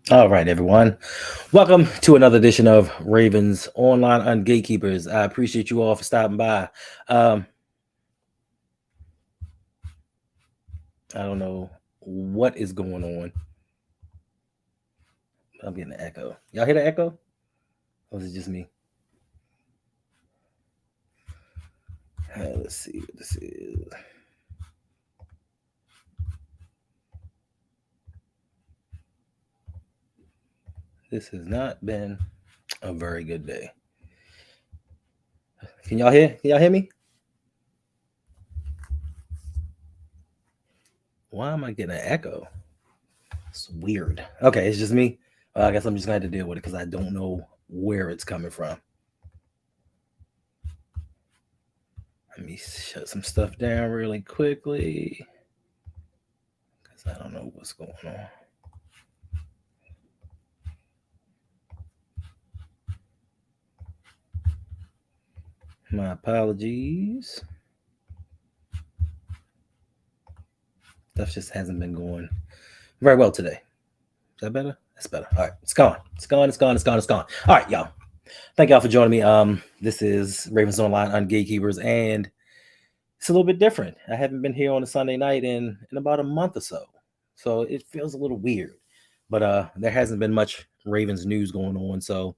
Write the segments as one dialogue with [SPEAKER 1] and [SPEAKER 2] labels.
[SPEAKER 1] All right, everyone. Welcome to another edition of Ravens Online on Gatekeepers. I appreciate you all for stopping by. Um, I don't know what is going on. I'm getting an echo. Y'all hear the echo? Or is it just me? Let's see what this is. This has not been a very good day. Can y'all hear? Can y'all hear me? Why am I getting an echo? It's weird. Okay, it's just me. I guess I'm just gonna have to deal with it because I don't know where it's coming from. Let me shut some stuff down really quickly because I don't know what's going on. My apologies. Stuff just hasn't been going very well today. Is that better? That's better. All right, it's gone. It's gone. It's gone. It's gone. It's gone. All right, y'all. Thank y'all for joining me. This is Ravens Online on Gatekeepers, and it's a little bit different. I haven't been here on a Sunday night in about a month or so it feels a little weird. But there hasn't been much Ravens news going on, so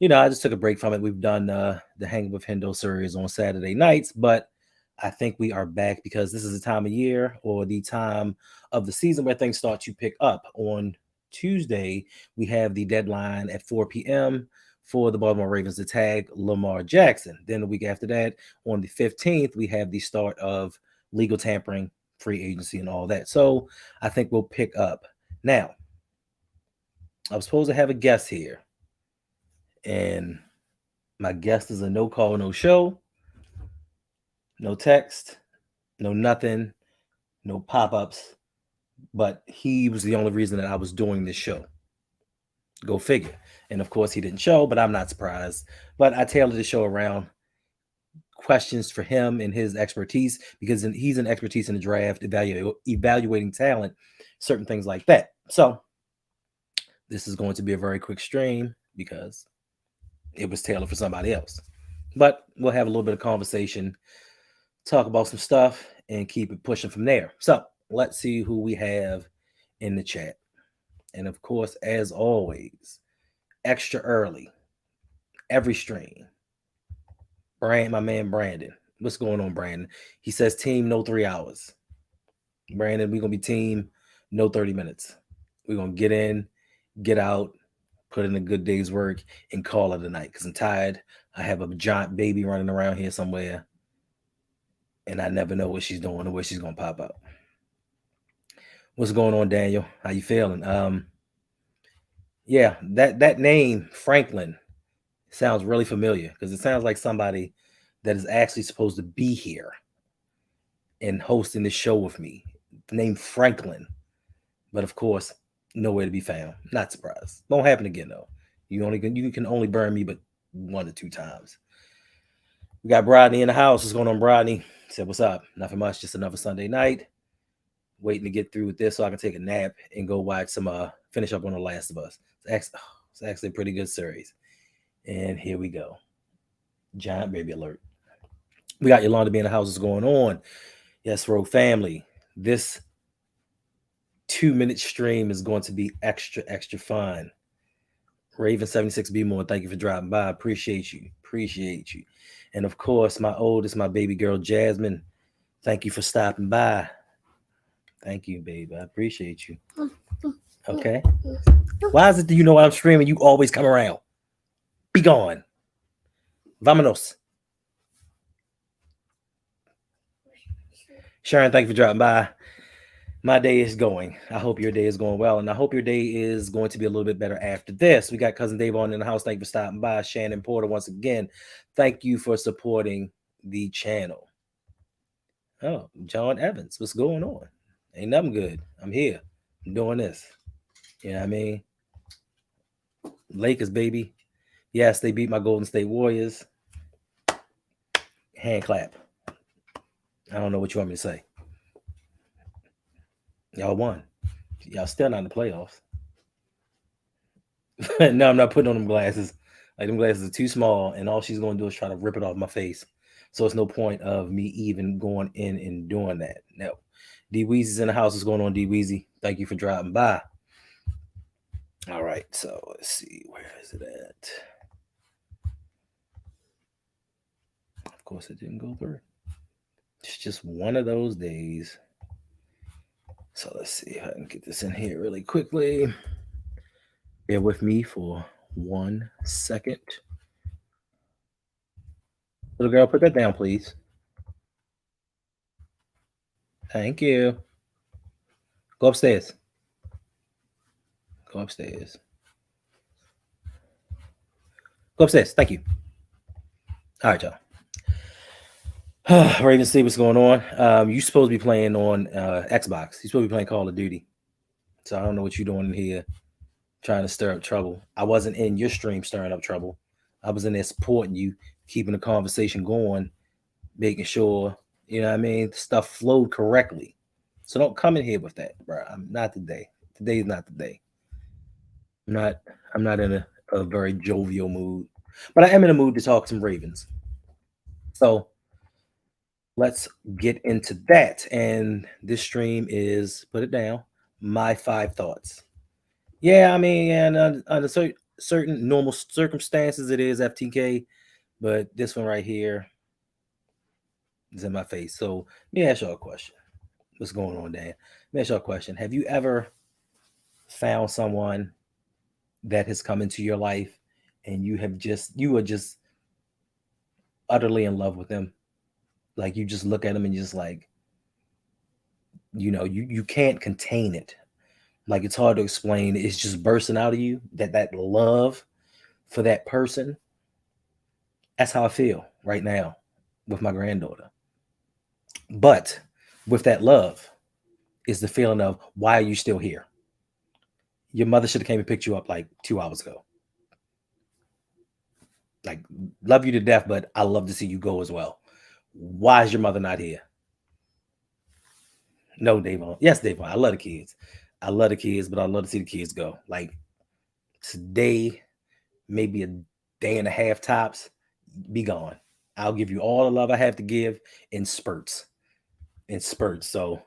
[SPEAKER 1] I just took a break from it. We've done the Hang with Hendo series on Saturday nights, but I think we are back because this is the time of year or the time of the season where things start to pick up. On Tuesday, we have the deadline at 4 p.m. for the Baltimore Ravens to tag Lamar Jackson. Then the week after that, on the 15th, we have the start of legal tampering, free agency, and all that. So I think we'll pick up. Now, I was supposed to have a guest here, and my guest is a no call, no show, no text, no nothing, no pop ups. But he was the only reason that I was doing this show. Go figure. And of course, he didn't show, but I'm not surprised. But I tailored the show around questions for him and his expertise because he's an expertise in the draft, evaluating talent, certain things like that. So this is going to be a very quick stream because it was tailored for somebody else. But we'll have a little bit of conversation, talk about some stuff, and keep it pushing from there. So let's see who we have in the chat. And of course, as always, extra early, every stream. My man Brandon. What's going on, Brandon? He says team no 3 hours. Brandon, we're gonna be team no 30 minutes. We're gonna get in, get out, put in a good day's work, and call it a night. Cause I'm tired. I have a giant baby running around here somewhere, and I never know what she's doing or where she's gonna pop up. What's going on, Daniel? How you feeling? Yeah, that name Franklin sounds really familiar because it sounds like somebody that is actually supposed to be here and hosting this show with me, named Franklin. But of course, nowhere to be found. Not surprised. Won't happen again though. You can only burn me, but 1 to 2 times. We got Brodney in the house. What's going on, Brodney? Said, what's up? Nothing much. Just another Sunday night. Waiting to get through with this so I can take a nap and go watch some finish up on The Last of Us. It's actually a pretty good series. And here we go. Giant baby alert. We got Yolanda being in the house. What's going on? Yes, Rogue family. This 2 minute stream is going to be extra, extra fun. Raven 76B more, thank you for dropping by. Appreciate you. Appreciate you. And of course, my oldest, my baby girl Jasmine. Thank you for stopping by. Thank you, baby. I appreciate you. Okay. Why is it that you know I'm streaming? You always come around. Be gone. Vamonos. Sharon, thank you for dropping by. My day is going. I hope your day is going well, and I hope your day is going to be a little bit better after this. We got cousin Dave on in the house. Thank you for stopping by. Shannon Porter, once again, thank you for supporting the channel. Oh, John Evans, what's going on? Ain't nothing good. I'm here. I'm doing this. You know what I mean? Lakers, baby. Yes, they beat my Golden State Warriors. Hand clap. I don't know what you want me to say. Y'all won. Y'all still not in the playoffs. No, I'm not putting on them glasses. Like them glasses are too small, and all she's gonna do is try to rip it off my face. So it's no point of me even going in and doing that. No. D Weezy's in the house. What's going on, D Weezy? Thank you for dropping by. All right, so let's see, where is it at? Of course, it didn't go through. It's just one of those days. So let's see if I can get this in here really quickly. Bear with me for 1 second. Little girl, put that down, please. Thank you. Go upstairs. Go upstairs. Go upstairs. Thank you. All right, y'all. Raven, see what's going on. You're supposed to be playing on Xbox. You're supposed to be playing Call of Duty. So I don't know what you're doing in here trying to stir up trouble. I wasn't in your stream stirring up trouble. I was in there supporting you, keeping the conversation going, making sure, you know what I mean, stuff flowed correctly. So don't come in here with that, bro. I'm not today. Today's not the day. I'm not in a very jovial mood. But I am in a mood to talk some Ravens. So let's get into that. And this stream is, put it down, my 5 thoughts. Yeah, I mean, and under certain normal circumstances, it is FTK, but this one right here is in my face. So let me ask y'all a question. What's going on, Dan? Let me ask y'all a question. Have you ever found someone that has come into your life and you are just utterly in love with them? Like you just look at them and just like, you can't contain it. Like it's hard to explain. It's just bursting out of you. That love for that person. That's how I feel right now with my granddaughter. But with that love is the feeling of, why are you still here? Your mother should have came and picked you up like 2 hours ago. Like, love you to death, but I love to see you go as well. Why is your mother not here? No, Davon. Yes, Davon. I love the kids. I love the kids, but I love to see the kids go. Like today, maybe a day and a half tops, be gone. I'll give you all the love I have to give in spurts. In spurts. So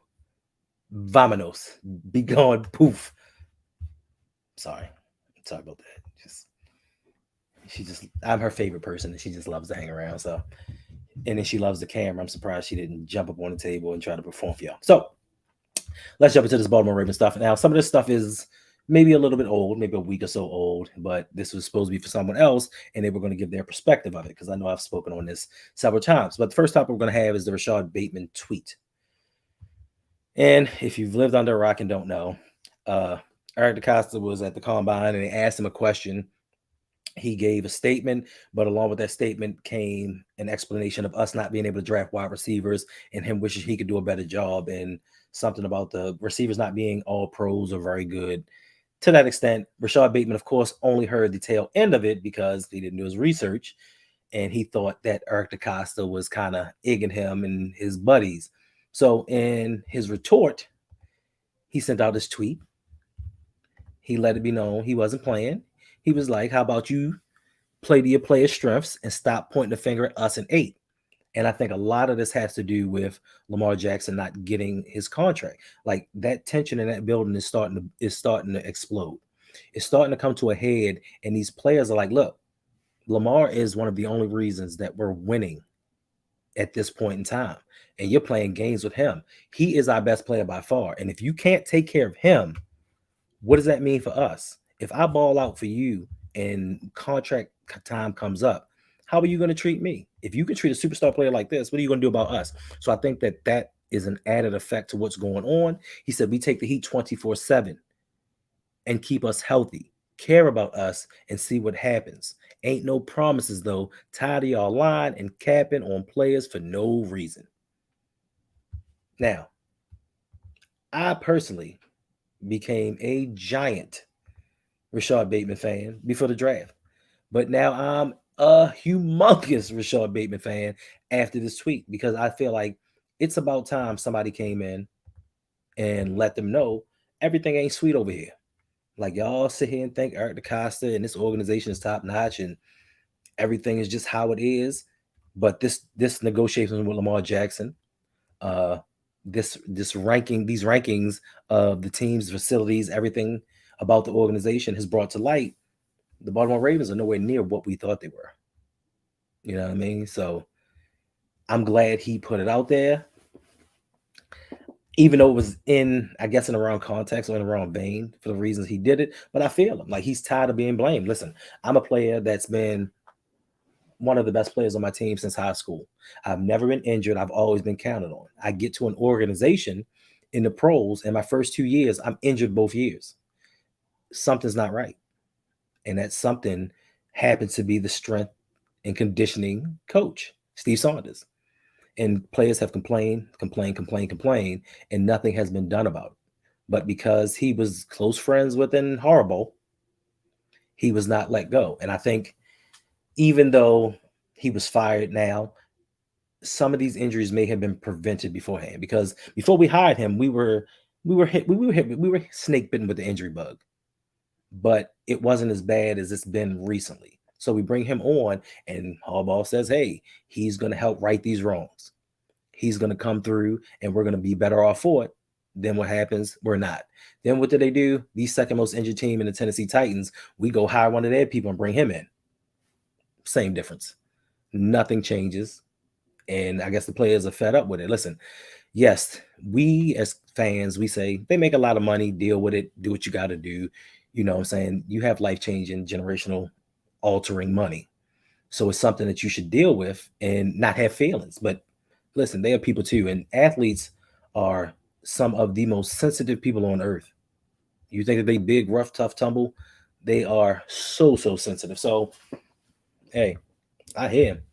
[SPEAKER 1] vamonos. Be gone. Poof. Sorry about that. I'm her favorite person, and she just loves to hang around. So, and then she loves the camera. I'm surprised she didn't jump up on the table and try to perform for y'all. So let's jump into this Baltimore Ravens stuff. Now, some of this stuff is maybe a little bit old, maybe a week or so old, but this was supposed to be for someone else, and they were going to give their perspective of it, because I know I've spoken on this several times. But the first topic we're going to have is the Rashad Bateman tweet. And if you've lived under a rock and don't know, Eric DeCosta was at the combine, and they asked him a question. He gave a statement, but along with that statement came an explanation of us not being able to draft wide receivers and him wishing he could do a better job, and something about the receivers not being all pros or very good. To that extent, Rashad Bateman, of course, only heard the tail end of it because he didn't do his research, and he thought that Eric DeCosta was kind of egging him and his buddies. So in his retort, he sent out this tweet. He let it be known he wasn't playing. He was like, how about you play to your players' strengths and stop pointing the finger at us and 8? And I think a lot of this has to do with Lamar Jackson not getting his contract. Like that tension in that building is starting to explode. It's starting to come to a head, and these players are like, look, Lamar is one of the only reasons that we're winning at this point in time. And you're playing games with him. He is our best player by far. And if you can't take care of him, what does that mean for us? If I ball out for you and contract time comes up, how are you going to treat me? If you can treat a superstar player like this, what are you going to do about us? So I think that is an added effect to what's going on. He said, we take the heat 24/7 and keep us healthy, care about us, and see what happens. Ain't no promises, though. Tired of y'all lying and capping on players for no reason. Now, I personally became a giant Rashad Bateman fan before the draft, but now I'm a humongous Rashad Bateman fan after this tweet, because I feel like it's about time somebody came in and let them know everything ain't sweet over here. Like y'all sit here and think Eric DeCosta and this organization is top notch and everything is just how it is. But this negotiation with Lamar Jackson, uh, this ranking, these rankings of the teams, facilities, everything about the organization has brought to light the Baltimore Ravens are nowhere near what we thought they were. You know what I mean? So I'm glad he put it out there, even though it was in, I guess, in the wrong context or in the wrong vein for the reasons he did it. But I feel him. Like he's tired of being blamed. Listen, I'm a player that's been one of the best players on my team since high school. I've never been injured. I've always been counted on. I get to an organization in the pros, in my first 2 years, I'm injured both years. Something's not right. And that something happens to be the strength and conditioning coach, Steve Saunders. And players have complained, and nothing has been done about it. But because he was close friends with and horrible, he was not let go. And I think even though he was fired now, some of these injuries may have been prevented beforehand because before we hired him, we were snake bitten with the injury bug, but it wasn't as bad as it's been recently. So we bring him on, and Harbaugh says, "Hey, he's going to help right these wrongs. He's going to come through, and we're going to be better off for it." Then what happens? We're not. Then what do they do? The second most injured team in the Tennessee Titans, we go hire one of their people and bring him in. Same difference. Nothing changes. And I guess the players are fed up with it. Listen, yes, we as fans, we say they make a lot of money, deal with it, do what you got to do. You know what I'm saying? You have life changing, generational altering money. So it's something that you should deal with and not have feelings. But listen, they are people too. And athletes are some of the most sensitive people on earth. You think that they big, rough, tough, tumble, they are so, so sensitive. So, hey, I hear him.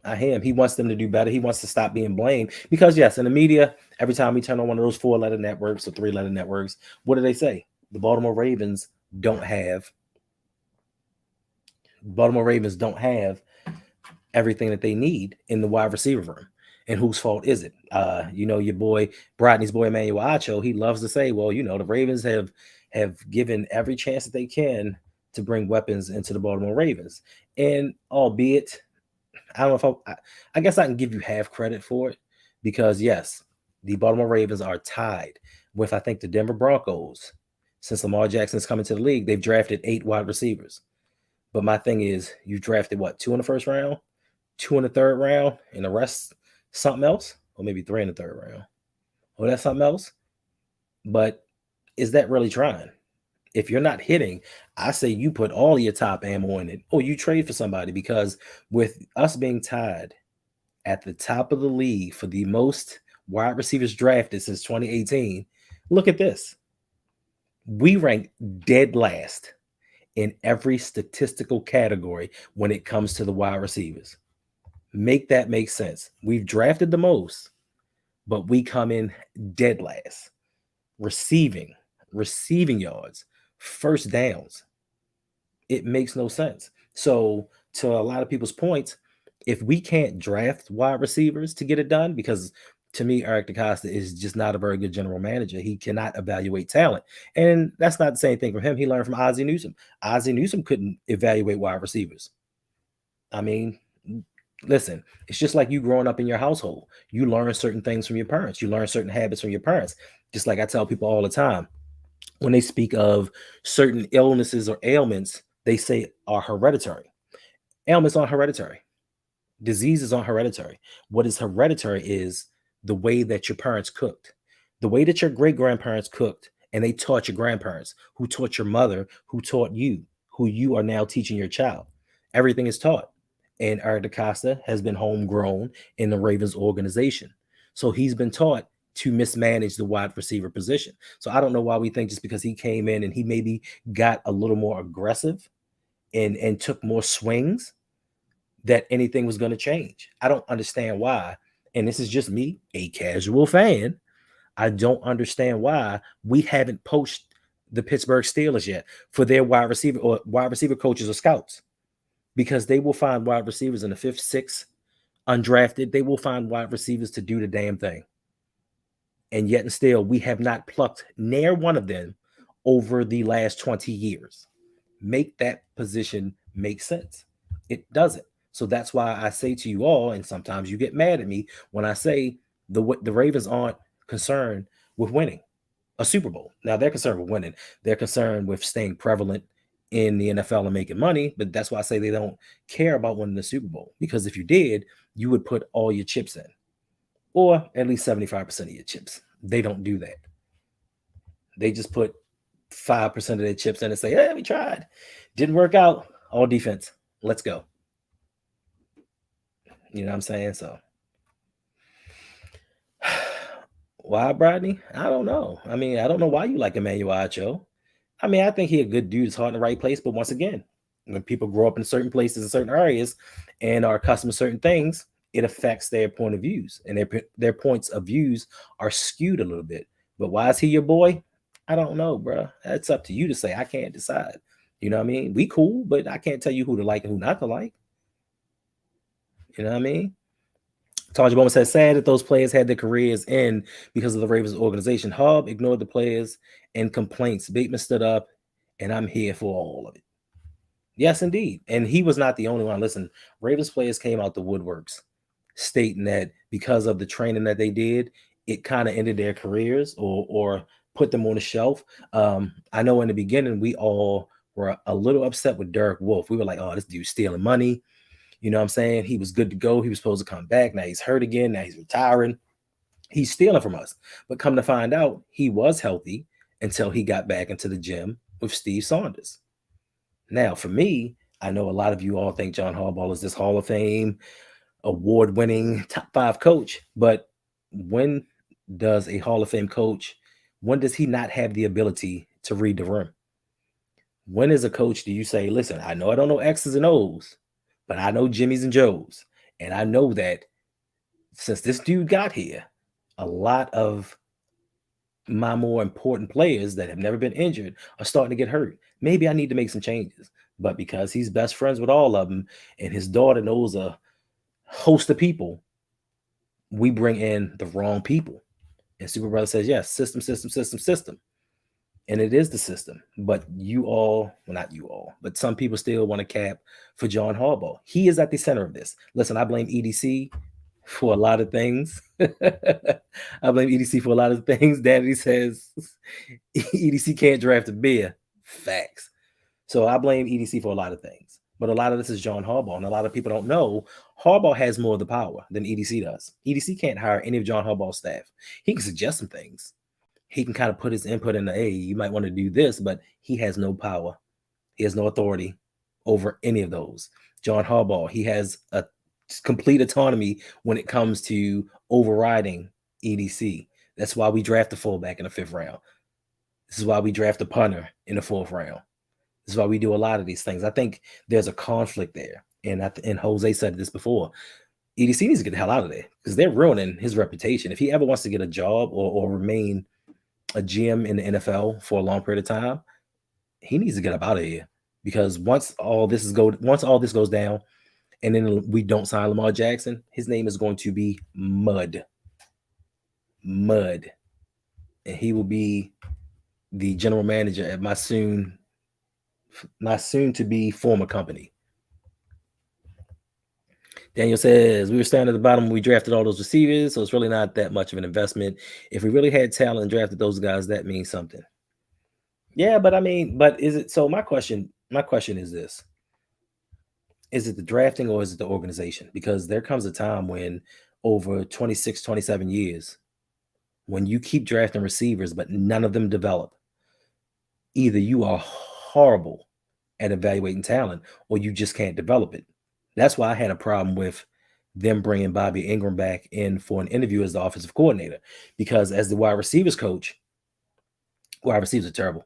[SPEAKER 1] I hear him. He wants them to do better. He wants to stop being blamed because, yes, in the media, every time we turn on one of those 4-letter networks or 3-letter networks, what do they say? The don't have Baltimore Ravens don't have everything that they need in the wide receiver room. And whose fault is it? Your boy Brodney's boy Emmanuel Acho, he loves to say, well, the Ravens have given every chance that they can to bring weapons into the Baltimore Ravens. And albeit I don't know if I guess I can give you half credit for it because yes, the Baltimore Ravens are tied with I think the Denver Broncos. Since Lamar Jackson is coming to the league, they've drafted 8 wide receivers. But my thing is, you drafted what, 2 in the first round, 2 in the third round, and the rest something else, or maybe 3 in the third round. Oh, that's something else. But is that really trying? If you're not hitting, I say you put all your top ammo in it, or you trade for somebody because with us being tied at the top of the league for the most wide receivers drafted since 2018, look at this. We rank dead last in every statistical category when it comes to the wide receivers. Make that make sense. We've drafted the most, but we come in dead last. Receiving yards, first downs. It makes no sense. So, to a lot of people's points, if we can't draft wide receivers to get it done, because to me, Eric DeCosta is just not a very good general manager. He cannot evaluate talent. And that's not the same thing for him. He learned from Ozzie Newsome. Ozzie Newsome couldn't evaluate wide receivers. I mean, listen, it's just like you growing up in your household. You learn certain things from your parents. You learn certain habits from your parents. Just like I tell people all the time, when they speak of certain illnesses or ailments, they say are hereditary. Ailments aren't hereditary. Diseases aren't hereditary. What is hereditary is the way that your parents cooked, the way that your great grandparents cooked, and they taught your grandparents, who taught your mother, who taught you, who you are now teaching your child. Everything is taught. And Eric DeCosta has been homegrown in the Ravens organization. So he's been taught to mismanage the wide receiver position. So I don't know why we think just because he came in and he maybe got a little more aggressive and took more swings that anything was going to change. I don't understand why. And this is just me, a casual fan. I don't understand why we haven't poached the Pittsburgh Steelers yet for their wide receiver coaches or scouts, because they will find wide receivers in the 5th, 6th, undrafted. They will find wide receivers to do the damn thing. And yet and still, we have not plucked near one of them over the last 20 years. Make that position make sense. It doesn't. So that's why I say to you all, and sometimes you get mad at me when I say the Ravens aren't concerned with winning a Super Bowl. Now they're concerned with winning. They're concerned with staying prevalent in the NFL and making money. But that's why I say they don't care about winning the Super Bowl. Because if you did, you would put all your chips in, or at least 75% of your chips. They don't do that. They just put 5% of their chips in and say, hey, we tried. Didn't work out. All defense. Let's go. You know what I'm saying? So why Brodney? I don't know. I mean, I don't know why you like Emmanuel Acho. I mean, I think he a good dude. He's hard in the right place. But once again, when people grow up in certain places in certain areas and are accustomed to certain things, it affects their point of views. And their points of views are skewed a little bit. But why is he your boy? I don't know, bro. That's up to you to say. I can't decide. You know what I mean? We cool, but I can't tell you who to like and who not to like. You know what I mean? Taj Bowman says, sad that those players had their careers end because of the Ravens organization. Hub ignored the players and complaints. Bateman stood up, and I'm here for all of it. Yes, indeed. And he was not the only one. Listen, Ravens players came out the woodworks stating that because of the training that they did, it kind of ended their careers or put them on the shelf. I know in the beginning, we all were a little upset with Derek Wolfe. We were like, oh, this dude's stealing money. You know what I'm saying? He was good to go. He was supposed to come back. Now he's hurt again. Now he's retiring. He's stealing from us. But come to find out, he was healthy until he got back into the gym with Steve Saunders. Now, for me, I know a lot of you all think John Harbaugh is this Hall of Fame, award-winning top 5 coach. But when does a Hall of Fame coach, when does he not have the ability to read the room? When as a coach do you say, listen, I know I don't know X's and O's, but I know Jimmy's and Joe's. And I know that since this dude got here, a lot of my more important players that have never been injured are starting to get hurt. Maybe I need to make some changes. But because he's best friends with all of them and his daughter knows a host of people, we bring in the wrong people. And Super Brother says, yes, system. And it is the system. But you all, well, not you all, but some people still want to cap for John Harbaugh. He is at the center of this. Listen, I blame EDC for a lot of things. I blame EDC for a lot of things. Daddy says EDC can't draft a beer. Facts. So I blame EDC for a lot of things. But a lot of this is John Harbaugh. And a lot of people don't know Harbaugh has more of the power than EDC does. EDC can't hire any of John Harbaugh's staff. He can suggest some things. He can kind of put his input in the, hey, you might want to do this, but he has no power. He has no authority over any of those. John Harbaugh, he has a complete autonomy when it comes to overriding EDC. That's why we draft a fullback in the 5th round. This is why we draft a punter in the 4th round. This is why we do a lot of these things. I think there's a conflict there. And Jose said this before. EDC needs to get the hell out of there because they're ruining his reputation. If he ever wants to get a job or remain a GM in the NFL for a long period of time, he needs to get up out of here because once all this goes down, and then we don't sign Lamar Jackson, his name is going to be Mud, and he will be the general manager at my soon to be former company. Daniel says, we were standing at the bottom when we drafted all those receivers, so it's really not that much of an investment. If we really had talent and drafted those guys, that means something. Yeah, but I mean, but is it so? My question is this. Is it the drafting or is it the organization? Because there comes a time when over 26, 27 years, when you keep drafting receivers, but none of them develop, either you are horrible at evaluating talent or you just can't develop it. That's why I had a problem with them bringing Bobby Ingram back in for an interview as the offensive coordinator, because as the wide receivers coach, wide receivers are terrible,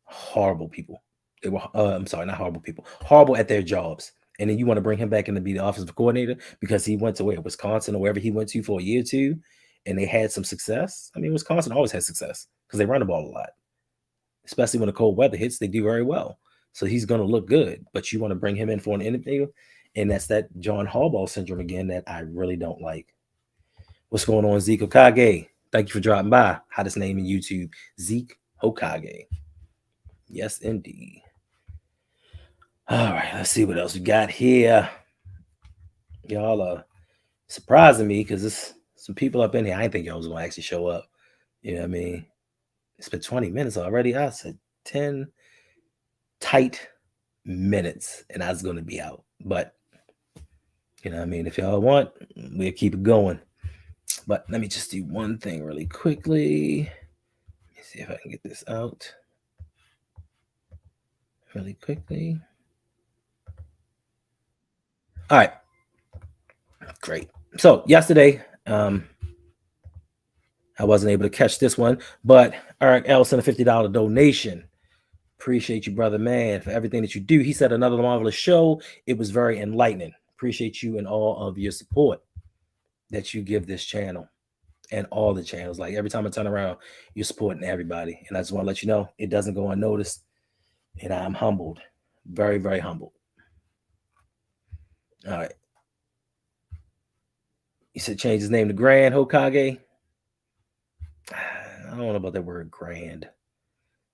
[SPEAKER 1] horrible people. They were, I'm sorry, not horrible people, horrible at their jobs. And then you want to bring him back in to be the offensive coordinator because he went to Wisconsin or wherever he went to for a year or two, and they had some success. I mean, Wisconsin always has success because they run the ball a lot, especially when the cold weather hits. They do very well, so he's going to look good. But you want to bring him in for an interview, and that's that John Harbaugh syndrome again that I really don't like. What's going on, Zeke Hokage? Thank you for dropping by. Hottest name in YouTube, Zeke Hokage. Yes, indeed. All right, let's see what else we got here. Y'all are surprising me because there's some people up in here. I didn't think y'all was gonna actually show up. You know what I mean? It's been 20 minutes already. I said 10 tight minutes and I was gonna be out. But you know what I mean? If y'all want, we'll keep it going. But let me just do one thing really quickly. Let me see if I can get this out really quickly. All right, great. So yesterday, I wasn't able to catch this one, but Eric Ellison, a $50 donation. Appreciate you, brother, man, for everything that you do. He said another marvelous show. It was very enlightening. Appreciate you and all of your support that you give this channel and all the channels. Like every time I turn around, you're supporting everybody. And I just want to let you know it doesn't go unnoticed. And I'm humbled. Very, very humbled. All right. You said change his name to Grand Hokage. I don't know about that word grand.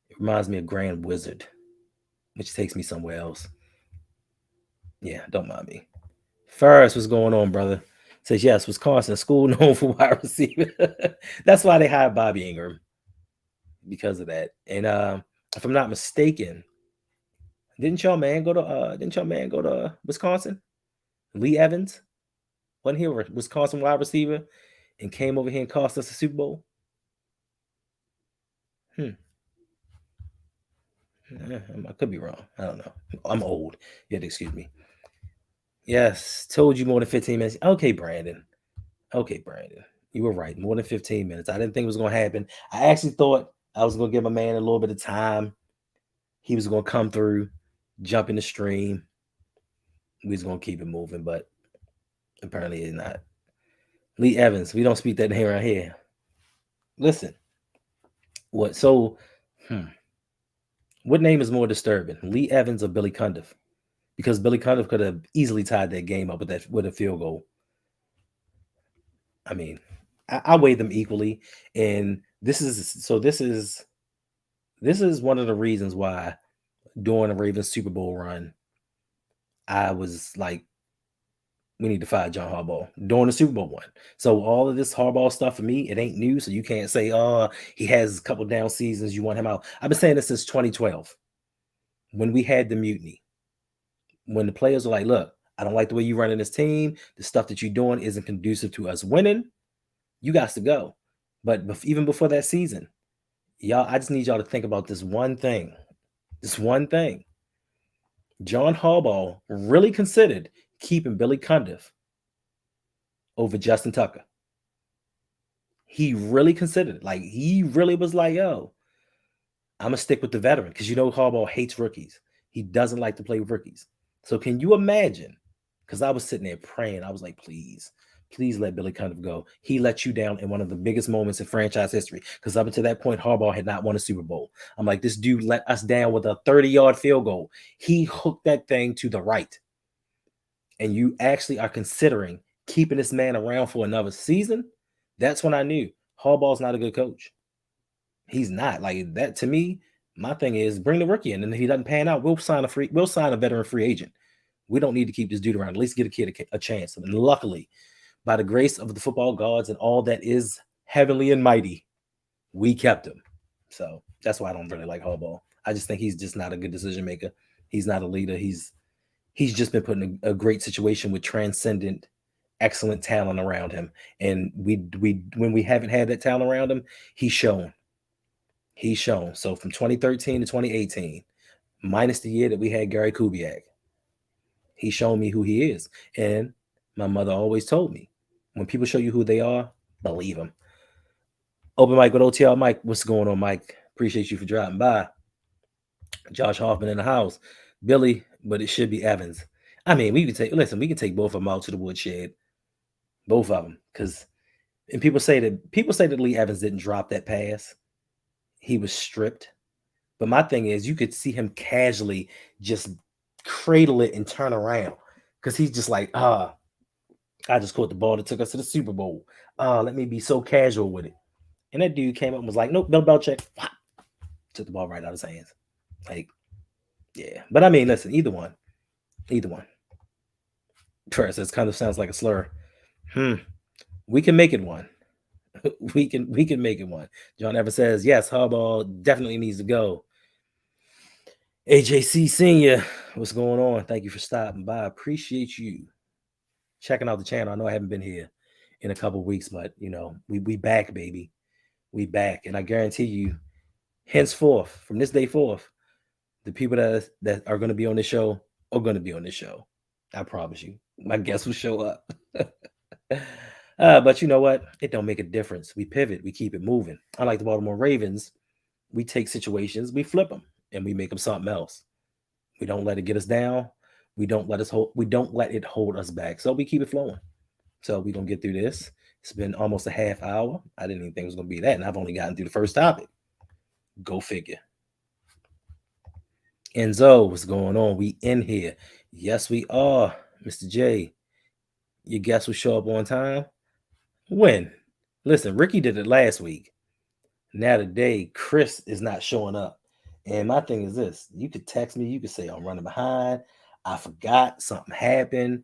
[SPEAKER 1] It reminds me of Grand Wizard, which takes me somewhere else. Yeah, don't mind me. First, what's going on, brother? Says yes, Wisconsin school known for wide receiver. That's why they hired Bobby Ingram because of that. And if I'm not mistaken, didn't your man go to Wisconsin? Lee Evans wasn't he a Wisconsin wide receiver and came over here and cost us a Super Bowl? Hmm. I could be wrong. I don't know. I'm old. You had to excuse me. Yes, told you more than 15 minutes. Okay, Brandon. Okay, Brandon. You were right. More than 15 minutes. I didn't think it was going to happen. I actually thought I was going to give my man a little bit of time. He was going to come through, jump in the stream. We was going to keep it moving, but apparently it's not. Lee Evans. We don't speak that name right here. Listen. What? So, hmm, what name is more disturbing, Lee Evans or Billy Cundiff? Because Billy Cundiff could have easily tied that game up with a field goal. I mean, I weigh them equally, and this is one of the reasons why during the Ravens Super Bowl run, I was like, we need to fire John Harbaugh during the Super Bowl one. So all of this Harbaugh stuff for me, it ain't new. So you can't say, oh, he has a couple down seasons, you want him out. I've been saying this since 2012 when we had the mutiny. When the players are like, look, I don't like the way you running this team. The stuff that you're doing isn't conducive to us winning. You got to go. But even before that season, y'all, I just need y'all to think about this one thing. This one thing. John Harbaugh really considered keeping Billy Cundiff over Justin Tucker. He really considered it. Like, he really was like, yo, I'm going to stick with the veteran because Harbaugh hates rookies. He doesn't like to play with rookies. So can you imagine? Because I was sitting there praying. I was like, please let Billy Cundiff go. He let you down in one of the biggest moments in franchise history. Because up until that point, Harbaugh had not won a Super Bowl. I'm like, this dude let us down with a 30-yard field goal. He hooked that thing to the right. And you actually are considering keeping this man around for another season? That's when I knew Harbaugh's not a good coach. He's not. Like, that to me, my thing is bring the rookie in. And if he doesn't pan out, we'll sign a veteran free agent. We don't need to keep this dude around. At least get a kid a chance. And luckily, by the grace of the football gods and all that is heavenly and mighty, we kept him. So that's why I don't really like Harbaugh. I just think he's just not a good decision maker. He's not a leader. He's just been put in a great situation with transcendent, excellent talent around him. And we when we haven't had that talent around him, he's shown. He's shown. So from 2013 to 2018, minus the year that we had Gary Kubiak, he's shown me who he is. And my mother always told me, when people show you who they are, believe them. Open mic with OTL Mike. What's going on, Mike? Appreciate you for dropping by. Josh Hoffman in the house. Billy, but it should be Evans. I mean, we can take both of them out to the woodshed. Both of them. And people say that Lee Evans didn't drop that pass. He was stripped. But my thing is, you could see him casually just cradle it and turn around. Because he's just like, I just caught the ball that took us to the Super Bowl. Let me be so casual with it. And that dude came up and was like, nope, Bill Belichick. Took the ball right out of his hands. Like, yeah. But I mean, listen, either one. First, this kind of sounds like a slur. Hmm. We can make it one. We can make it one. John Evans says, yes, Harbaugh definitely needs to go. AJC Senior, what's going on? Thank you for stopping by. Appreciate you checking out the channel. I know I haven't been here in a couple weeks, but we back, baby. We back. And I guarantee you, henceforth, from this day forth, the people that are going to be on this show are going to be on this show. I promise you. My guests will show up. But you know what? It don't make a difference. We pivot. We keep it moving. Unlike the Baltimore Ravens, we take situations, we flip them, and we make them something else. We don't let it get us down. We don't let it hold us back. So we keep it flowing. So we're gonna get through this. It's been almost a half hour. I didn't even think it was gonna be that, and I've only gotten through the first topic. Go figure. Enzo, what's going on? We in here. Yes, we are, Mr. J. Your guests will show up on time. When? Listen, Ricky did it last week. Now today, Chris is not showing up. And my thing is this: you could text me, you could say I'm running behind, I forgot, something happened,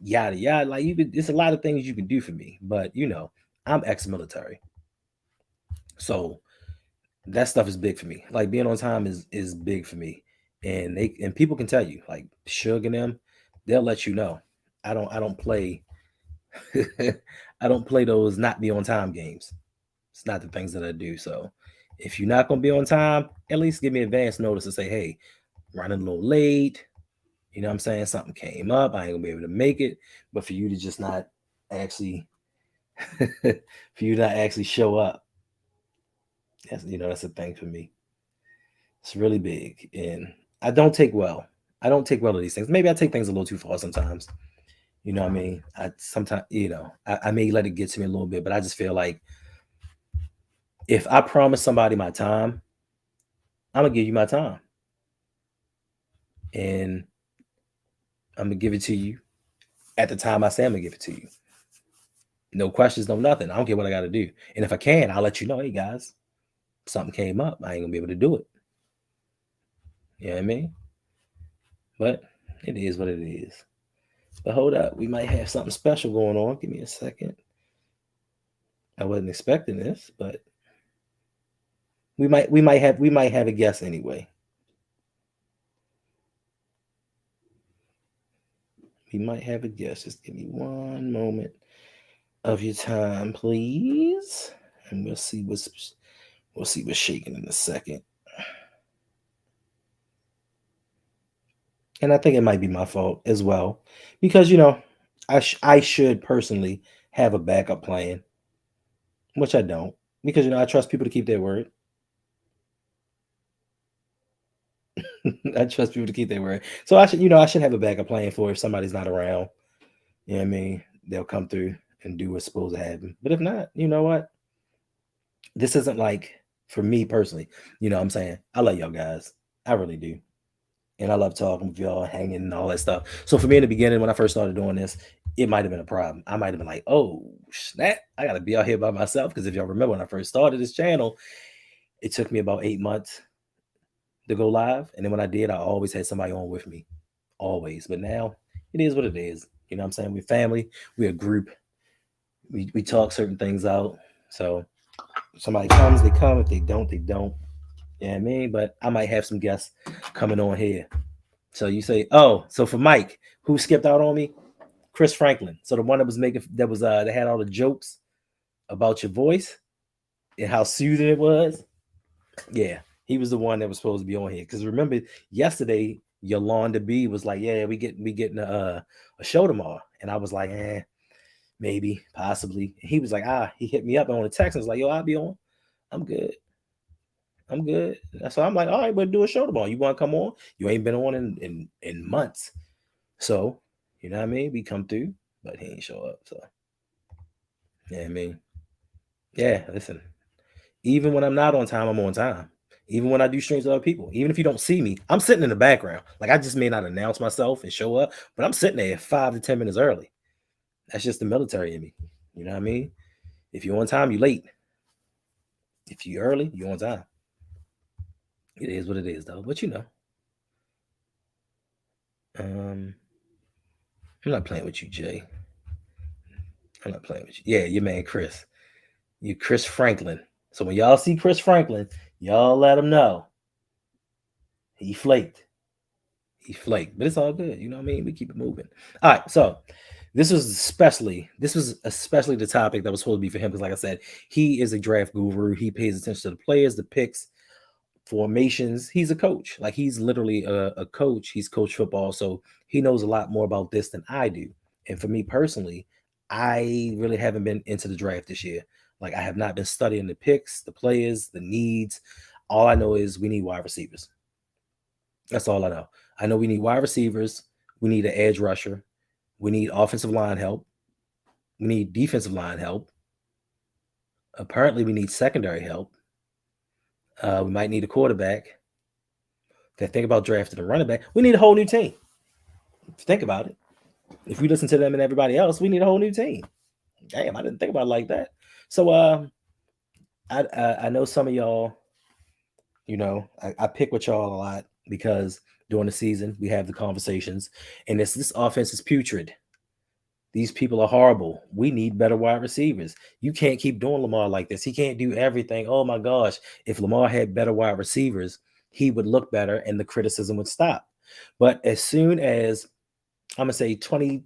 [SPEAKER 1] yada yada. Like you could, it's a lot of things you can do for me, but I'm ex-military. So that stuff is big for me. Like being on time is big for me. And people can tell you, like Suge and them, they'll let you know. I don't play I don't play those not be on time games. It's not the things that I do. So if you're not gonna be on time, at least give me advance notice and say, hey, running a little late. You know what I'm saying? Something came up. I ain't gonna be able to make it. But for you to just not actually for you to not actually show up, that's a thing for me. It's really big. And I don't take well. I don't take well to these things. Maybe I take things a little too far sometimes. You know what I mean? I sometimes, I may let it get to me a little bit, but I just feel like if I promise somebody my time, I'm gonna give you my time. And I'm gonna give it to you at the time I say I'm gonna give it to you. No questions, no nothing. I don't care what I gotta do. And if I can, I'll let you know, hey guys, something came up. I ain't gonna be able to do it. You know what I mean? But it is what it is. But hold up, we might have something special going on. Give me a second. I wasn't expecting this, but we might have a guest anyway. We might have a guest. Just give me one moment of your time, please. And we'll see what's shaking in a second. And I think it might be my fault as well, because I should personally have a backup plan, which I don't, because I trust people to keep their word. I trust people to keep their word. So I should have a backup plan for if somebody's not around. You know what I mean? They'll come through and do what's supposed to happen. But if not, you know what? This isn't like for me personally. You know what I'm saying? I love y'all guys. I really do. And I love talking with y'all, hanging and all that stuff. So for me in the beginning, when I first started doing this, it might have been a problem. I might have been like, oh, snap, I got to be out here by myself. Because if y'all remember when I first started this channel, it took me about 8 months to go live. And then when I did, I always had somebody on with me, always. But now it is what it is. You know what I'm saying? We're family, we're a group. We talk certain things out. So if somebody comes, they come. If they don't, they don't. You know what I mean? But I might have some guests coming on here. So you say, oh, so for Mike, who skipped out on me? Chris Franklin. So the one that had all the jokes about your voice and how soothing it was. Yeah, he was the one that was supposed to be on here. Because remember, yesterday Yolanda B was like, "Yeah, we getting a show tomorrow," and I was like, maybe, possibly. And he was like, he hit me up on the text and was like, "Yo, I'll be on. I'm good. I'm good." So I'm like, "All right, but do a show tomorrow. You want to come on? You ain't been on in months." So you know what I mean? We come through, but he ain't show up. So yeah, I mean, yeah. Listen, even when I'm not on time, I'm on time. Even when I do streams with other people, even if you don't see me, I'm sitting in the background. Like I just may not announce myself and show up, but I'm sitting there 5 to 10 minutes early. That's just the military in me. You know what I mean? If you're on time, you're late. If you're early, you're on time. It is what it is, though. But I'm not playing with you, Jay. I'm not playing with you. Yeah, your man Chris. You Chris Franklin. So when y'all see Chris Franklin, y'all let him know he flaked. He flaked, but it's all good. You know what I mean? We keep it moving. All right. So this was especially the topic that was supposed to be for him because, like I said, he is a draft guru. He pays attention to the players, the picks, formations. He's a coach. Like he's literally a coach. He's coached football, so he knows a lot more about this than I do. And for me personally, I really haven't been into the draft this year. Like I have not been studying the picks, the players, the needs. All I know is we need wide receivers. That's all I know. I know we need wide receivers. We need an edge rusher. We need offensive line help. We need defensive line help. Apparently, we need secondary help. We might need a quarterback. Okay, think about drafting a running back. We need a whole new team. Think about it. If we listen to them and everybody else, we need a whole new team. Damn, I didn't think about it like that. So, I know some of y'all. I pick with y'all a lot because during the season we have the conversations, and this offense is putrid. These people are horrible. We need better wide receivers. You can't keep doing Lamar like this. He can't do everything. Oh my gosh. If Lamar had better wide receivers, he would look better and the criticism would stop. But as soon as I'm going to say 22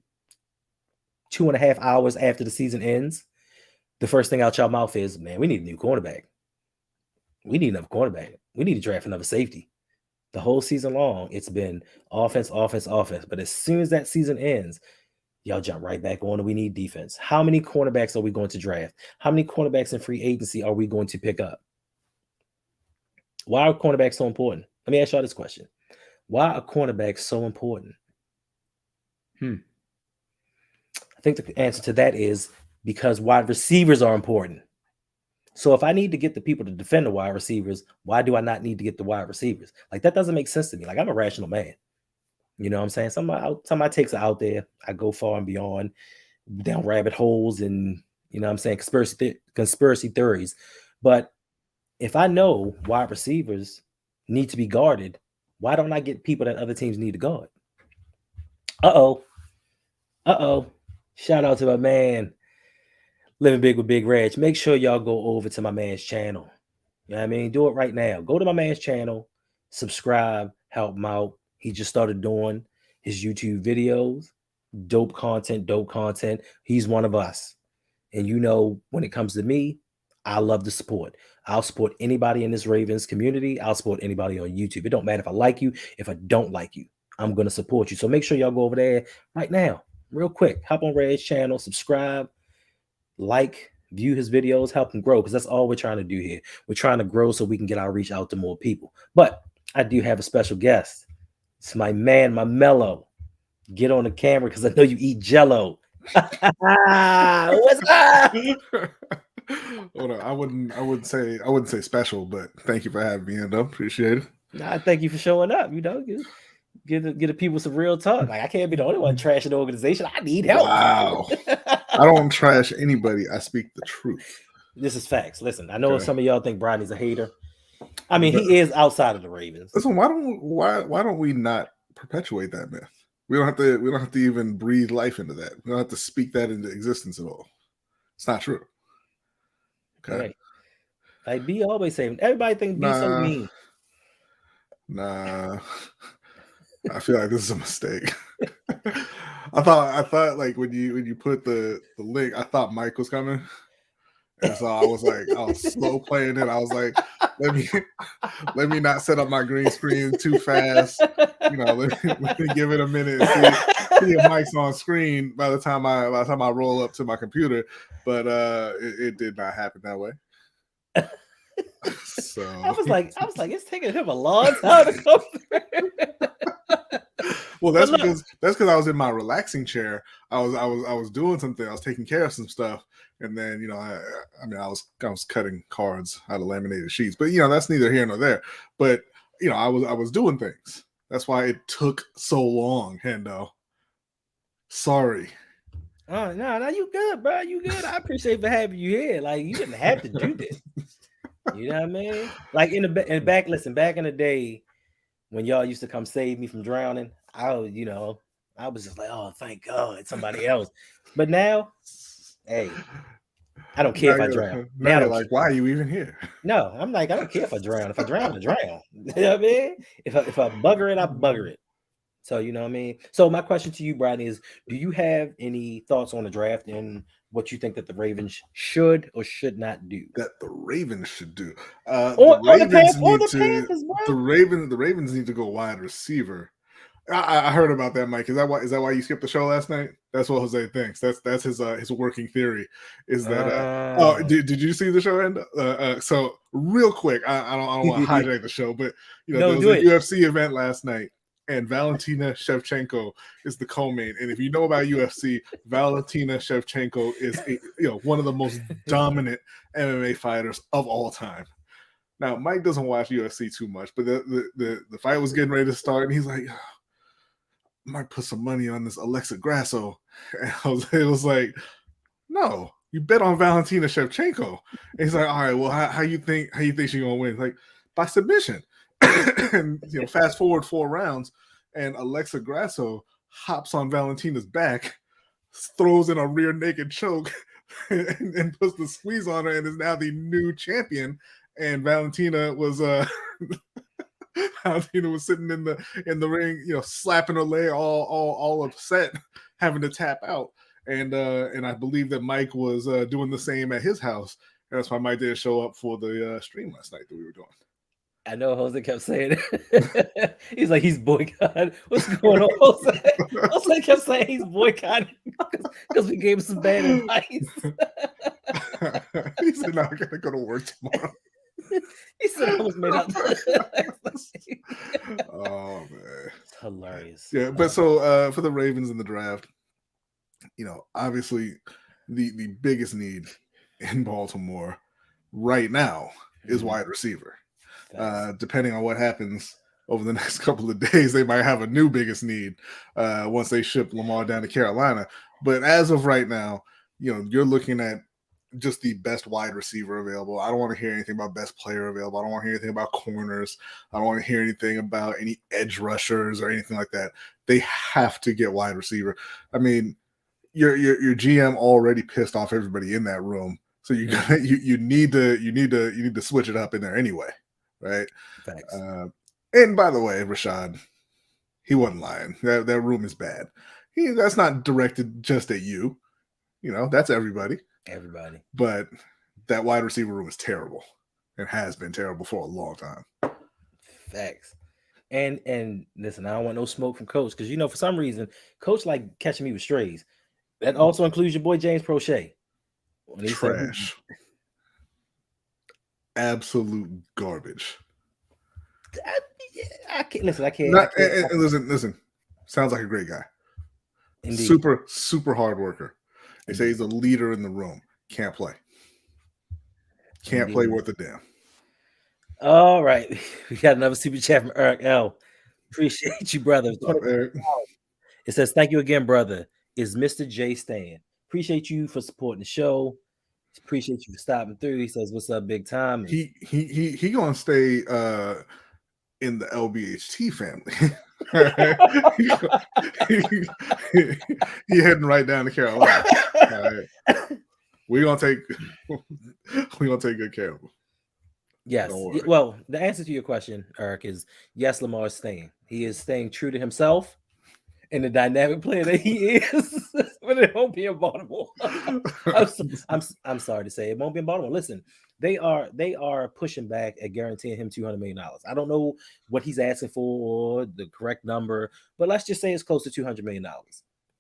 [SPEAKER 1] and a half hours after the season ends, the first thing out your mouth is, man, we need a new cornerback. We need another cornerback. We need to draft another safety. The whole season long, it's been offense, offense, offense. But as soon as that season ends, y'all jump right back on and we need defense. How many cornerbacks are we going to draft? How many cornerbacks in free agency are we going to pick up? Why are cornerbacks so important? Let me ask y'all this question. Why are cornerbacks so important? I think the answer to that is because wide receivers are important. So if I need to get the people to defend the wide receivers, why do I not need to get the wide receivers? Like that doesn't make sense to me. Like I'm a rational man. You know what I'm saying? Some of my takes are out there. I go far and beyond down rabbit holes and what I'm saying, conspiracy theories. But if I know wide receivers need to be guarded, why don't I get people that other teams need to guard? Uh-oh. Uh-oh. Shout out to my man, Living Big with Big Reg. Make sure y'all go over to my man's channel. You know what I mean? Do it right now. Go to my man's channel, subscribe, help him out. He just started doing his YouTube videos. Dope content, dope content. He's one of us. And when it comes to me, I love the support. I'll support anybody in this Ravens community. I'll support anybody on YouTube. It don't matter if I like you, if I don't like you. I'm going to support you. So make sure y'all go over there right now, real quick. Hop on Red's channel, subscribe, like, view his videos, help him grow, because that's all we're trying to do here. We're trying to grow so we can get our reach out to more people. But I do have a special guest. It's my man, my mellow. Get on the camera because I know you eat Jello. What's up?
[SPEAKER 2] Hold on, I wouldn't say special, but thank you for having me, Hendo. Appreciate it.
[SPEAKER 1] Nah, thank you for showing up. Give the people some real talk. Like I can't be the only one trashing the organization. I need help.
[SPEAKER 2] Wow. I don't trash anybody. I speak the truth.
[SPEAKER 1] This is facts. Listen, I know some of y'all think Brodney's a hater. I mean, he is outside of the Ravens.
[SPEAKER 2] Listen, why don't we not perpetuate that myth? We don't have to even breathe life into that. We don't have to speak that into existence at all. It's not true. Okay.
[SPEAKER 1] Right. Like B always saying, everybody think B so mean.
[SPEAKER 2] Nah. I feel like this is a mistake. I thought like when you put the link, I thought Mike was coming. And so I was slow playing it. I was like, let me not set up my green screen too fast. Let me give it a minute and see if Mike's on screen by the time I roll up to my computer. But it did not happen that way. So
[SPEAKER 1] I was like, it's taking him a long time to come through.
[SPEAKER 2] Well, that's because I was in my relaxing chair. I was doing something. I was taking care of some stuff, and then I was cutting cards out of laminated sheets. But that's neither here nor there. But I was doing things. That's why it took so long, Hendo. Sorry.
[SPEAKER 1] Oh no, you good, bro. You good. I appreciate for having you here. Like you didn't have to do this. You know what I mean? Like back in the day when y'all used to come save me from drowning, I was just like, oh, thank God, it's somebody else. But now, hey, I don't care if I drown.
[SPEAKER 2] Now
[SPEAKER 1] Now I
[SPEAKER 2] you're
[SPEAKER 1] don't
[SPEAKER 2] like, why are you even here?
[SPEAKER 1] No, I'm like, I don't care if I drown. If I drown, I drown. You know what I mean? If I bugger it, I bugger it. So you know what I mean? So my question to you, Brian, is do you have any thoughts on the draft and what you think that the Ravens should or should not do?
[SPEAKER 2] That the Ravens should do.
[SPEAKER 1] Or
[SPEAKER 2] The Ravens
[SPEAKER 1] or
[SPEAKER 2] need
[SPEAKER 1] the
[SPEAKER 2] to
[SPEAKER 1] Panthers, bro.
[SPEAKER 2] the Ravens need to go wide receiver. I heard about that, Mike. Is that why you skipped the show last night? That's what Jose thinks. That's his working theory. Is that oh did you see the show? And so real quick, I don't want to hijack the show, but
[SPEAKER 1] No,
[SPEAKER 2] there was
[SPEAKER 1] do
[SPEAKER 2] a
[SPEAKER 1] it.
[SPEAKER 2] UFC event last night, and Valentina Shevchenko is the co-main. And if you know about UFC, Valentina Shevchenko is one of the most dominant MMA fighters of all time. Now, Mike doesn't watch UFC too much, but the fight was getting ready to start, and he's like, might put some money on this Alexa Grasso. And it was like, no, you bet on Valentina Shevchenko. And he's like, all right, well, how you think she's gonna win? Like, by submission. And fast forward 4 rounds, and Alexa Grasso hops on Valentina's back, throws in a rear naked choke, and puts the squeeze on her, and is now the new champion. And Valentina was Valentina was sitting in the ring, slapping her leg, all upset, having to tap out. And I believe that Mike was doing the same at his house. And that's why Mike didn't show up for the stream last night that we were doing.
[SPEAKER 1] I know Jose kept saying it. He's like, he's boycotting. What's going on, Jose? Jose kept saying he's boycotting because we gave him some bad advice.
[SPEAKER 2] He said, no, I gotta go to work tomorrow.
[SPEAKER 1] He said I was made up.
[SPEAKER 2] Oh man,
[SPEAKER 1] it's hilarious.
[SPEAKER 2] Yeah, but so for the Ravens in the draft, obviously the biggest need in Baltimore right now is wide receiver. Depending on what happens over the next couple of days, they might have a new biggest need once they ship Lamar down to Carolina. But as of right now, you're looking at just the best wide receiver available. I don't want to hear anything about best player available. I don't want to hear anything about corners. I don't want to hear anything about any edge rushers or anything like that. They have to get wide receiver. I mean, your GM already pissed off everybody in that room, so you need to switch it up in there anyway, right?
[SPEAKER 1] Thanks.
[SPEAKER 2] And by the way, Rashad, he wasn't lying. That room is bad. That's not directed just at you. That's everybody.
[SPEAKER 1] Everybody.
[SPEAKER 2] But that wide receiver room is terrible and has been terrible for a long time.
[SPEAKER 1] Facts. And listen, I don't want no smoke from Coach because for some reason Coach like catching me with strays. That also includes your boy James Prochet.
[SPEAKER 2] Trash. Absolute garbage.
[SPEAKER 1] I can't listen. I can't.
[SPEAKER 2] Listen. Sounds like a great guy. Indeed. Super hard worker. They say he's a leader in the room. Can't play. Can't play worth a damn.
[SPEAKER 1] All right. We got another super chat from Eric L. Appreciate you, brother.
[SPEAKER 2] Eric?
[SPEAKER 1] It says, thank you again, brother. Is Mr. J Stan. Appreciate you for supporting the show. Appreciate you for stopping through. He says, what's up, big time? And
[SPEAKER 2] he gonna stay in the LBHT family. he heading right down to Carolina. Right. We're gonna take good care of him.
[SPEAKER 1] Yes. Well, the answer to your question, Eric, is yes, Lamar is staying. He is staying true to himself and the dynamic player that he is. But it won't be in Baltimore. I'm sorry to say it won't be in Baltimore. Listen, they are pushing back at guaranteeing him $200 million. I don't know what he's asking for or the correct number, but let's just say it's close to $200 million.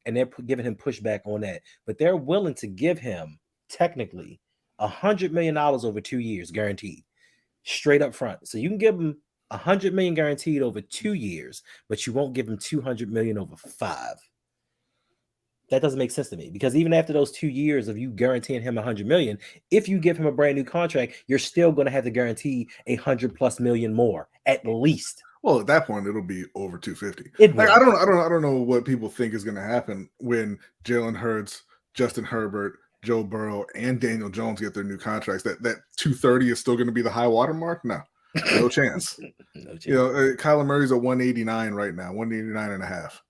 [SPEAKER 1] And they're giving him pushback on that. But they're willing to give him technically $100 million over 2 years guaranteed, straight up front. So you can give him $100 million guaranteed over 2 years, but you won't give him $200 million over 5. That doesn't make sense to me because even after those 2 years of you guaranteeing him $100 million, if you give him a brand new contract, you're still going to have to guarantee $100+ million more at least.
[SPEAKER 2] Well, at that point, it'll be over 250. Like, I don't know what people think is going to happen when Jalen Hurts, Justin Herbert, Joe Burrow and Daniel Jones get their new contracts, that 230 is still going to be the high water mark? No chance.
[SPEAKER 1] No chance.
[SPEAKER 2] Kyler Murray's at 189 right now, 189 and a half.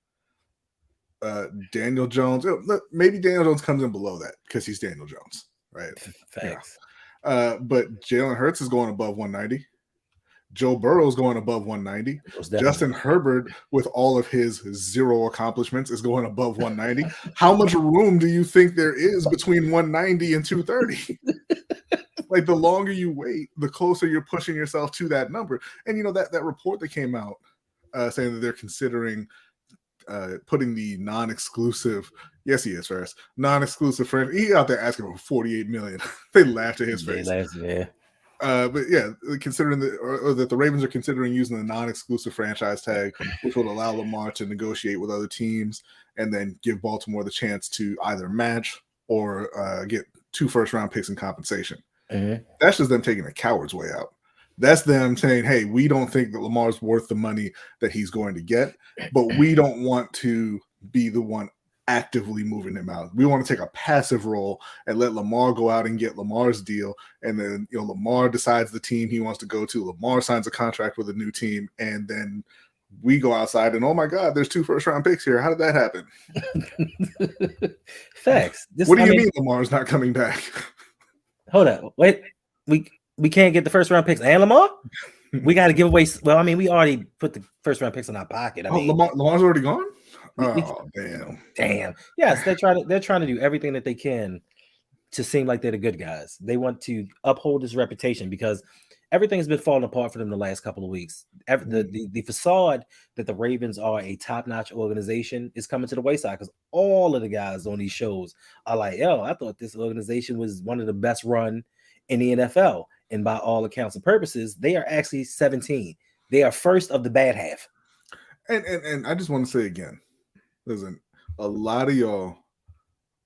[SPEAKER 2] Daniel Jones, maybe Daniel Jones comes in below that because he's Daniel Jones, right?
[SPEAKER 1] Facts.
[SPEAKER 2] Yeah. But Jalen Hurts is going above 190. Joe Burrow is going above 190. Justin Herbert, with all of his 0 accomplishments, is going above 190. How much room do you think there is between 190 and 230? Like, the longer you wait, the closer you're pushing yourself to that number. And that report that came out saying that they're considering putting the non-exclusive, yes, he is first, non-exclusive friend. He out there asking for $48 million. They laughed at his face. But yeah, considering that the Ravens are considering using the non-exclusive franchise tag, which would allow Lamar to negotiate with other teams and then give Baltimore the chance to either match or get 2 first-round picks in compensation.
[SPEAKER 1] Mm-hmm.
[SPEAKER 2] That's just them taking a coward's way out. That's them saying, hey, we don't think that Lamar's worth the money that he's going to get, but we don't want to be the one actively moving him out. We want to take a passive role and let Lamar go out and get Lamar's deal. And then, Lamar decides the team he wants to go to. Lamar signs a contract with a new team. And then we go outside and, oh my God, there's 2 first-round picks here. How did that happen?
[SPEAKER 1] Facts.
[SPEAKER 2] What do you mean Lamar's not coming back?
[SPEAKER 1] Hold on. Wait. We can't get the first-round picks and Lamar? We got to give away. Well, we already put the first-round picks in our pocket.
[SPEAKER 2] Lamar's already gone? Oh, damn.
[SPEAKER 1] Yes, they're trying to do everything that they can to seem like they're the good guys. They want to uphold his reputation because everything has been falling apart for them the last couple of weeks. The facade that the Ravens are a top-notch organization is coming to the wayside because all of the guys on these shows are like, yo, I thought this organization was one of the best run in the NFL. And by all accounts and purposes, they are actually 17. They are first of the bad half.
[SPEAKER 2] And I just want to say again, listen, a lot of y'all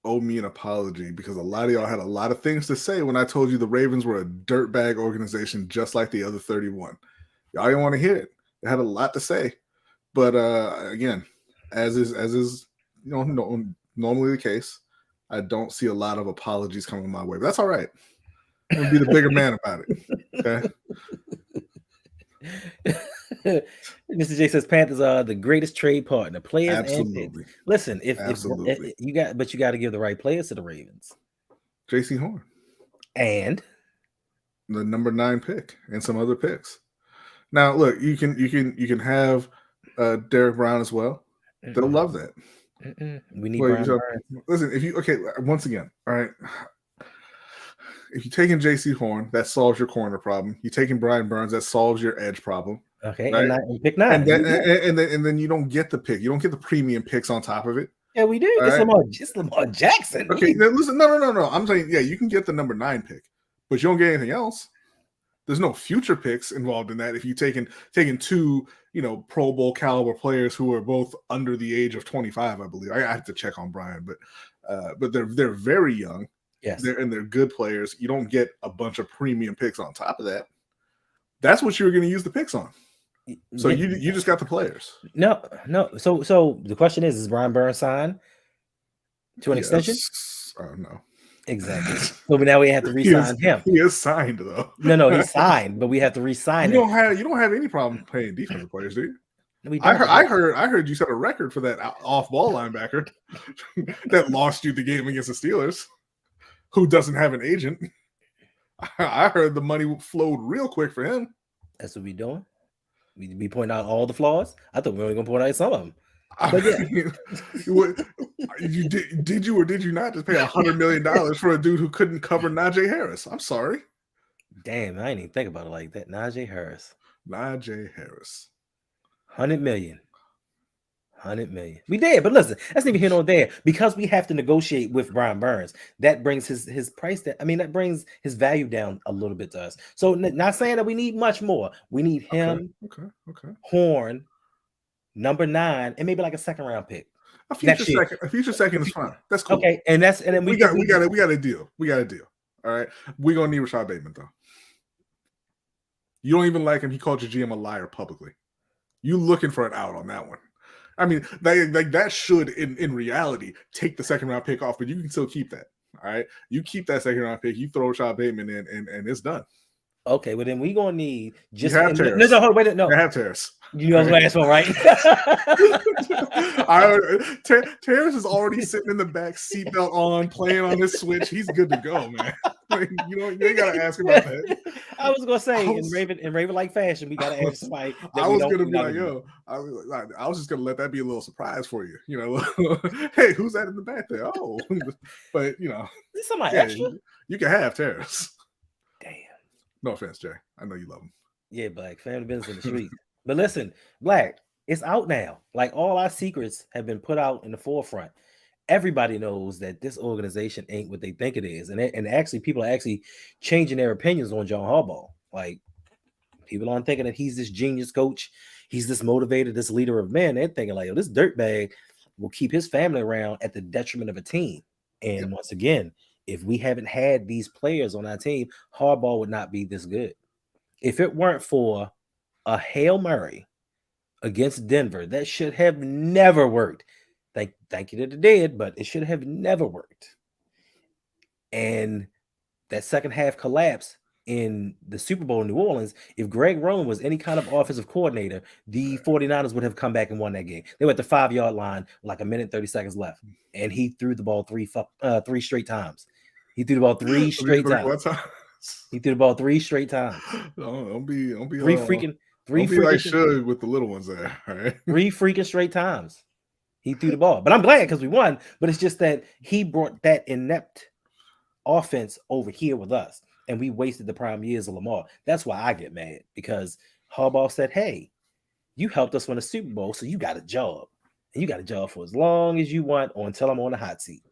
[SPEAKER 2] owe me an apology because a lot of y'all had a lot of things to say when I told you the Ravens were a dirtbag organization just like the other 31. Y'all didn't want to hear it. They had a lot to say. But again, as is normally the case, I don't see a lot of apologies coming my way. But that's all right. I'm going to be the bigger man about it.
[SPEAKER 1] Okay. Mr. J says Panthers are the greatest trade partner. Players
[SPEAKER 2] Absolutely.
[SPEAKER 1] and picks. Listen, if you got to give the right players to the Ravens.
[SPEAKER 2] J.C. Horn.
[SPEAKER 1] And
[SPEAKER 2] the number 9 pick and some other picks. Now, look, you can have Derek Brown as well. They'll love that.
[SPEAKER 1] We need Brian Burns.
[SPEAKER 2] Listen, once again, all right. If you're taking J.C. Horn, that solves your corner problem. You're taking Brian Burns, that solves your edge problem.
[SPEAKER 1] Okay,
[SPEAKER 2] right?
[SPEAKER 1] and pick 9.
[SPEAKER 2] And then you don't get the pick. You don't get the premium picks on top of it.
[SPEAKER 1] Yeah, we do. It's Lamar Jackson.
[SPEAKER 2] Okay, now listen, no. I'm saying, yeah, you can get the number 9 pick, but you don't get anything else. There's no future picks involved in that. If you taking 2, Pro Bowl caliber players who are both under the age of 25, I believe. I have to check on Brian, but they're very young.
[SPEAKER 1] Yes,
[SPEAKER 2] they're good players. You don't get a bunch of premium picks on top of that. That's what you were going to use the picks on. So you just got the players.
[SPEAKER 1] No. So the question is Brian Burns signed to an extension?
[SPEAKER 2] No.
[SPEAKER 1] Exactly. So now we have to re-sign him.
[SPEAKER 2] He is signed though.
[SPEAKER 1] No, he's signed, but we have to re-sign him.
[SPEAKER 2] You don't have any problem paying defensive players, do you? I heard you set a record for that off-ball linebacker that lost you the game against the Steelers, who doesn't have an agent. I heard the money flowed real quick for him.
[SPEAKER 1] That's what we doing. We point out all the flaws. I thought we were only gonna point out some of them. But
[SPEAKER 2] did you or did you not just pay $100 million for a dude who couldn't cover Najee Harris? I'm sorry.
[SPEAKER 1] Damn, I didn't even think about it like that. Najee Harris. 100 million. 100 million. We did, but listen, that's neither here nor there because we have to negotiate with Brian Burns. That brings his price down. That brings his value down a little bit to us. So, not saying that we need much more. We need him,
[SPEAKER 2] okay.
[SPEAKER 1] Horn, number 9, and maybe like a second-round pick.
[SPEAKER 2] A future second is fine. That's cool.
[SPEAKER 1] Okay, and then
[SPEAKER 2] we got a deal. We got a deal. All right, we're gonna need Rashad Bateman though. You don't even like him. He called your GM a liar publicly. You looking for an out on that one? That should, in reality, take the second round pick off, but you can still keep that. All right, you keep that second round pick, you throw Rashad Bateman in, and it's done.
[SPEAKER 1] Okay, well then we gonna need just
[SPEAKER 2] you have
[SPEAKER 1] no,
[SPEAKER 2] Terrace.
[SPEAKER 1] no, hold wait, no.
[SPEAKER 2] You have Terrace.
[SPEAKER 1] You know the last one, right?
[SPEAKER 2] Terrace is already sitting in the back, seatbelt on, playing on his Switch. He's good to go, man. Like, you ain't gotta ask about that.
[SPEAKER 1] I was gonna say in Raven like fashion, we gotta ask somebody.
[SPEAKER 2] I was gonna be like, yo, I was just gonna let that be a little surprise for you. You know, hey, who's that in the back there? Oh, but you know,
[SPEAKER 1] is somebody extra?
[SPEAKER 2] You can have Terrace.
[SPEAKER 1] Damn.
[SPEAKER 2] No offense, Jay. I know you love him.
[SPEAKER 1] Yeah, Black, family business in the streets. But listen, Black, it's out now. Like all our secrets have been put out in the forefront. Everybody knows that this organization ain't what they think it is, and actually, people are actually changing their opinions on John Harbaugh. Like people aren't thinking that he's this genius coach, he's this motivated, this leader of men. They're thinking like, oh, this dirtbag will keep his family around at the detriment of a team. And once again, if we haven't had these players on our team, Harbaugh would not be this good. If it weren't for a Hail Mary against Denver, that should have never worked. Thank you that it did, but it should have never worked. And that second half collapse in the Super Bowl in New Orleans, if Greg Roman was any kind of offensive coordinator, the 49ers would have come back and won that game. They were at the 5-yard line, like a minute 30 seconds left, and he threw the ball three straight times. He threw the ball three straight times. He threw the ball 3 straight times.
[SPEAKER 2] Don't be
[SPEAKER 1] three freaking
[SPEAKER 2] like Suge with the little ones there. All right?
[SPEAKER 1] 3 freaking straight times. He threw the ball. But I'm glad because we won. But it's just that he brought that inept offense over here with us, and we wasted the prime years of Lamar. That's why I get mad, because Harbaugh said, hey, you helped us win a Super Bowl, so you got a job. And you got a job for as long as you want or until I'm on the hot seat.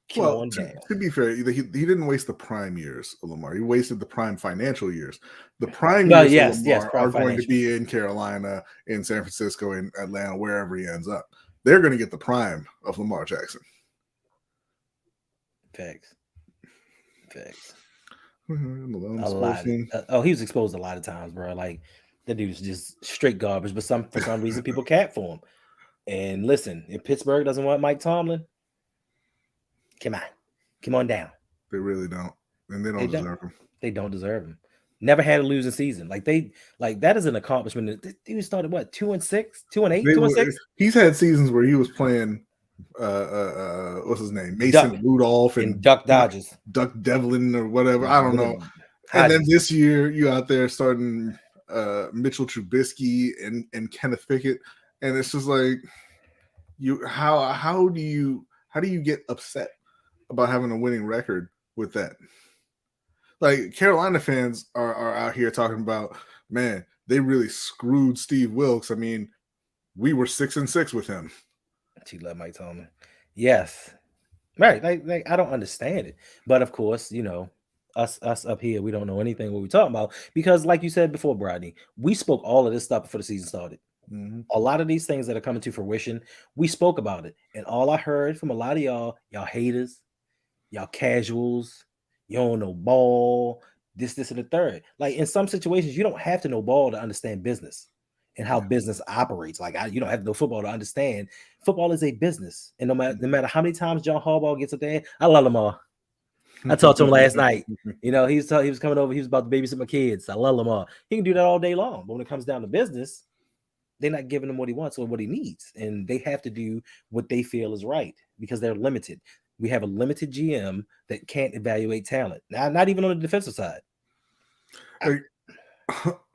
[SPEAKER 2] To be fair, he didn't waste the prime years of Lamar. He wasted the prime financial years. The prime years of Lamar are going to be in Carolina, in San Francisco, in Atlanta, wherever he ends up. They're going to get the prime of Lamar Jackson.
[SPEAKER 1] Facts.
[SPEAKER 2] A lot.
[SPEAKER 1] He was exposed a lot of times, bro. Like that dude was just straight garbage. But for some reason, people cat for him. And listen, if Pittsburgh doesn't want Mike Tomlin, come on down.
[SPEAKER 2] They really don't, and they don't deserve him.
[SPEAKER 1] They don't deserve him. Never had a losing season. Like that is an accomplishment. This dude started what 2-6, 2-8, 2-6.
[SPEAKER 2] He's had seasons where he was playing. What's his name? Mason Rudolph and
[SPEAKER 1] Duck Dodgers,
[SPEAKER 2] Duck Devlin or whatever. I don't know. And then this year, you out there starting Mitchell Trubisky and Kenneth Pickett, and it's just like how do you get upset about having a winning record with that? Like Carolina fans are out here talking about, man, they really screwed Steve Wilkes. I mean, we were 6-6 with him.
[SPEAKER 1] She loved Mike Tomlin. Yes. Right. Like I don't understand it. But of course, you know, us up here, we don't know anything what we're talking about. Because like you said before, Brodney, we spoke all of this stuff before the season started. Mm-hmm. A lot of these things that are coming to fruition, we spoke about it. And all I heard from a lot of y'all haters, y'all casuals, you don't know ball, this, and the third. Like in some situations, you don't have to know ball to understand business and how business operates. Like you don't have to know football to understand. Football is a business. And no matter how many times John Harbaugh gets up there, I love Lamar. I talked to him last night. You know, he was coming over. He was about to babysit my kids. I love Lamar. He can do that all day long. But when it comes down to business, they're not giving him what he wants or what he needs. And they have to do what they feel is right because they're limited. We have a limited GM that can't evaluate talent. Now, not even on the defensive side.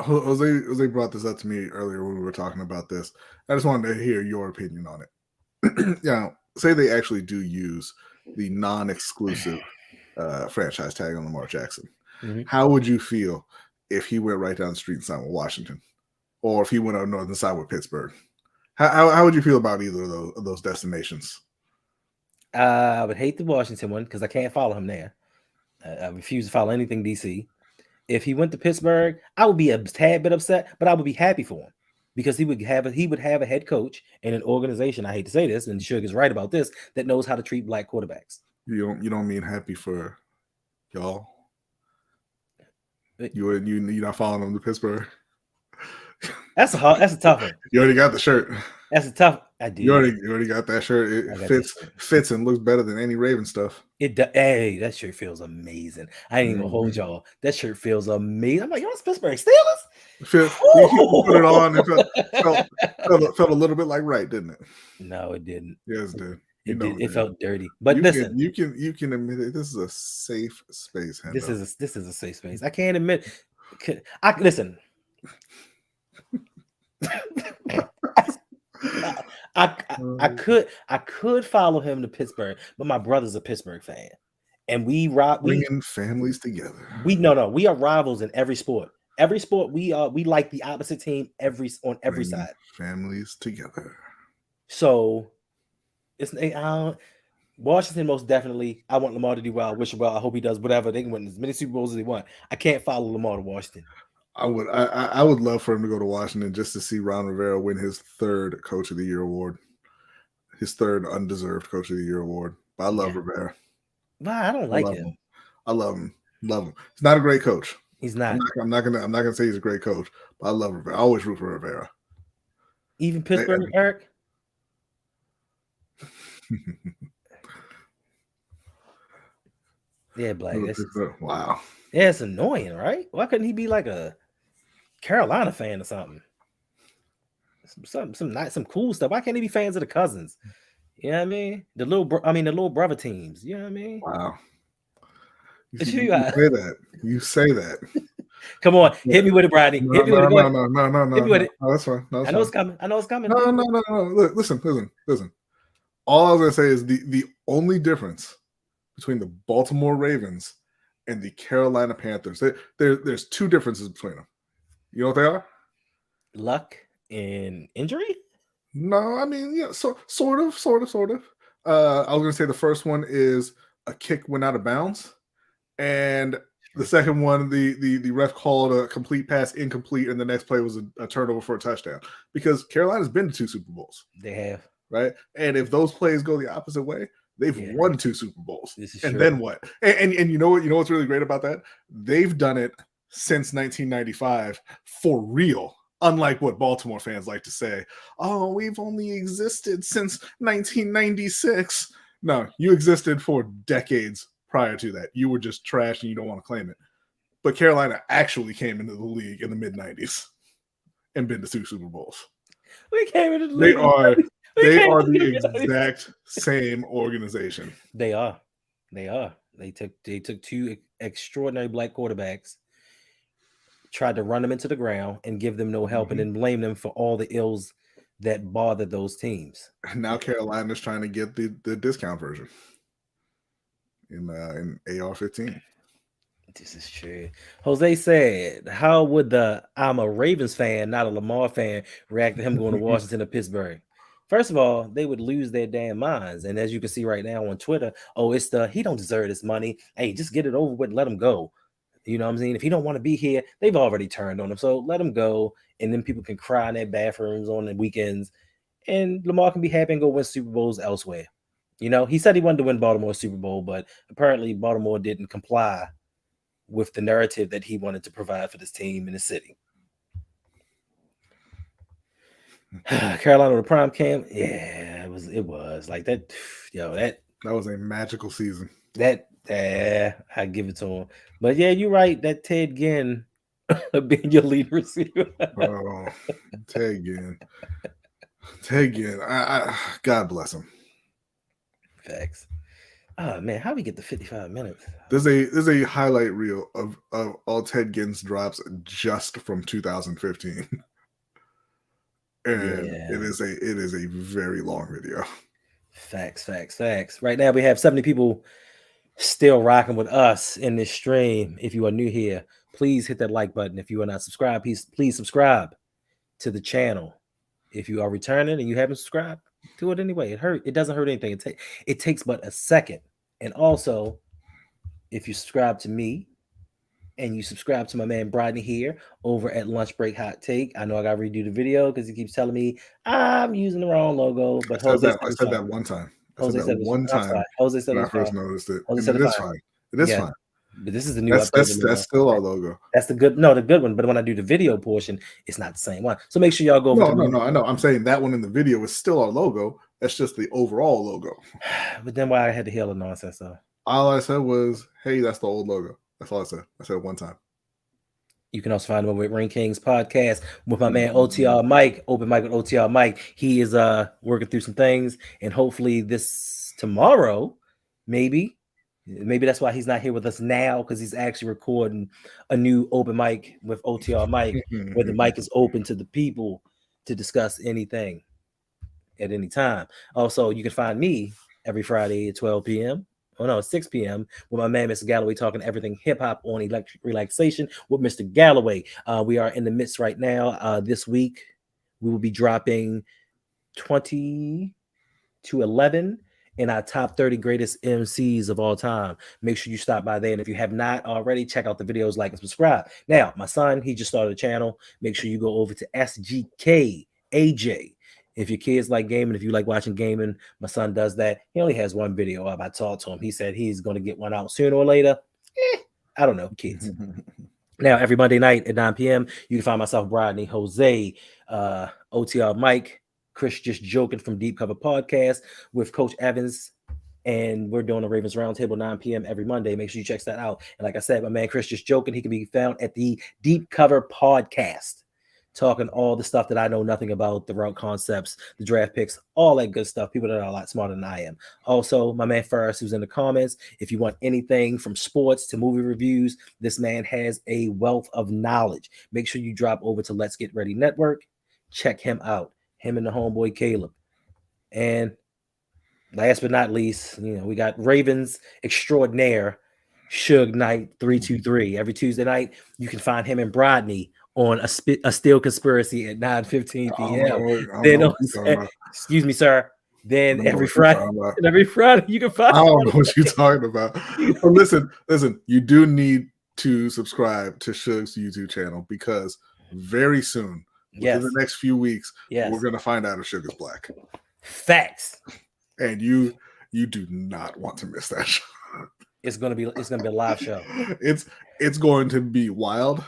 [SPEAKER 2] Jose brought this up to me earlier when we were talking about this. I just wanted to hear your opinion on it. Say they actually do use the non-exclusive franchise tag on Lamar Jackson. Mm-hmm. How would you feel if he went right down the street and signed with Washington, or if he went on the northern side with Pittsburgh? How would you feel about either of those destinations?
[SPEAKER 1] I would hate the Washington one because I can't follow him there. I refuse to follow anything DC. If he went to Pittsburgh, I would be a tad bit upset, but I would be happy for him because he would have a head coach and an organization. I hate to say this, and Suge is right about this, that knows how to treat black quarterbacks.
[SPEAKER 2] You don't mean happy for y'all? You're not following him to Pittsburgh?
[SPEAKER 1] That's a tough one.
[SPEAKER 2] You already got the shirt.
[SPEAKER 1] That's a tough I
[SPEAKER 2] You
[SPEAKER 1] did.
[SPEAKER 2] already got that shirt.
[SPEAKER 1] I
[SPEAKER 2] It
[SPEAKER 1] got this shirt.
[SPEAKER 2] fits and looks better than any Raven stuff.
[SPEAKER 1] Hey, that shirt feels amazing. I ain't even gonna hold
[SPEAKER 2] Mhm.
[SPEAKER 1] y'all. That shirt feels amazing. I'm like, y'all Pittsburgh Steelers?
[SPEAKER 2] You put it on, it felt a little bit like right, didn't it?
[SPEAKER 1] No, it didn't.
[SPEAKER 2] Yes, it did. You
[SPEAKER 1] It
[SPEAKER 2] know
[SPEAKER 1] did.
[SPEAKER 2] it
[SPEAKER 1] It
[SPEAKER 2] did.
[SPEAKER 1] felt dirty. But listen,
[SPEAKER 2] You can admit it. This is a safe space,
[SPEAKER 1] this
[SPEAKER 2] Hendo.
[SPEAKER 1] is a safe space. I can't admit. I listen. I could follow him to Pittsburgh, but my brother's a Pittsburgh fan, and we
[SPEAKER 2] Bringing families together.
[SPEAKER 1] we are rivals in every sport. Every sport we like the opposite team on every
[SPEAKER 2] Bringing
[SPEAKER 1] side.
[SPEAKER 2] families together.
[SPEAKER 1] So it's Washington most definitely. I want Lamar to do well. I wish him well. I hope he does whatever. They can win as many Super Bowls as they want. I can't follow Lamar to Washington.
[SPEAKER 2] I would love for him to go to Washington just to see Ron Rivera win his third Coach of the Year award, his third undeserved Coach of the Year award. But I love Rivera.
[SPEAKER 1] Well, I don't like him.
[SPEAKER 2] I love him. Love him. He's not a great coach.
[SPEAKER 1] He's not.
[SPEAKER 2] I'm not gonna say he's a great coach, but I love Rivera. I always root for Rivera.
[SPEAKER 1] Even Pittsburgh, Eric. Yeah, Black.
[SPEAKER 2] Wow.
[SPEAKER 1] Yeah, it's annoying, right? Why couldn't he be like a Carolina fan or something? Some cool stuff. Why can't he be fans of the Cousins? You know what I mean? The little brother teams. You know what I mean?
[SPEAKER 2] Wow. You say that. You say that.
[SPEAKER 1] Come on, hit me with it, Bradley. Hit me with it.
[SPEAKER 2] No.
[SPEAKER 1] Hit me with it.
[SPEAKER 2] No, that's fine. No,
[SPEAKER 1] I know it's coming. I know it's coming.
[SPEAKER 2] No. Look, listen. All I was gonna say is the only difference between the Baltimore Ravens and the Carolina Panthers. There's two differences between them. You know what they are?
[SPEAKER 1] Luck and injury?
[SPEAKER 2] No, I mean, yeah, sort of. I was gonna say the first one is a kick went out of bounds, and the second one, the ref called a complete pass incomplete, and the next play was a turnover for a touchdown. Because Carolina's been to 2 Super Bowls.
[SPEAKER 1] They have.
[SPEAKER 2] Right? And if those plays go the opposite way, they've won 2 Super Bowls. And then what? And you know what? You know what's really great about that? They've done it since 1995 for real. Unlike what Baltimore fans like to say, oh, we've only existed since 1996. No, you existed for decades prior to that. You were just trash and you don't want to claim it. But Carolina actually came into the league in the mid-90s and been to 2 Super Bowls.
[SPEAKER 1] We came into the league.
[SPEAKER 2] They are the exact same organization.
[SPEAKER 1] They are. They took 2 extraordinary black quarterbacks, tried to run them into the ground and give them no help, and then blame them for all the ills that bothered those teams.
[SPEAKER 2] And now Carolina's trying to get the discount version in AR-15.
[SPEAKER 1] This is true. Jose said, how would the I'm a Ravens fan, not a Lamar fan, react to him going to Washington or Pittsburgh? First of all, they would lose their damn minds. And as you can see right now on Twitter, it's he don't deserve this money. Hey, just get it over with, let him go. You know what I'm saying? If he don't want to be here, they've already turned on him. So let him go. And then people can cry in their bathrooms on the weekends. And Lamar can be happy and go win Super Bowls elsewhere. You know, he said he wanted to win Baltimore Super Bowl, but apparently Baltimore didn't comply with the narrative that he wanted to provide for this team in the city. Carolina with the prime camp. Yeah, it was like that. Yo, that
[SPEAKER 2] was a magical season.
[SPEAKER 1] I give it to him. But yeah, you're right. That Ted Ginn being your lead receiver.
[SPEAKER 2] Oh, Ted Ginn. God bless him.
[SPEAKER 1] Facts. Oh man, how we get to 55 minutes?
[SPEAKER 2] There's a highlight reel of all Ted Ginn's drops just from 2015. And it is a very long video.
[SPEAKER 1] Facts. Right now we have 70 people still rocking with us in this stream. If you are new here, please hit that like button. If you are not subscribed, please subscribe to the channel. If you are returning and you haven't subscribed, do it anyway. It doesn't hurt anything. It takes but a second. And also, if you subscribe to me and you subscribe to my man Brodney here over at Lunch Break Hot Take, I know I got to redo the video because he keeps telling me I'm using the wrong logo. But
[SPEAKER 2] I said that one time.
[SPEAKER 1] Jose said
[SPEAKER 2] one time.
[SPEAKER 1] Jose said
[SPEAKER 2] when I first noticed it. It is fine. It is fine.
[SPEAKER 1] But this is the new update.
[SPEAKER 2] That's still our logo.
[SPEAKER 1] That's the good one. But when I do the video portion, it's not the same one. So make sure y'all go over to
[SPEAKER 2] No, I know. I'm saying that one in the video is still our logo. That's just the overall logo.
[SPEAKER 1] But then why I had to hear the nonsense though?
[SPEAKER 2] All I said was, hey, that's the old logo. That's all I said. I said it one time.
[SPEAKER 1] You can also find him with Ring Kings podcast with my man OTR Mike, open mic with OTR Mike. He is working through some things, and hopefully this tomorrow, maybe that's why he's not here with us now, because he's actually recording a new open mic with OTR Mike, where the mic is open to the people to discuss anything at any time. Also, you can find me every Friday at 12 p.m. 6 p.m. with my man, Mr. Galloway, talking everything hip hop on electric relaxation with Mr. Galloway. We are in the midst right now. This week, we will be dropping 20 to 11 in our top 30 greatest MCs of all time. Make sure you stop by there. And if you have not already, check out the videos, like and subscribe. Now, my son, he just started a channel. Make sure you go over to SGK AJ. If your kids like gaming, if you like watching gaming, my son does that. He only has one video up. I talked to him. He said he's going to get one out sooner or later. I don't know, kids. Now, every Monday night at 9 p.m., you can find myself, Rodney, Jose, OTR Mike, Chris Just Joking from Deep Cover Podcast with Coach Evans. And we're doing a Ravens Roundtable 9 p.m. every Monday. Make sure you check that out. And like I said, my man Chris Just Joking, he can be found at the Deep Cover Podcast, talking all the stuff that I know nothing about, the route concepts, the draft picks, all that good stuff. People that are a lot smarter than I am. Also, my man Ferris, who's in the comments, if you want anything from sports to movie reviews, this man has a wealth of knowledge. Make sure you drop over to Let's Get Ready Network. Check him out. Him and the homeboy Caleb. And last but not least, we got Ravens extraordinaire, Suge Knight 323. Every Tuesday night, you can find him and Brodney on a Steel Conspiracy at 9:15 p.m. Excuse me, sir. Then every Friday, you can find.
[SPEAKER 2] I don't know what you're talking about. But listen. You do need to subscribe to Suge's YouTube channel, because very soon, within the next few weeks, we're gonna find out if Suge is black.
[SPEAKER 1] Facts.
[SPEAKER 2] And you do not want to miss that show.
[SPEAKER 1] It's gonna be a live show.
[SPEAKER 2] It's going to be wild,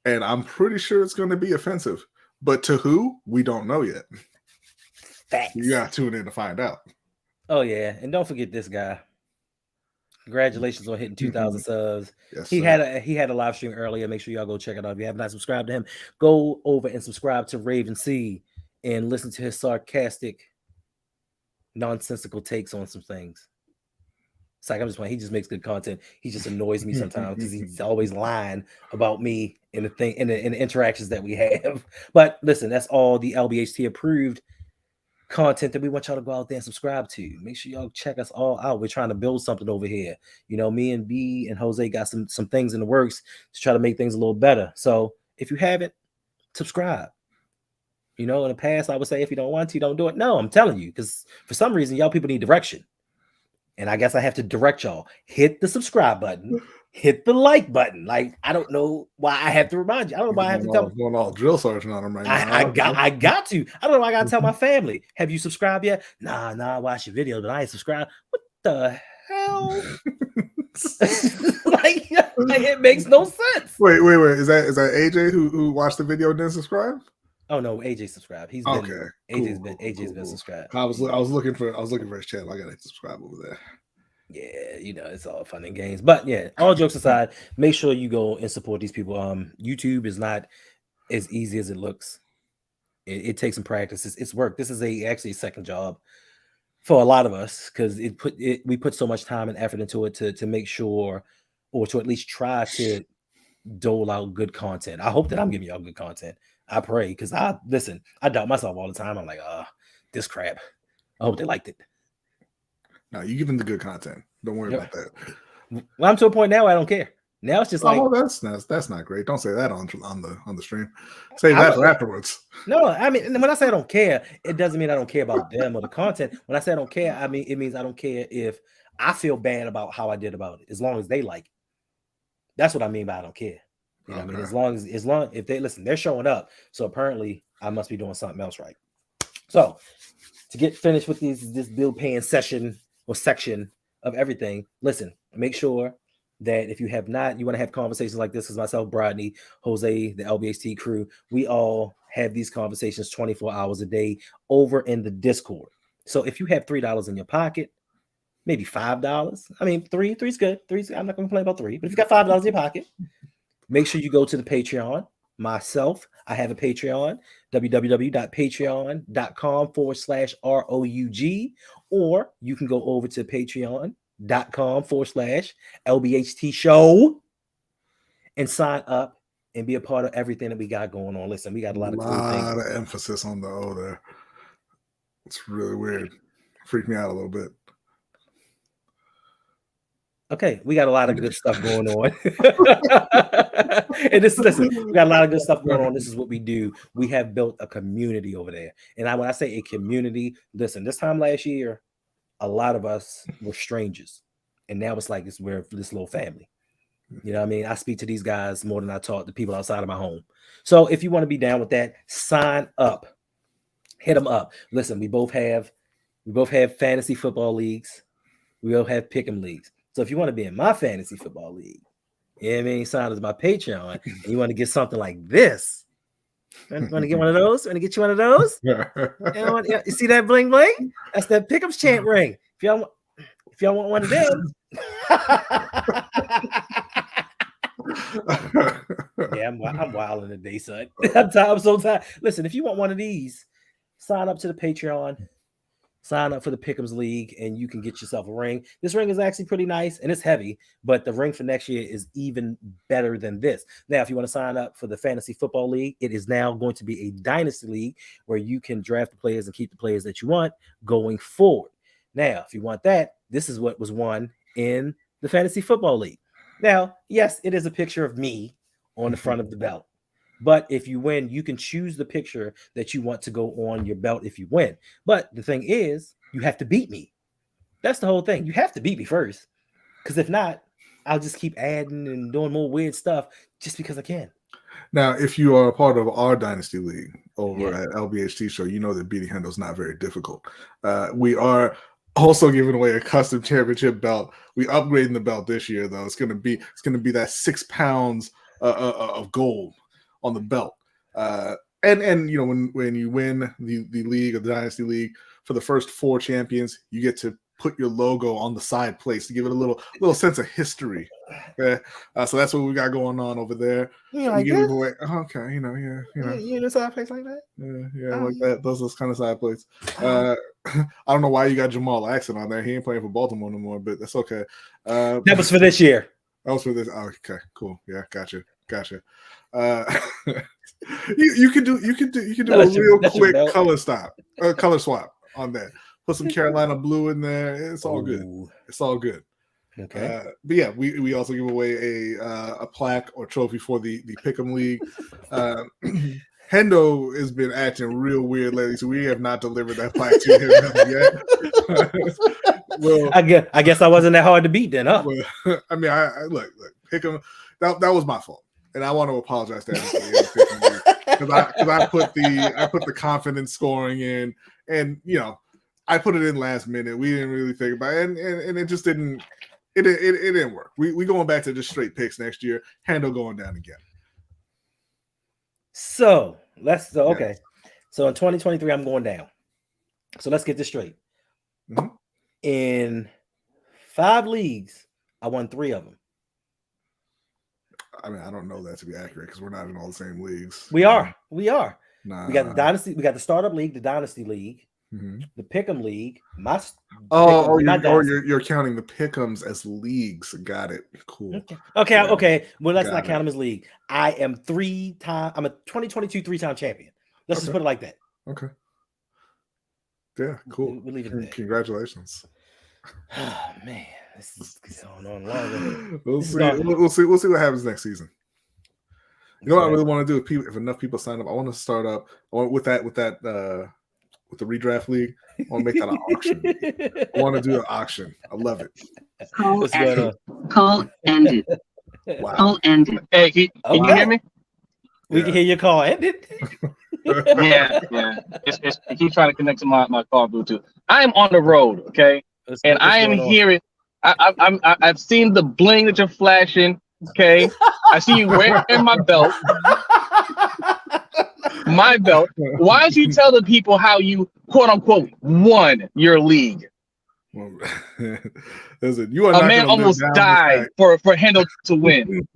[SPEAKER 2] and I'm pretty sure it's going to be offensive. But to who, we don't know yet.
[SPEAKER 1] Facts.
[SPEAKER 2] You gotta tune in to find out.
[SPEAKER 1] Oh yeah, and don't forget this guy. Congratulations on hitting 2,000 subs.
[SPEAKER 2] Yes,
[SPEAKER 1] he had a live stream earlier. Make sure y'all go check it out. If you have not subscribed to him, go over and subscribe to Raven C and listen to his sarcastic, nonsensical takes on some things. It's like, I'm just playing. He just makes good content. He just annoys me sometimes because he's always lying about me in the thing in the interactions that we have. But listen, that's all the LBHT approved content that we want y'all to go out there and subscribe to. Make sure y'all check us all out. We're trying to build something over here. Me and B and Jose got some things in the works to try to make things a little better. So if you haven't, subscribe. In the past, I would say if you don't want to, don't do it. No, I'm telling you, because for some reason, y'all people need direction. And I guess I have to direct y'all. Hit the subscribe button. Hit the like button. Like, I don't know why I have to remind you. I don't know why I have to tell.
[SPEAKER 2] Going all drill sergeant on them right now.
[SPEAKER 1] I got to. I don't know why I got to tell my family. Have you subscribed yet? Nah, watch your video, but I ain't subscribed. What the hell? like it makes no sense.
[SPEAKER 2] Wait. Is that AJ who watched the video and didn't subscribe?
[SPEAKER 1] Oh no, AJ subscribed. He's been okay. AJ's been subscribed.
[SPEAKER 2] I was looking for his channel. I gotta subscribe over there.
[SPEAKER 1] Yeah, it's all fun and games. But yeah, all jokes aside, make sure you go and support these people. YouTube is not as easy as it looks. It takes some practice. It's work. This is actually a second job for a lot of us, because we put so much time and effort into it to make sure, or to at least try to dole out good content. I hope that I'm giving y'all good content. I pray, because I doubt myself all the time. I'm like, this crap. I hope they liked it.
[SPEAKER 2] No, you give them the good content. Don't worry about that.
[SPEAKER 1] Well, I'm to a point now I don't care. Now it's just like,
[SPEAKER 2] that's not great. Don't say that on the stream. Say that for afterwards.
[SPEAKER 1] No, I mean, when I say I don't care, it doesn't mean I don't care about them or the content. When I say I don't care, I mean it means I don't care if I feel bad about how I did about it, as long as they like it. That's what I mean by I don't care. You know what I mean? As long if they listen, they're showing up. So apparently I must be doing something else right. So to get finished with this bill paying session or section of everything, listen, make sure that if you have not, you want to have conversations like this, because myself, Brodney, Jose, the LBHT crew, we all have these conversations 24 hours a day over in the Discord. So if you have $3 in your pocket, maybe $5. I mean, three's good. I'm not going to complain about three, but if you got $5 in your pocket, make sure you go to the Patreon. Myself, I have a Patreon, www.patreon.com/ROUG, or you can go over to patreon.com/LBHT show and sign up and be a part of everything that we got going on. Listen, we got a lot of cool things.
[SPEAKER 2] A lot of emphasis on the O there. It's really weird. Freaked me out a little bit.
[SPEAKER 1] Okay, we got a lot of good stuff going on. And listen, we got a lot of good stuff going on. This is what we do. We have built a community over there. And when I say a community, listen, this time last year, a lot of us were strangers. And now it's like we're this little family. You know what I mean? I speak to these guys more than I talk to people outside of my home. So if you want to be down with that, sign up. Hit them up. Listen, we both have fantasy football leagues. We both have pick'em leagues. So if you want to be in my fantasy football league, you know what I mean, sign up to my Patreon, and you want to get something like this. Want to get one of those? Want to get you one of those? You see that bling bling? That's that pick'em's chant ring. If y'all want one of them. Yeah, I'm wild in the day, son. I'm so tired. Listen, if you want one of these, sign up to the Patreon. Sign up for the Pick'ems League, and you can get yourself a ring. This ring is actually pretty nice, and it's heavy, but the ring for next year is even better than this. Now, if you want to sign up for the Fantasy Football League, it is now going to be a Dynasty League where you can draft the players and keep the players that you want going forward. Now, if you want that, this is what was won in the Fantasy Football League. Now, yes, it is a picture of me on the front of the belt. But if you win, you can choose the picture that you want to go on your belt if you win. But the thing is, you have to beat me. That's the whole thing. You have to beat me first. Because if not, I'll just keep adding and doing more weird stuff just because I can.
[SPEAKER 2] Now, if you are a part of our Dynasty League over at LBHT Show, you know that beating Hendo is not very difficult. We are also giving away a custom championship belt. We upgrading the belt this year, though. It's gonna be that 6 pounds of gold on the belt, and you know when you win the league or the Dynasty League, for the first 4 champions, you get to put your logo on the side plates to give it a little sense of history. Okay, so that's what we got going on over there.
[SPEAKER 1] You like
[SPEAKER 2] give away. Okay, you know,
[SPEAKER 1] you in a side place like that.
[SPEAKER 2] Like that. Those kind of side plates. I don't know why you got Jamal Jackson on there. He ain't playing for Baltimore no more, but that's okay.
[SPEAKER 1] That was for this year.
[SPEAKER 2] That was for this. Oh, okay, cool. Yeah, gotcha. You can do a real quick color swap on that. Put some Carolina blue in there. It's all good. It's all good.
[SPEAKER 1] Okay.
[SPEAKER 2] But yeah, we also give away a plaque or trophy for the Pick'em League. Hendo has been acting real weird lately, so we have not delivered that plaque to him yet. Well,
[SPEAKER 1] I guess I wasn't that hard to beat then, huh?
[SPEAKER 2] Well, I mean, I look, Pick'em. That was my fault, and I want to apologize to everybody because I put the confidence scoring in, and you know, I put it in last minute. We didn't really think about it, and it just didn't. It didn't work. We going back to just straight picks next year. Hendo going down again.
[SPEAKER 1] So okay. So in 2023, I'm going down. So let's get this straight.
[SPEAKER 2] Mm-hmm.
[SPEAKER 1] In 5 leagues, I won 3 of them.
[SPEAKER 2] I mean, I don't know that to be accurate because we're not in all the same leagues.
[SPEAKER 1] We are.
[SPEAKER 2] Nah.
[SPEAKER 1] We got the Dynasty. We got the Startup League, the Dynasty League, the Pick'em League.
[SPEAKER 2] You're counting the Pick'ems as leagues. Got it. Cool.
[SPEAKER 1] Okay. Well, let's not count them as league. I'm a 2022 3-time champion. Let's just put it like that.
[SPEAKER 2] Okay. Yeah, cool.
[SPEAKER 1] We'll leave it at that.
[SPEAKER 2] Congratulations.
[SPEAKER 1] Oh man, this is going on longer.
[SPEAKER 2] We'll see what happens next season. You know what I really want to do if enough people sign up? I want to start up with the redraft league. I want to make that an auction. I want to do an auction. I love it.
[SPEAKER 3] Call ended.
[SPEAKER 2] Wow.
[SPEAKER 3] Call ended.
[SPEAKER 4] Hey, can you hear me?
[SPEAKER 1] We can hear your call ended.
[SPEAKER 4] Yeah. It keeps trying to connect to my car Bluetooth. I am on the road, okay, and I am hearing I've seen the bling that you're flashing. Okay, I see you wearing my belt. My belt. Why don't you tell the people how you quote unquote won your league?
[SPEAKER 2] Well, listen, you are
[SPEAKER 4] A
[SPEAKER 2] not
[SPEAKER 4] man
[SPEAKER 2] going to live
[SPEAKER 4] almost
[SPEAKER 2] down
[SPEAKER 4] died for Hendo to win.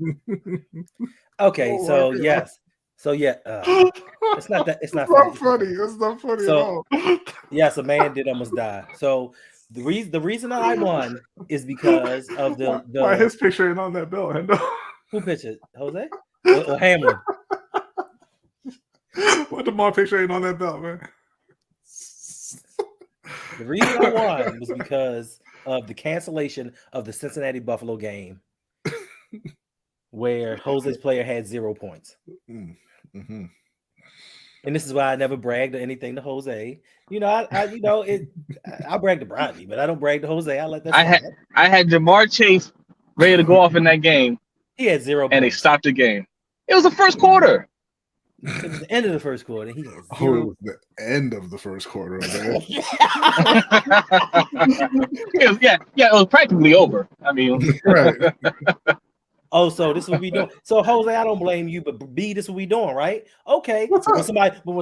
[SPEAKER 1] Okay,
[SPEAKER 2] Oh
[SPEAKER 1] so
[SPEAKER 2] my God.
[SPEAKER 1] yes, so yeah, it's not that. It's not
[SPEAKER 2] not
[SPEAKER 1] funny.
[SPEAKER 2] funny. It's not funny
[SPEAKER 1] So-
[SPEAKER 2] at all.
[SPEAKER 1] Yes, a man did almost die. So the reason that I won is because of
[SPEAKER 2] Why his picture ain't on that belt, Hendo?
[SPEAKER 1] who pitched it, Jose or Hamlin.
[SPEAKER 2] What the Mar picture ain't on that belt, man?
[SPEAKER 1] The reason I won was because of the cancellation of the Cincinnati Buffalo game, where Jose's player had 0 points.
[SPEAKER 2] Mm-hmm.
[SPEAKER 1] And this is why I never bragged or anything to Jose. You know, I brag to Brodney, but I don't brag to Jose. I let that slide.
[SPEAKER 4] I had Jamar Chase ready to go off in that game,
[SPEAKER 1] He had 0
[SPEAKER 4] and they
[SPEAKER 1] points.
[SPEAKER 4] stopped the game. It was the first quarter.
[SPEAKER 1] It was the end of the first quarter. He had
[SPEAKER 2] Oh, it
[SPEAKER 1] 0.
[SPEAKER 2] was the end of the first quarter, man.
[SPEAKER 4] It was practically over. I mean,
[SPEAKER 2] Right.
[SPEAKER 1] Oh, so this is what we doing. So Jose, I don't blame you, but B, this is what we doing, right? Okay.
[SPEAKER 2] What's
[SPEAKER 1] When
[SPEAKER 2] up?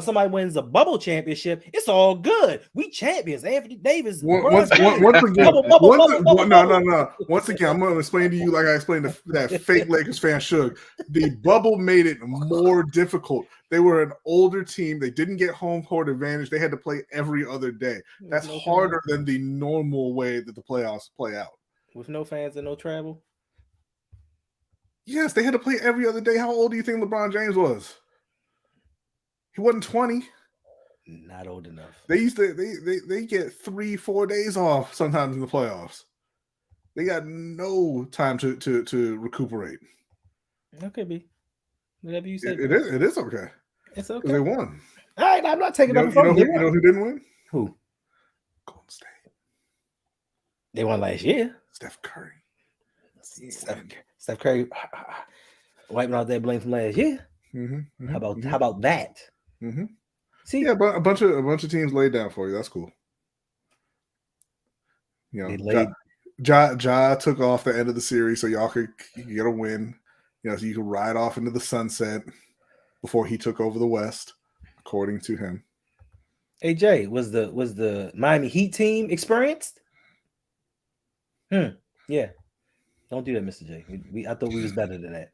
[SPEAKER 1] somebody wins a bubble championship, it's all good. We champions. Anthony Davis.
[SPEAKER 2] Once again,
[SPEAKER 1] Bubble.
[SPEAKER 2] no. Once again, I'm going to explain to you like I explained to that fake Lakers fan Suge. The bubble made it more difficult. They were an older team. They didn't get home court advantage. They had to play every other day. That's harder than the normal way that the playoffs play out.
[SPEAKER 1] With no fans and no travel.
[SPEAKER 2] Yes, they had to play every other day. How old do you think LeBron James was? He wasn't 20.
[SPEAKER 1] Not old enough.
[SPEAKER 2] They used to they get 3-4 days off sometimes in the playoffs. They got no time to recuperate.
[SPEAKER 1] That could be. Whatever you say.
[SPEAKER 2] It is okay.
[SPEAKER 1] It's okay.
[SPEAKER 2] Because they won.
[SPEAKER 1] All right, I'm not taking
[SPEAKER 2] You know who didn't win?
[SPEAKER 1] Who?
[SPEAKER 2] Golden State.
[SPEAKER 1] They won last year.
[SPEAKER 2] Steph Curry.
[SPEAKER 1] Steph Curry wiping out that blame from last year. How about that?
[SPEAKER 2] Mm-hmm.
[SPEAKER 1] See,
[SPEAKER 2] yeah, but a bunch of teams laid down for you. That's cool. You know, Ja took off the end of the series so y'all could get a win. You know, so you could ride off into the sunset before he took over the West, according to him.
[SPEAKER 1] Hey Jay, was the Miami Heat team experienced? Yeah. Don't do that, Mr. J. I thought we was better than that.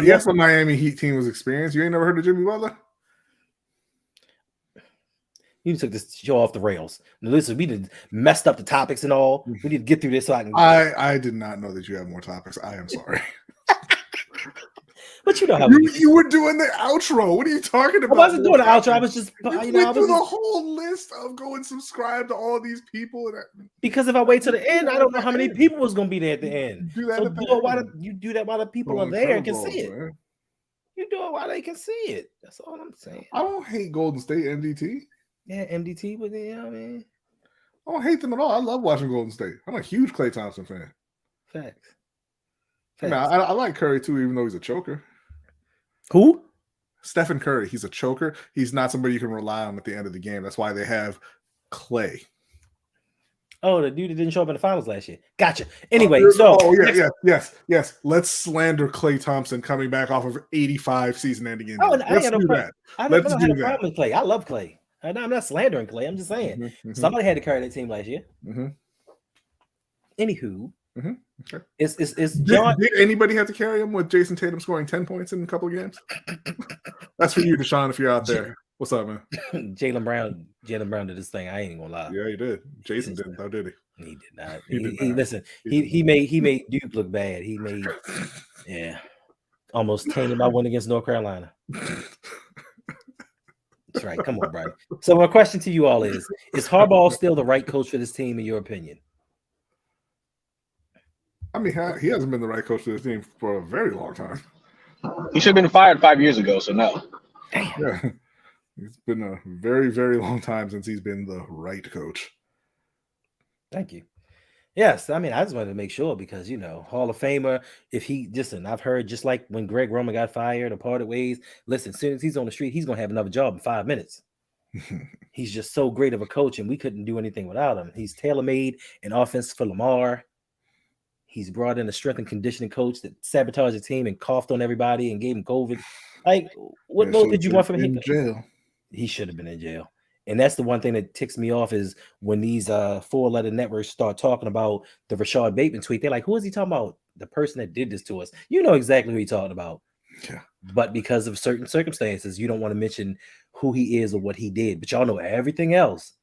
[SPEAKER 2] Yes, the Miami Heat team was experienced. You ain't never heard of Jimmy Butler?
[SPEAKER 1] You took this show off the rails. Now, listen, we did messed up the topics and all. We need to get through this so I can.
[SPEAKER 2] I did not know that you had more topics. I am sorry.
[SPEAKER 1] But you know how
[SPEAKER 2] you were doing the outro. What are you talking about?
[SPEAKER 1] I wasn't doing the outro. I was just
[SPEAKER 2] went through the whole list of go and subscribe to all these people.
[SPEAKER 1] Because if I wait till the end, I don't know how many people was going to be there at the end.
[SPEAKER 2] Do that.
[SPEAKER 1] So you do that while the people are there and can see it. Man. You do it while they can see it. That's all I'm saying.
[SPEAKER 2] I don't hate Golden State MDT.
[SPEAKER 1] Yeah, MDT, but you know what I mean?
[SPEAKER 2] I don't hate them at all. I love watching Golden State. I'm a huge Klay Thompson fan.
[SPEAKER 1] Facts.
[SPEAKER 2] I mean, I like Curry too, even though he's a choker.
[SPEAKER 1] Who?
[SPEAKER 2] Stephen Curry. He's a choker. He's not somebody you can rely on at the end of the game. That's why they have Klay.
[SPEAKER 1] Oh, the dude that didn't show up in the finals last year. Gotcha. Anyway,
[SPEAKER 2] yes. Let's slander Klay Thompson coming back off of 85 season-ending injury.
[SPEAKER 1] Oh,
[SPEAKER 2] Let's do that.
[SPEAKER 1] I don't have a problem with Klay. I love Klay. I'm not slandering Klay. I'm just saying somebody had to carry that team last year. Anywho,
[SPEAKER 2] okay.
[SPEAKER 1] Is John?
[SPEAKER 2] Did anybody have to carry him with Jason Tatum scoring 10 points in a couple of games? That's for you, Deshaun, if you're out there. What's up, man?
[SPEAKER 1] Jaylen Brown did this thing. I ain't gonna lie.
[SPEAKER 2] Yeah, he did. Jason didn't, though, did he?
[SPEAKER 1] He did not. Listen, he made Duke look bad. He made almost tainted my win against North Carolina. That's right. Come on, Brian. So my question to you all is Harbaugh still the right coach for this team, in your opinion?
[SPEAKER 2] I mean, he hasn't been the right coach for this team for a very long time.
[SPEAKER 4] He should have been fired 5 years ago, so no.
[SPEAKER 1] Damn.
[SPEAKER 2] Yeah. It's been a very, very long time since he's been the right coach.
[SPEAKER 1] Thank you. Yes, I mean, I just wanted to make sure because, Hall of Famer, I've heard just like when Greg Roman got fired or parted ways, listen, as soon as he's on the street, he's going to have another job in 5 minutes. He's just so great of a coach, and we couldn't do anything without him. He's tailor-made an offense for Lamar. He's brought in a strength and conditioning coach that sabotaged the team and coughed on everybody and gave him COVID. Like, what more could you want from him?
[SPEAKER 2] In jail.
[SPEAKER 1] He should have been in jail. And that's the one thing that ticks me off is when these 4-letter networks start talking about the Rashad Bateman tweet. They're like, who is he talking about? The person that did this to us. You know exactly who he's talking about.
[SPEAKER 2] Yeah.
[SPEAKER 1] But because of certain circumstances, you don't want to mention who he is or what he did. But y'all know everything else.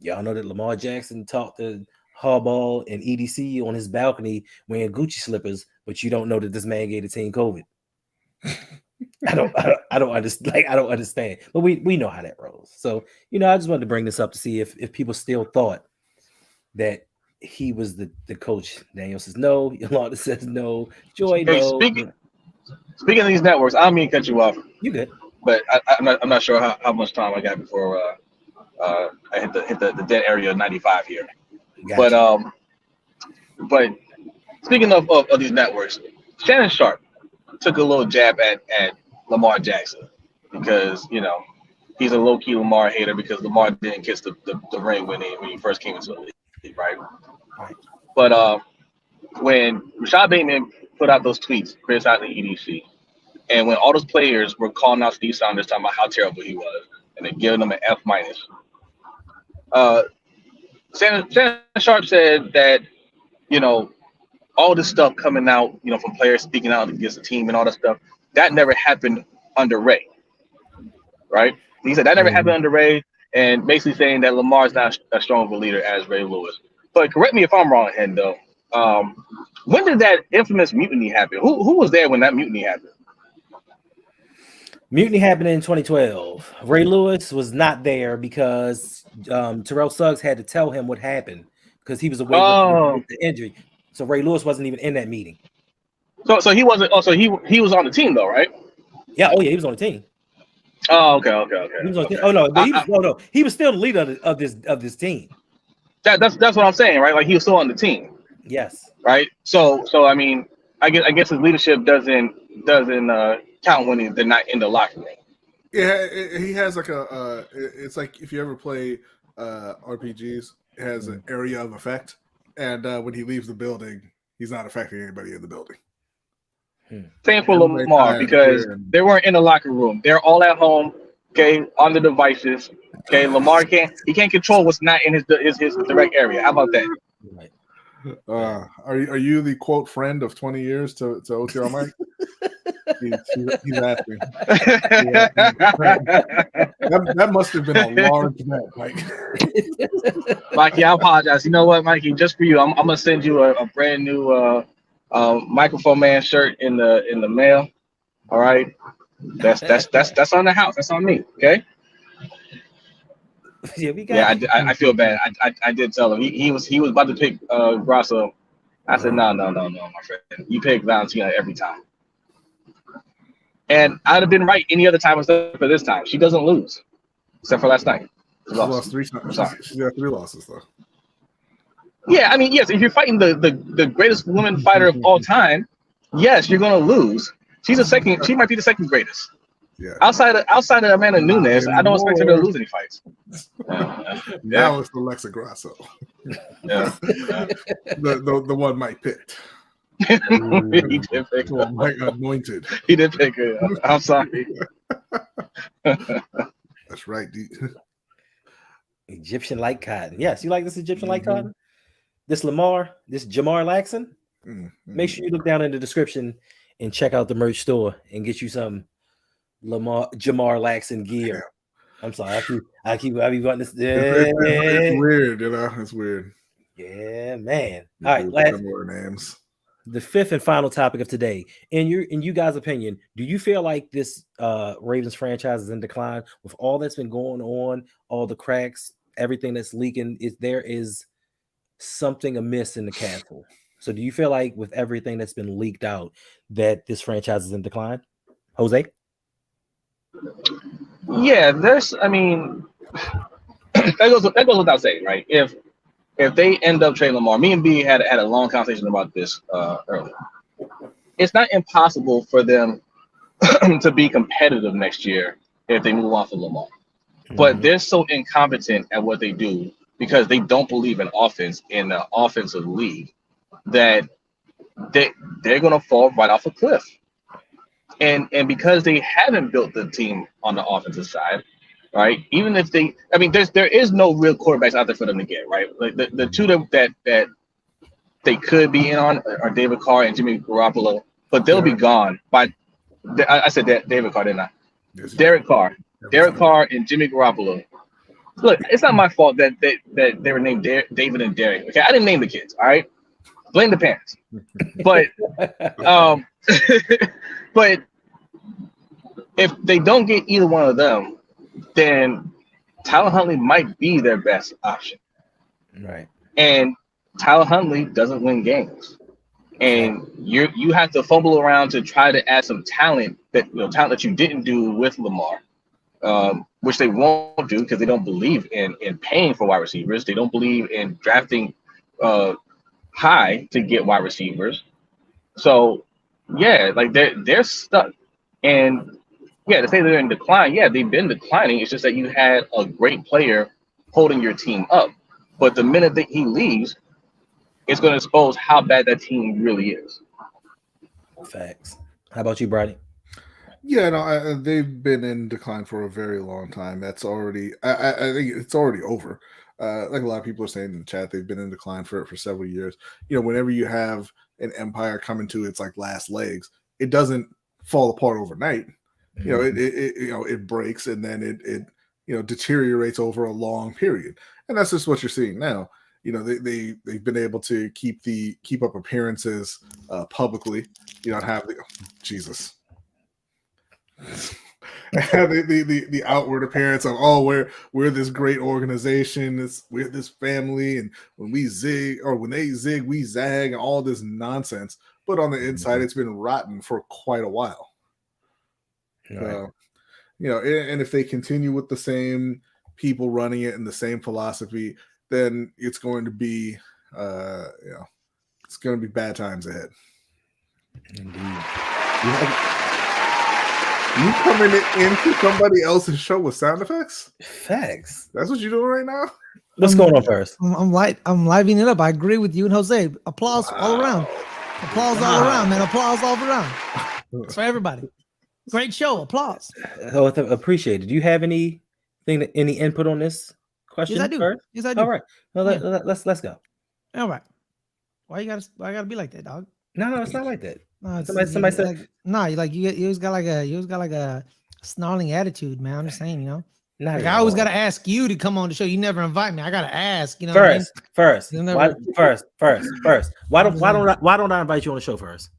[SPEAKER 1] Y'all know that Lamar Jackson talked to Harbaugh and EDC on his balcony wearing Gucci slippers, but you don't know that this man gave the team COVID. I don't understand. Like, I don't understand. But we know how that rolls. So, I just wanted to bring this up to see if people still thought that he was the coach. Daniel says no. Yolanda says no. Joy,
[SPEAKER 4] hey,
[SPEAKER 1] no.
[SPEAKER 4] Speaking of these networks, I don't mean to cut you off.
[SPEAKER 1] You good.
[SPEAKER 4] But I'm not sure how much time I got before I hit the dead area of 95 here. Gotcha. But speaking of these networks, Shannon Sharp took a little jab at Lamar Jackson because he's a low-key Lamar hater because Lamar didn't kiss the ring when he first came into the league, right? But when Rashad Bateman put out those tweets criticizing EDC, and when all those players were calling out Steve Saunders talking about how terrible he was and then giving him an F-, Shannon Sharp said that all this stuff coming out, from players speaking out against the team and all that stuff, that never happened under Ray, right? He said that never happened under Ray, and basically saying that Lamar's not as strong of a leader as Ray Lewis. But correct me if I'm wrong, Hendo. When did that infamous mutiny happen? Who was there when that mutiny happened?
[SPEAKER 1] Mutiny happened in 2012. Ray Lewis was not there because Terrell Suggs had to tell him what happened because he was away with the injury. So Ray Lewis wasn't even in that meeting.
[SPEAKER 4] So he wasn't. Also, he was on the team though, right?
[SPEAKER 1] Yeah. Oh yeah, he was on the team.
[SPEAKER 4] Oh, okay.
[SPEAKER 1] He was on the team. Oh no, but he was still the leader of this team.
[SPEAKER 4] That's what I'm saying, right? Like he was still on the team.
[SPEAKER 1] Yes.
[SPEAKER 4] Right. So I mean, I guess his leadership doesn't count when they're not in the locker room.
[SPEAKER 2] Yeah, he has like it's like if you ever play RPGs, it has an area of effect, and when he leaves the building, he's not affecting anybody in the building.
[SPEAKER 4] Same for Lamar because they weren't in the locker room. They're all at home, okay, on the devices. Okay, Lamar can't control what's not in his direct area. How about that?
[SPEAKER 1] Right.
[SPEAKER 2] Are you the quote friend of 20 years to OTR Mike? He's asking. That must have been a large bet, Mike.
[SPEAKER 4] Mikey, I apologize. You know what, Mikey? Just for you, I'm gonna send you a brand new microphone man shirt in the mail. All right, that's on the house. That's on me. Okay. Yeah, I feel bad. I did tell him he was about to pick Grasso. I said no, my friend. You pick Valentina every time. And I'd have been right any other time except for this time. She doesn't lose, except for last night.
[SPEAKER 2] She lost 3 times. She's got 3 losses though.
[SPEAKER 4] Yeah, I mean, yes. If you're fighting the greatest woman fighter of all time, yes, you're gonna lose. She might be the second greatest.
[SPEAKER 2] Yeah.
[SPEAKER 4] Outside of Amanda Nunes, I don't expect her to lose any fights.
[SPEAKER 2] Now it's Alexa Grasso.
[SPEAKER 4] Yeah.
[SPEAKER 2] The one Mike picked.
[SPEAKER 4] He did pick her.
[SPEAKER 2] Mike anointed.
[SPEAKER 4] He did pick her. I'm sorry.
[SPEAKER 2] That's right.
[SPEAKER 1] Egyptian like cotton. Yes, you like this Egyptian like cotton? This Jamar Laxon? Make sure you look down in the description and check out the merch store and get you some Jamar Laxon gear. I'm sorry, I be wanting this.
[SPEAKER 2] It's weird, It's weird.
[SPEAKER 1] Yeah, man. All right,
[SPEAKER 2] names.
[SPEAKER 1] The fifth and final topic of today. In you guys' opinion, do you feel like this Ravens franchise is in decline with all that's been going on, all the cracks, everything that's leaking? There is something amiss in the castle. So do you feel like with everything that's been leaked out that this franchise is in decline? Jose?
[SPEAKER 4] Yeah, I mean, that goes without saying, right? If they end up trading Lamar, me and B had a long conversation about this earlier. It's not impossible for them to be competitive next year if they move on from Lamar. But they're so incompetent at what they do because they don't believe in offense in the offensive league that they're going to fall right off a cliff. And because they haven't built the team on the offensive side, right? Even if there is no real quarterbacks out there for them to get, right? Like the two that they could be in on are David Carr and Jimmy Garoppolo, but they'll be gone by. I said that David Carr, didn't I?
[SPEAKER 2] Yes,
[SPEAKER 4] Derek Carr and Jimmy Garoppolo. Look, it's not my fault that they were named David and Derek. Okay, I didn't name the kids. All right, blame the parents. But but if they don't get either one of them, then Tyler Huntley might be their best option.
[SPEAKER 1] Right.
[SPEAKER 4] And Tyler Huntley doesn't win games. And you have to fumble around to try to add some talent that you didn't do with Lamar, which they won't do because they don't believe in paying for wide receivers. They don't believe in drafting high to get wide receivers. So yeah, like they're stuck. And yeah, to say they're in decline, yeah, they've been declining. It's just that you had a great player holding your team up. But the minute that he leaves, it's going to expose how bad that team really is.
[SPEAKER 1] Facts. How about you, Brady?
[SPEAKER 2] Yeah, no, they've been in decline for a very long time. That's already, I think it's already over. Like a lot of people are saying in the chat, they've been in decline for several years. Whenever you have an empire coming to its like last legs, it doesn't fall apart overnight. It breaks and then it deteriorates over a long period, and that's just what you're seeing now. They've been able to keep up appearances publicly. Have Jesus. Have the outward appearance of we're this great organization, we're this family, and when we zig or when they zig we zag and all this nonsense, but on the inside it's been rotten for quite a while.
[SPEAKER 1] Right.
[SPEAKER 2] And if they continue with the same people running it and the same philosophy, then it's going to be it's going to be bad times ahead.
[SPEAKER 1] Indeed.
[SPEAKER 2] You coming into somebody else's show with sound effects?
[SPEAKER 1] Facts.
[SPEAKER 2] That's what you're doing right now?
[SPEAKER 1] What's going on first?
[SPEAKER 5] I'm livening it up. I agree with you and Jose. Applause all around. Applause all around, man. Applause all around. It's for everybody. Great show. Applause.
[SPEAKER 1] Oh, appreciate it. Do you have any input on this question?
[SPEAKER 5] Yes, I do.
[SPEAKER 1] First?
[SPEAKER 5] Yes, I do.
[SPEAKER 1] All right. Well, let's go.
[SPEAKER 5] All right. Why gotta be like that, dog?
[SPEAKER 1] No, it's not like that.
[SPEAKER 5] No,
[SPEAKER 1] Somebody said
[SPEAKER 5] you always got like a snarling attitude, man. I'm just saying,
[SPEAKER 1] Not
[SPEAKER 5] I always gotta ask you to come on the show. You never invite me. I gotta ask,
[SPEAKER 1] First.
[SPEAKER 5] Never...
[SPEAKER 1] First. Why don't I invite you on the show first?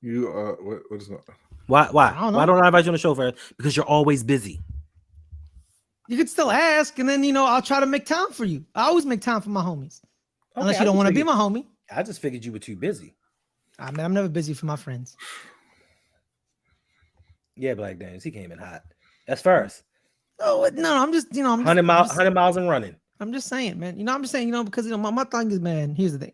[SPEAKER 2] You what is that?
[SPEAKER 1] Why?
[SPEAKER 5] Why
[SPEAKER 1] don't I invite you on the show first? Because you're always busy.
[SPEAKER 5] You could still ask, and then I'll try to make time for you. I always make time for my homies, unless you don't want to be my homie.
[SPEAKER 1] I just figured you were too busy.
[SPEAKER 5] I mean, I'm never busy for my friends.
[SPEAKER 1] Yeah, Black Daniels, he came in hot. That's first.
[SPEAKER 5] Oh no, I'm just
[SPEAKER 1] 100 miles and running.
[SPEAKER 5] I'm just saying, man. I'm just saying, because my thing is, man. Here's the thing.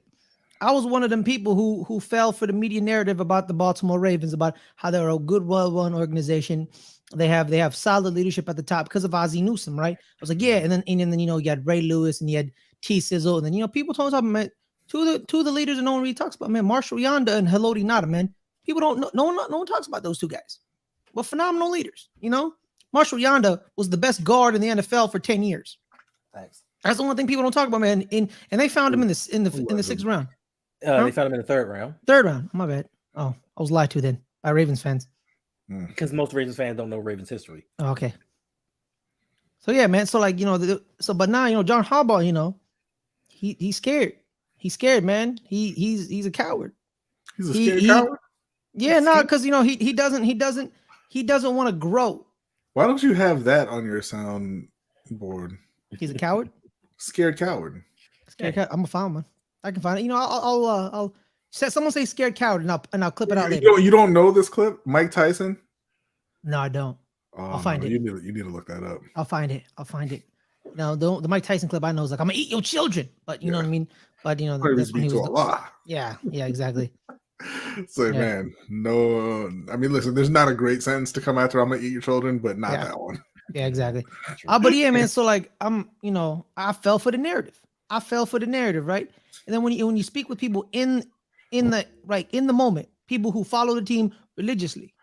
[SPEAKER 5] I was one of them people who fell for the media narrative about the Baltimore Ravens, about how they're a good, well-run organization. They have solid leadership at the top because of Ozzie Newsome, right? I was like, yeah, and then you had Ray Lewis and you had T Sizzle, and then people told me, man, two of the leaders that no one really talks about, man, Marshall Yanda and Haloti Ngata, man. People don't know, no one talks about those two guys, but phenomenal leaders. Marshall Yanda was the best guard in the NFL for 10 years.
[SPEAKER 1] Thanks.
[SPEAKER 5] That's the one thing people don't talk about, man. And they found him in the 6th round.
[SPEAKER 1] They found him in the 3rd round.
[SPEAKER 5] 3rd round. My bad. Oh, I was lied to then by Ravens fans.
[SPEAKER 1] Because most Ravens fans don't know Ravens history.
[SPEAKER 5] Oh, okay. So yeah, man. So but now John Harbaugh, he's scared. He's scared, man. He's a coward.
[SPEAKER 2] He's a scared coward.
[SPEAKER 5] Yeah, no, because he doesn't want to grow.
[SPEAKER 2] Why don't you have that on your sound board?
[SPEAKER 5] He's a coward.
[SPEAKER 2] Scared coward.
[SPEAKER 5] Scared coward. I'm gonna find one. I can find it. I'll someone say scared coward and I'll clip it out later.
[SPEAKER 2] You don't know this clip, Mike Tyson?
[SPEAKER 5] No, I don't. I'll find it.
[SPEAKER 2] You need to look that up.
[SPEAKER 5] I'll find it. Now the Mike Tyson clip I know is like, I'm gonna eat your children, but you know what I mean. But that's when he was. Yeah, exactly.
[SPEAKER 2] So man, no. I mean, listen. There's not a great sentence to come after "I'm gonna eat your children," but not that one.
[SPEAKER 5] Yeah, exactly. But yeah, man. So I fell for the narrative. I fell for the narrative, right? And then when you speak with people in the moment, people who follow the team religiously,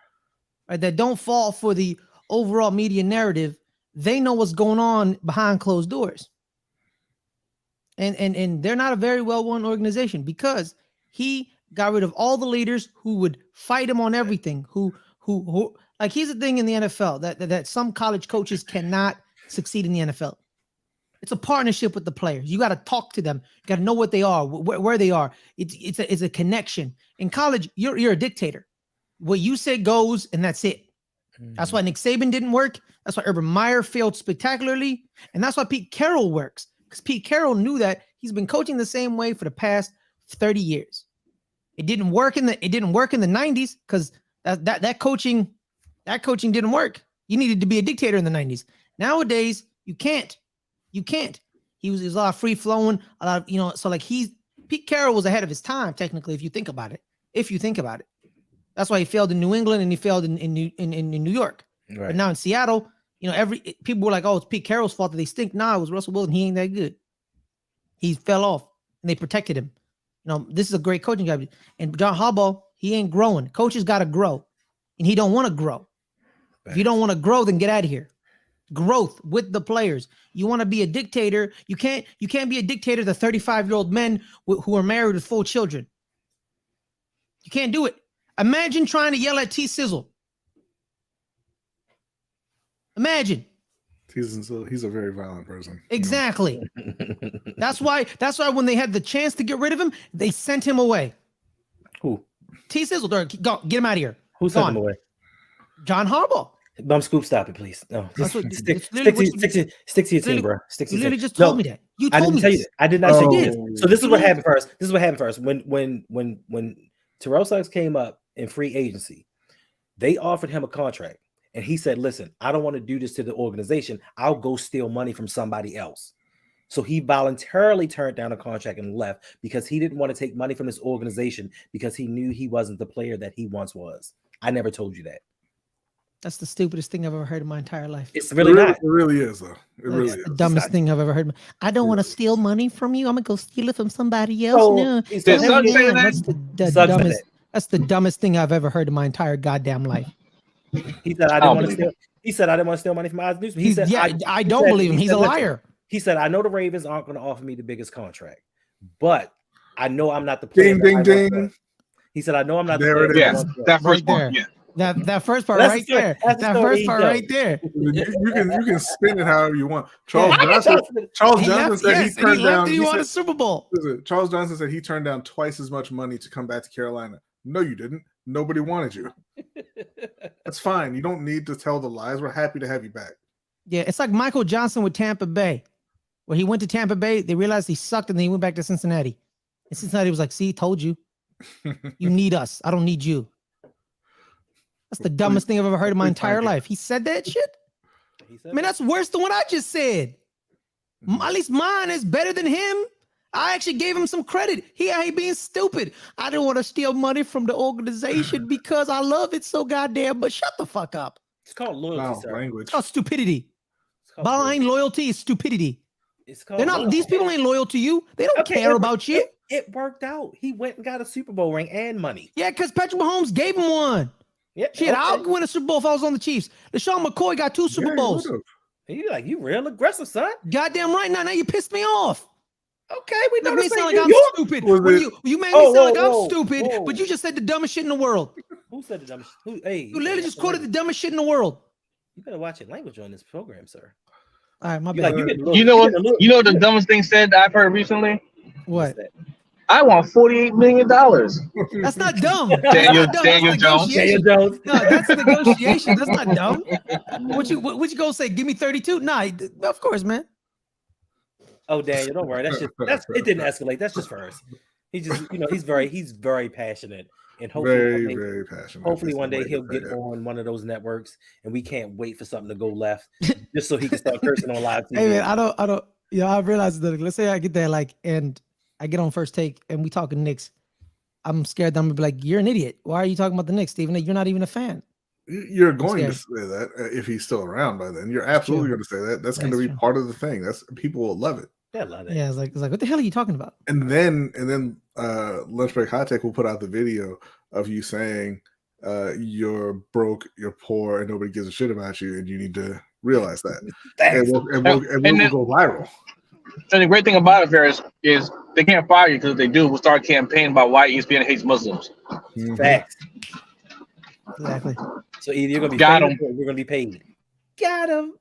[SPEAKER 5] right, that don't fall for the overall media narrative, they know what's going on behind closed doors. And they're not a very well-run organization because he got rid of all the leaders who would fight him on everything. Who like, here's the thing in the NFL that some college coaches cannot succeed in the NFL. It's a partnership with the players. You got to talk to them. You got to know what they are, where they are. It's a connection. In college, you're a dictator. What you say goes, and that's it. That's why Nick Saban didn't work. That's why Urban Meyer failed spectacularly, and that's why Pete Carroll works. Because Pete Carroll knew that he's been coaching the same way for the past 30 years. It didn't work in the 90s because that coaching didn't work. You needed to be a dictator in the 90s. Nowadays, you can't. He was a lot of free flowing, a lot of, so like Pete Carroll was ahead of his time, technically, if you think about it. That's why he failed in New England and he failed in New York. Right. But now in Seattle, people were like, oh, it's Pete Carroll's fault that they stink. Nah, it was Russell Wilson. He ain't that good. He fell off and they protected him. This is a great coaching job. And John Harbaugh, he ain't growing. Coaches got to grow, and he don't want to grow. Right. If you don't want to grow, then get out of here. Growth with the players. You want to be a dictator. You can't be a dictator to 35-year-old men who are married with 4 children. You can't do it. Imagine trying to yell at T Sizzle. Imagine.
[SPEAKER 2] He's a very violent person.
[SPEAKER 5] Exactly. That's why when they had the chance to get rid of him, they sent him away.
[SPEAKER 1] Who?
[SPEAKER 5] T Sizzle. Go, get him out of here.
[SPEAKER 1] Who sent him away?
[SPEAKER 5] John Harbaugh.
[SPEAKER 1] Bum Scoop, stop it, please. No, stick to your team, bro. Stick to
[SPEAKER 5] you
[SPEAKER 1] your
[SPEAKER 5] literally
[SPEAKER 1] team.
[SPEAKER 5] just told me that. You told me
[SPEAKER 1] tell you that. I did not say this. So this is what happened first. When Terrell Suggs came up in free agency, they offered him a contract, and he said, "Listen, I don't want to do this to the organization. I'll go steal money from somebody else." So he voluntarily turned down a contract and left because he didn't want to take money from this organization because he knew he wasn't the player that he once was. I never told you that.
[SPEAKER 5] That's the stupidest thing I've ever heard in my entire life.
[SPEAKER 1] It's really not.
[SPEAKER 2] It really is, though. It really is.
[SPEAKER 5] The dumbest thing I've ever heard. I don't want to steal money from you. I'm going to go steal it from somebody else.
[SPEAKER 1] So,
[SPEAKER 5] no.
[SPEAKER 4] Did Suggs say that?
[SPEAKER 5] That's the dumbest. That's the dumbest thing I've ever heard in my entire goddamn life.
[SPEAKER 1] He said I didn't want to steal. He said I didn't want to steal money from Oz Newsman. He said,
[SPEAKER 5] I don't believe him. He's a liar.
[SPEAKER 1] He said, I know the Ravens aren't going to offer me the biggest contract, but I know I'm not the player.
[SPEAKER 2] Ding.
[SPEAKER 1] He said, I know I'm not the
[SPEAKER 2] player.
[SPEAKER 4] Yeah, that first part. Yeah.
[SPEAKER 5] That first part right there. That first part right there.
[SPEAKER 2] You can spin it however you want. Charles Johnson said he turned down.
[SPEAKER 5] He won a Super Bowl.
[SPEAKER 2] Charles Johnson said he turned down twice as much money to come back to Carolina. No, you didn't. Nobody wanted you. That's fine. You don't need to tell the lies. We're happy to have you back.
[SPEAKER 5] Yeah, it's like Michael Johnson with Tampa Bay, where he went to Tampa Bay. They realized he sucked, and then he went back to Cincinnati. And Cincinnati was like, "See, told you. You need us. I don't need you." That's the dumbest thing I've ever heard in my entire life. He said that shit? That's worse than what I just said. At least mine is better than him. I actually gave him some credit. He ain't being stupid. I didn't want to steal money from the organization because I love it so goddamn, but shut the fuck up.
[SPEAKER 1] It's called loyalty, sir.
[SPEAKER 2] Language.
[SPEAKER 5] It's called stupidity. Blind loyalty is stupidity.
[SPEAKER 1] It's called
[SPEAKER 5] They're not.
[SPEAKER 1] loyalty.
[SPEAKER 5] These people ain't loyal to you. They don't care about you.
[SPEAKER 1] It worked out. He went and got a Super Bowl ring and money.
[SPEAKER 5] Yeah, because Patrick Mahomes gave him one.
[SPEAKER 1] Yeah,
[SPEAKER 5] shit, I'll win a Super Bowl if I was on the Chiefs. LaShawn McCoy got 2 Super Bowls.
[SPEAKER 1] You real aggressive, son.
[SPEAKER 5] Goddamn right. Now you pissed me off.
[SPEAKER 1] Okay, we know
[SPEAKER 5] me
[SPEAKER 1] the
[SPEAKER 5] sound
[SPEAKER 1] same.
[SPEAKER 5] like I'm stupid. You made me sound like I'm stupid, but you just said the dumbest shit in the world.
[SPEAKER 1] Who said the dumbest? You
[SPEAKER 5] literally just quoted the dumbest shit in the world.
[SPEAKER 1] You better watch your language on this program, sir.
[SPEAKER 5] All right, my bad.
[SPEAKER 4] You know what the dumbest thing said that I've heard recently?
[SPEAKER 5] What?
[SPEAKER 4] I want $48 million.
[SPEAKER 5] That's not dumb.
[SPEAKER 4] Daniel Jones.
[SPEAKER 5] No, that's a negotiation. That's not dumb. What you gonna say? Give me 32? Nah, of course, man.
[SPEAKER 1] Oh, Daniel, don't worry. That's it. Didn't escalate. That's just for us. He just, he's very passionate, and hopefully,
[SPEAKER 2] very passionate.
[SPEAKER 1] Hopefully, one day he'll get on one of those networks, and we can't wait for something to go left, just so he can start cursing on live TV.
[SPEAKER 5] Hey man, I don't. I realize that. Let's say I get there, and I get on First Take, and we talking Knicks. I'm scared that I'm gonna be like, "You're an idiot. Why are you talking about the Knicks, Stephen? You're not even a fan."
[SPEAKER 2] You're going to say that if he's still around by then. You're absolutely going to say that. That's going to be part of the thing. People will love it.
[SPEAKER 1] Yeah, I love that.
[SPEAKER 5] Yeah, it's like what the hell are you talking about?
[SPEAKER 2] And then Lunch Break High Tech will put out the video of you saying you're broke, you're poor, and nobody gives a shit about you, and you need to realize that.
[SPEAKER 1] Thanks.
[SPEAKER 2] And we'll go viral.
[SPEAKER 4] And the great thing about it, Ferris, is they can't fire you because if they do, we'll start a campaign about why ESPN hates Muslims.
[SPEAKER 1] Facts.
[SPEAKER 5] Exactly.
[SPEAKER 1] So either you're gonna be
[SPEAKER 4] Got
[SPEAKER 1] famous
[SPEAKER 4] him.
[SPEAKER 1] or you're gonna be paid. Got him.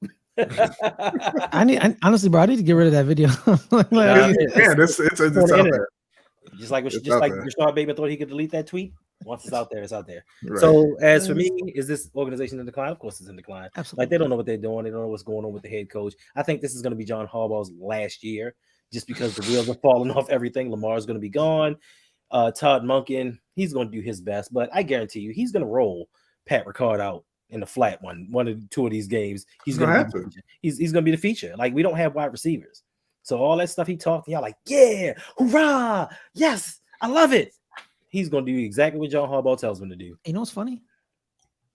[SPEAKER 5] Honestly, bro, I need to get rid of that video.
[SPEAKER 2] It's out there.
[SPEAKER 1] Just like
[SPEAKER 2] It's
[SPEAKER 1] just
[SPEAKER 2] out
[SPEAKER 1] like
[SPEAKER 2] there.
[SPEAKER 1] Rashad Bateman thought he could delete that tweet. Once it's out there, it's out there.
[SPEAKER 2] Right.
[SPEAKER 1] So as for me, is this organization in decline? Of course, it's in decline.
[SPEAKER 5] Absolutely.
[SPEAKER 1] Like they don't know what they're doing. They don't know what's going on with the head coach. I think this is going to be John Harbaugh's last year, just because the wheels are falling off everything. Lamar's going to be gone. Todd Monken, he's going to do his best, but I guarantee you, he's going to roll Pat Ricard out in the flat one of two of these games. He's going to have to. He's going to be the feature. Like we don't have wide receivers, so all that stuff he talked, y'all like, yeah, hurrah, yes, I love it. He's going to do exactly what John Harbaugh tells him to do.
[SPEAKER 5] You know what's funny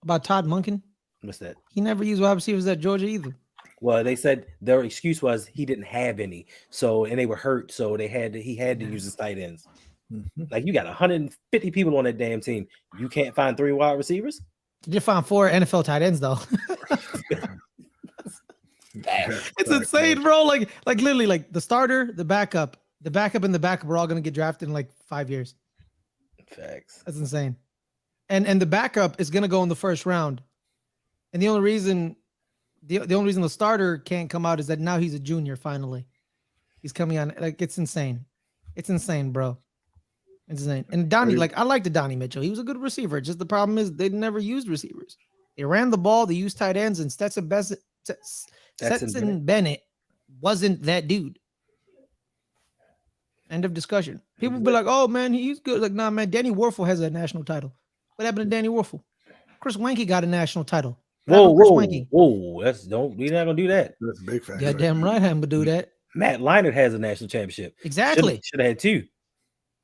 [SPEAKER 5] about Todd Monken?
[SPEAKER 1] What's that?
[SPEAKER 5] He never used wide receivers at Georgia either.
[SPEAKER 1] Well, they said their excuse was he didn't have any, and they were hurt, so he had to use his tight ends.
[SPEAKER 2] Mm-hmm.
[SPEAKER 1] Like you got 150 people on that damn team, you can't find 3 wide receivers.
[SPEAKER 5] You did find 4 NFL tight ends though. It's insane, bro. Like literally, like the starter, the backup, and the backup are all gonna get drafted in like 5 years.
[SPEAKER 1] Facts.
[SPEAKER 5] That's insane. And the backup is gonna go in the first round. And the only reason the starter can't come out is that now he's a junior finally. He's coming on. Like it's insane. It's insane, bro. It's insane. And Donnie, like I like the Donnie Mitchell. He was a good receiver. Just the problem is they never used receivers. They ran the ball, they used tight ends, and Stetson Bennett wasn't that dude. End of discussion. People be like, "Oh man, he's good." Like, nah, man. Danny Werfel has a national title. What happened to Danny Werfel? Chris Weinke got a national title.
[SPEAKER 1] Whoa. We're not gonna do that.
[SPEAKER 2] That's a big fact.
[SPEAKER 5] Goddamn right, I'm gonna do that.
[SPEAKER 1] Matt Leinart has a national championship.
[SPEAKER 5] Exactly.
[SPEAKER 1] Should have had 2.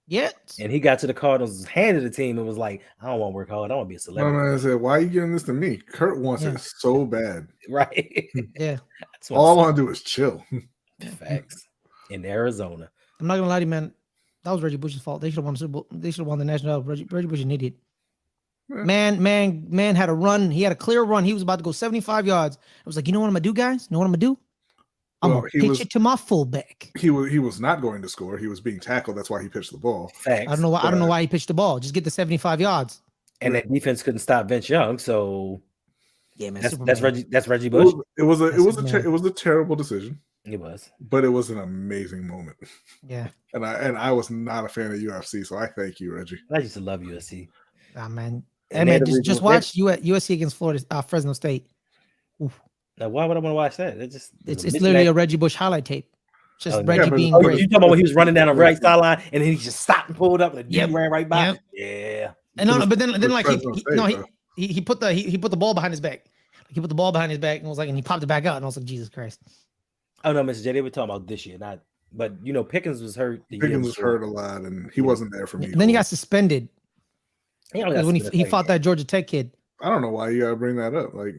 [SPEAKER 5] Yeah.
[SPEAKER 1] And he got to the Cardinals, handed the team, and was like, "I don't want to work hard. I want to be a celebrity."
[SPEAKER 2] No, I said, "Why are you giving this to me? Kurt wants it so bad."
[SPEAKER 1] Right.
[SPEAKER 5] Yeah.
[SPEAKER 2] All I want to do is chill.
[SPEAKER 1] Facts. In Arizona.
[SPEAKER 5] I'm not gonna lie to you, man. That was Reggie Bush's fault. They should have won the Super Bowl. They should have won the national title. Reggie Bush is an idiot. Man had a run. He had a clear run. He was about to go 75 yards. I was like, you know what I'm gonna do, guys? You know what I'm gonna do? I'm gonna pitch it to my fullback.
[SPEAKER 2] He was not going to score. He was being tackled. That's why he pitched the ball.
[SPEAKER 1] Facts.
[SPEAKER 5] I don't know why. I don't know why he pitched the ball. Just get the 75 yards.
[SPEAKER 1] And that defense couldn't stop Vince Young. So
[SPEAKER 5] yeah, man.
[SPEAKER 1] That's Reggie. That's Reggie Bush.
[SPEAKER 2] It was a terrible decision.
[SPEAKER 1] It was,
[SPEAKER 2] but it was an amazing moment.
[SPEAKER 5] Yeah.
[SPEAKER 2] And I was not a fan of UFC, so I thank you, Reggie.
[SPEAKER 1] I used to love UFC.
[SPEAKER 5] Ah, man. Hey, man, just watch USC against Fresno State. Oof.
[SPEAKER 1] Now, why would I want to watch that? It's
[SPEAKER 5] literally a Reggie Bush highlight tape. Just Reggie being great.
[SPEAKER 1] You talking about when he was running down the right sideline and then he just stopped and pulled up and the dude ran right by? Yep. Yeah.
[SPEAKER 5] And but then like he put the ball behind his back. Like, he put the ball behind his back and was like, and he popped it back out and I was like, Jesus Christ.
[SPEAKER 1] Oh no, Mr. J, they were talking about this year, but Pickens was hurt.
[SPEAKER 2] Pickens was hurt a lot, and he wasn't there for me.
[SPEAKER 5] And then he got suspended. When he fought that Georgia Tech kid.
[SPEAKER 2] I don't know why you gotta bring that up. Like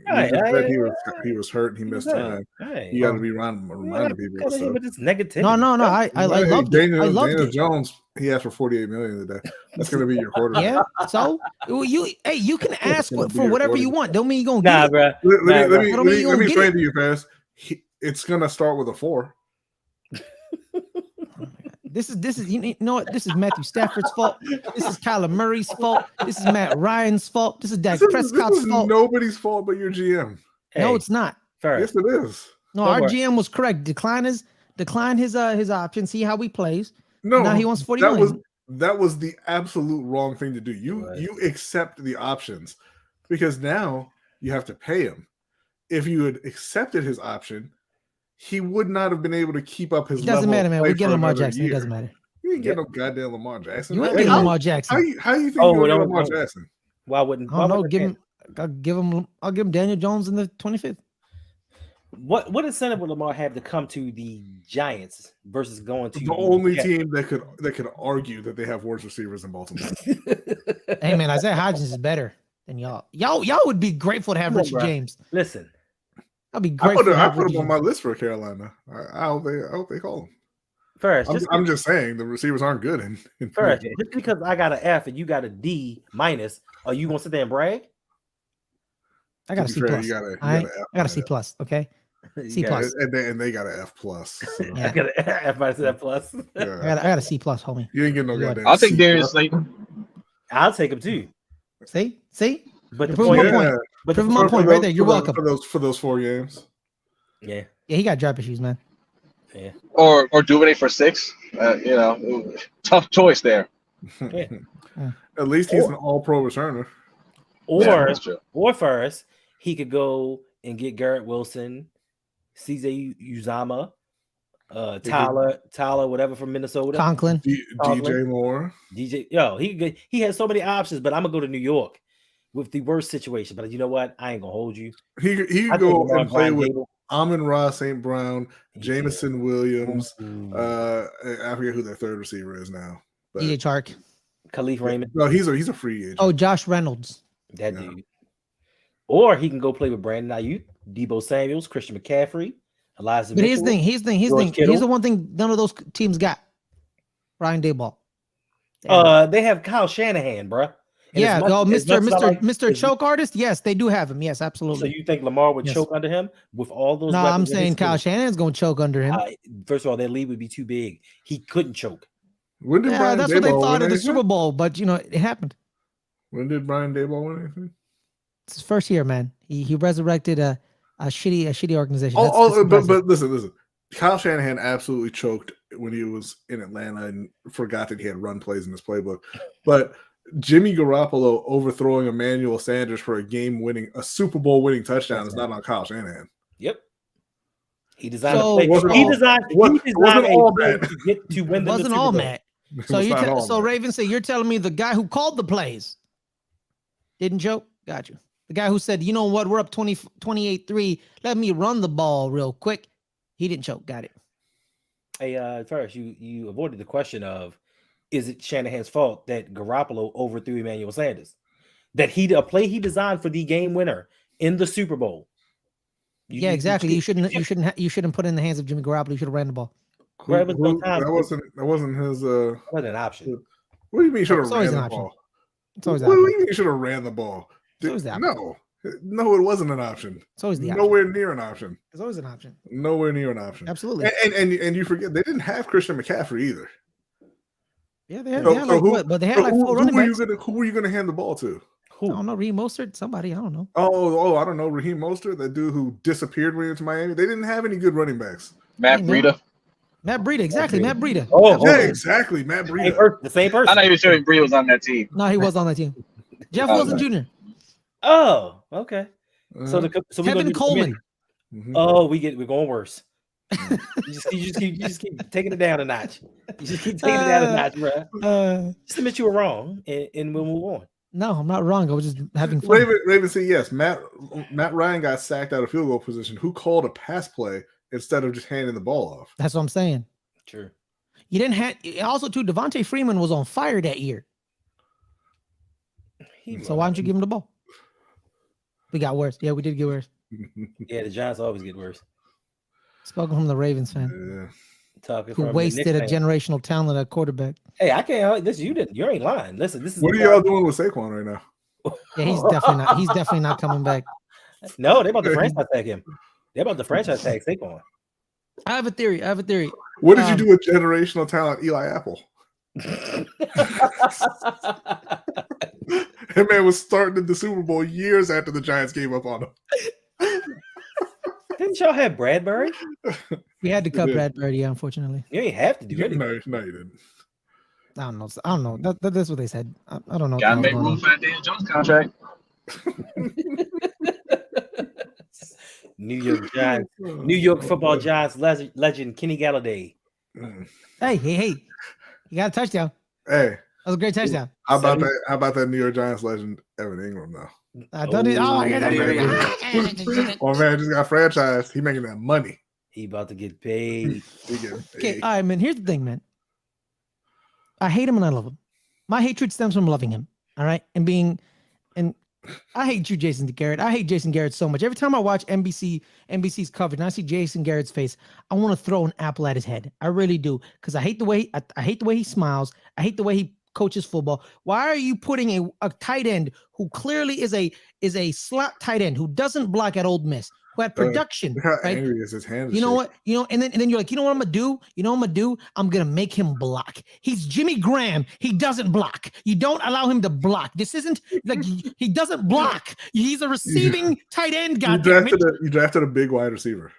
[SPEAKER 2] he was hurt and he missed time. You gotta be reminding people of stuff.
[SPEAKER 1] It's negativity.
[SPEAKER 5] No. I loved it. I loved
[SPEAKER 2] Daniel
[SPEAKER 5] it.
[SPEAKER 2] Jones, he asked for $48 million today. That's gonna be your quarterback.
[SPEAKER 5] Yeah. So you can ask for whatever you want. Don't mean you're gonna get
[SPEAKER 1] bro.
[SPEAKER 2] Let me explain to you, fast. It's gonna start with a 4.
[SPEAKER 5] This is you know what? This is Matthew Stafford's fault. This is Kyler Murray's fault. This is Matt Ryan's fault. This is Dak Prescott's fault.
[SPEAKER 2] Nobody's fault but your GM.
[SPEAKER 5] No, it's not.
[SPEAKER 2] Yes, it is.
[SPEAKER 5] No, our GM was correct. Decline his option. See how he plays.
[SPEAKER 2] No,
[SPEAKER 5] now he wants 40 million.
[SPEAKER 2] That was the absolute wrong thing to do. You accept the options because now you have to pay him. If you had accepted his option, he would not have been able to keep up his level.
[SPEAKER 5] It doesn't matter, man. We get Lamar
[SPEAKER 2] Jackson.
[SPEAKER 5] It doesn't matter.
[SPEAKER 2] You ain't get no goddamn Lamar Jackson.
[SPEAKER 5] You ain't get Lamar Jackson.
[SPEAKER 2] How you think you get Lamar Jackson?
[SPEAKER 1] Why wouldn't?
[SPEAKER 5] I don't know. I'll give him Daniel Jones in the 25th.
[SPEAKER 1] What incentive would Lamar have to come to the Giants versus going to
[SPEAKER 2] the only team that could argue that they have worse receivers in Baltimore?
[SPEAKER 5] Hey man, Isaiah Hodgins is better than y'all. Y'all would be grateful to have Richard James.
[SPEAKER 1] Listen.
[SPEAKER 5] I'll be grateful.
[SPEAKER 2] I put him on my list for Carolina. I hope they call him.
[SPEAKER 1] First,
[SPEAKER 2] I'm just saying the receivers aren't good in
[SPEAKER 1] first, just because I got an F and you got a D minus, are you gonna sit there and brag?
[SPEAKER 5] I got a C plus. I got a C plus. Okay, C plus.
[SPEAKER 2] And they got an F plus. So.
[SPEAKER 1] I got an F minus, F plus.
[SPEAKER 2] Yeah.
[SPEAKER 5] I got a C plus, homie.
[SPEAKER 2] You ain't getting no goddamn.
[SPEAKER 4] I'll take
[SPEAKER 2] C
[SPEAKER 4] Darius
[SPEAKER 2] plus.
[SPEAKER 4] Slayton.
[SPEAKER 1] I'll take him too.
[SPEAKER 5] See,
[SPEAKER 1] but the
[SPEAKER 5] prove
[SPEAKER 1] point,
[SPEAKER 5] my point.
[SPEAKER 1] but
[SPEAKER 5] Prove my point right there. You're welcome
[SPEAKER 2] for those 4 games.
[SPEAKER 1] Yeah,
[SPEAKER 5] he got drop issues, man.
[SPEAKER 1] Yeah,
[SPEAKER 4] or Duvernay for 6. You know, tough choice there.
[SPEAKER 1] Yeah.
[SPEAKER 2] At least he's an All-Pro returner.
[SPEAKER 1] Or first, he could go and get Garrett Wilson, CJ Uzama, Tyler, whatever from Minnesota,
[SPEAKER 5] Conklin,
[SPEAKER 2] DJ Moore,
[SPEAKER 1] he has so many options. But I'm gonna go to New York with the worst situation. But you know what? I ain't gonna hold you.
[SPEAKER 2] He could go and play with Amon-Ra St. Brown, Jameson Williams. I forget who their third receiver is now. But
[SPEAKER 5] DJ Chark,
[SPEAKER 1] Khalif Raymond.
[SPEAKER 2] No, he's a free agent.
[SPEAKER 5] Oh, Josh Reynolds.
[SPEAKER 1] That dude. Or he can go play with Brandon Ayuk, Debo Samuels, Christian McCaffrey, Elijah.
[SPEAKER 5] But here's the thing. Here's the one thing none of those teams got. Ryan Daboll.
[SPEAKER 1] They have Kyle Shanahan, bro.
[SPEAKER 5] Yeah, Mr. Choke Artist. Yes, they do have him. Yes, absolutely.
[SPEAKER 1] So you think Lamar would choke under him with all those?
[SPEAKER 5] No, I'm saying Kyle Shanahan's going to choke under him.
[SPEAKER 1] First of all, their lead would be too big. He couldn't choke.
[SPEAKER 2] When did Brian
[SPEAKER 5] that's
[SPEAKER 2] Daboll
[SPEAKER 5] what they thought
[SPEAKER 2] win
[SPEAKER 5] of the
[SPEAKER 2] anything?
[SPEAKER 5] Super Bowl, but it happened.
[SPEAKER 2] When did Brian Daboll win anything?
[SPEAKER 5] It's his first year, man. He resurrected a shitty organization.
[SPEAKER 2] But listen. Kyle Shanahan absolutely choked when he was in Atlanta and forgot that he had run plays in his playbook. But Jimmy Garoppolo overthrowing Emmanuel Sanders for a Super Bowl winning touchdown is not on Kyle Shanahan.
[SPEAKER 1] Yep. He designed
[SPEAKER 5] He
[SPEAKER 1] designed
[SPEAKER 2] all
[SPEAKER 1] play to get to win the
[SPEAKER 5] wasn't
[SPEAKER 1] Super
[SPEAKER 5] all
[SPEAKER 1] Bowl.
[SPEAKER 5] Matt. So Raven said you're telling me the guy who called the plays didn't choke? Got you. The guy who said, you know what, we're up 28-3. Let me run the ball real quick. He didn't choke. Got it.
[SPEAKER 1] Hey, first, you avoided the question of, is it Shanahan's fault that Garoppolo overthrew Emmanuel Sanders? That a play he designed for the game winner in the Super Bowl.
[SPEAKER 5] Exactly. You shouldn't put it in the hands of Jimmy Garoppolo. You should have ran the ball.
[SPEAKER 2] That wasn't his.
[SPEAKER 1] Wasn't an option.
[SPEAKER 2] What do you mean? Should have ran the ball? What do you mean? Should have ran the ball? No, it wasn't an option.
[SPEAKER 5] It's always the option.
[SPEAKER 2] Nowhere near an option.
[SPEAKER 5] It's always an option.
[SPEAKER 2] Nowhere near an option.
[SPEAKER 5] Absolutely.
[SPEAKER 2] And you forget they didn't have Christian McCaffrey either.
[SPEAKER 5] Yeah, they had like 4 running backs.
[SPEAKER 2] Who were you going to hand the ball to?
[SPEAKER 5] Who? I don't know. Raheem Mostert, somebody. I don't know.
[SPEAKER 2] Oh, I don't know. Raheem Mostert, that dude who disappeared when he went to Miami. They didn't have any good running backs.
[SPEAKER 4] Matt Breida,
[SPEAKER 5] exactly. Matt Breida.
[SPEAKER 2] Exactly. Matt Breida.
[SPEAKER 1] The same person.
[SPEAKER 4] I'm not even sure if Breida was on that team.
[SPEAKER 5] No, he was on that team. Jeff Wilson Jr.
[SPEAKER 1] Oh, okay. So
[SPEAKER 5] Kevin Coleman.
[SPEAKER 2] Mm-hmm.
[SPEAKER 1] Oh, we're going worse. you just keep taking it down a notch. You just keep taking it down a notch, bro. Just admit you were wrong, and we'll move on.
[SPEAKER 5] No, I'm not wrong. I was just having fun.
[SPEAKER 2] Raven said yes. Matt Ryan got sacked out of field goal position. Who called a pass play instead of just handing the ball off?
[SPEAKER 5] That's what I'm saying.
[SPEAKER 1] True.
[SPEAKER 5] You didn't have also too. Devontae Freeman was on fire that year. So why don't you give him the ball? We got worse. Yeah, we did get worse.
[SPEAKER 1] Yeah, the Giants always get worse.
[SPEAKER 5] Spoken from the Ravens fan.
[SPEAKER 2] Yeah.
[SPEAKER 1] Talking
[SPEAKER 5] who
[SPEAKER 1] from
[SPEAKER 5] wasted a generational talent at quarterback.
[SPEAKER 1] Hey, I can't. This you didn't. You ain't lying. Listen, this is
[SPEAKER 2] what are y'all doing with Saquon right now?
[SPEAKER 5] Yeah, he's definitely not. He's definitely not coming back.
[SPEAKER 1] No, they're about to franchise tag him. They're about to franchise tag Saquon.
[SPEAKER 5] I have a theory.
[SPEAKER 2] What did you do with generational talent, Eli Apple? That man was starting in the Super Bowl years after the Giants gave up on him.
[SPEAKER 1] Didn't y'all have Bradbury?
[SPEAKER 5] We had to cut Bradbury, yeah, unfortunately.
[SPEAKER 1] You ain't have to do it.
[SPEAKER 2] No, you didn't.
[SPEAKER 5] I don't know. That's what they said. I don't know.
[SPEAKER 4] Gotta make room for that Daniel Jones contract.
[SPEAKER 1] New York Football Giants legend Kenny Galladay.
[SPEAKER 5] Hey! You got a touchdown.
[SPEAKER 2] Hey,
[SPEAKER 5] that was a great touchdown.
[SPEAKER 2] How about that New York Giants legend Evan Ingram though?
[SPEAKER 5] I done it. Oh, I got it.
[SPEAKER 2] Oh man, just got franchised. He making that money.
[SPEAKER 1] He about to get paid.
[SPEAKER 5] Okay, all right, man. Here's the thing, man. I hate him and I love him. My hatred stems from loving him. All right, and I hate you, Jason Garrett. I hate Jason Garrett so much. Every time I watch NBC's coverage and I see Jason Garrett's face, I want to throw an apple at his head. I really do, because I hate the way I hate the way he smiles. I hate the way he coaches football. Why are you putting a tight end who clearly is a slot tight end who doesn't block at Ole Miss, who had production?
[SPEAKER 2] Look how
[SPEAKER 5] right?
[SPEAKER 2] angry is his hand?
[SPEAKER 5] You know what? And then you're like, you know what I'm gonna do? You know what I'm gonna do? I'm gonna make him block. He's Jimmy Graham. He doesn't block. You don't allow him to block. This isn't like he doesn't block. He's a receiving tight end.
[SPEAKER 2] You drafted a big wide receiver.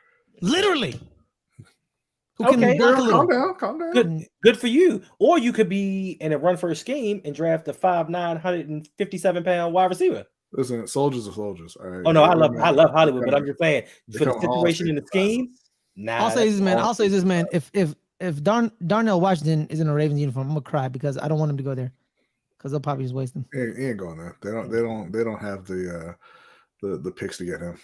[SPEAKER 5] Literally. Who
[SPEAKER 1] Okay,
[SPEAKER 5] can block a little.
[SPEAKER 2] Calm down.
[SPEAKER 1] Good for you. Or you could be in a run first scheme and draft a 5'9", 157-pound wide receiver.
[SPEAKER 2] Listen, soldiers are soldiers. All right.
[SPEAKER 1] Oh no, I love Hollywood, but I'm just saying for the
[SPEAKER 2] come all
[SPEAKER 1] situation in the scheme. Nah,
[SPEAKER 5] I'll say this, man. If Darnell Washington is in a Ravens uniform, I'm gonna cry because I don't want him to go there, because they'll probably just waste him.
[SPEAKER 2] He ain't going there. They don't have the picks to get him.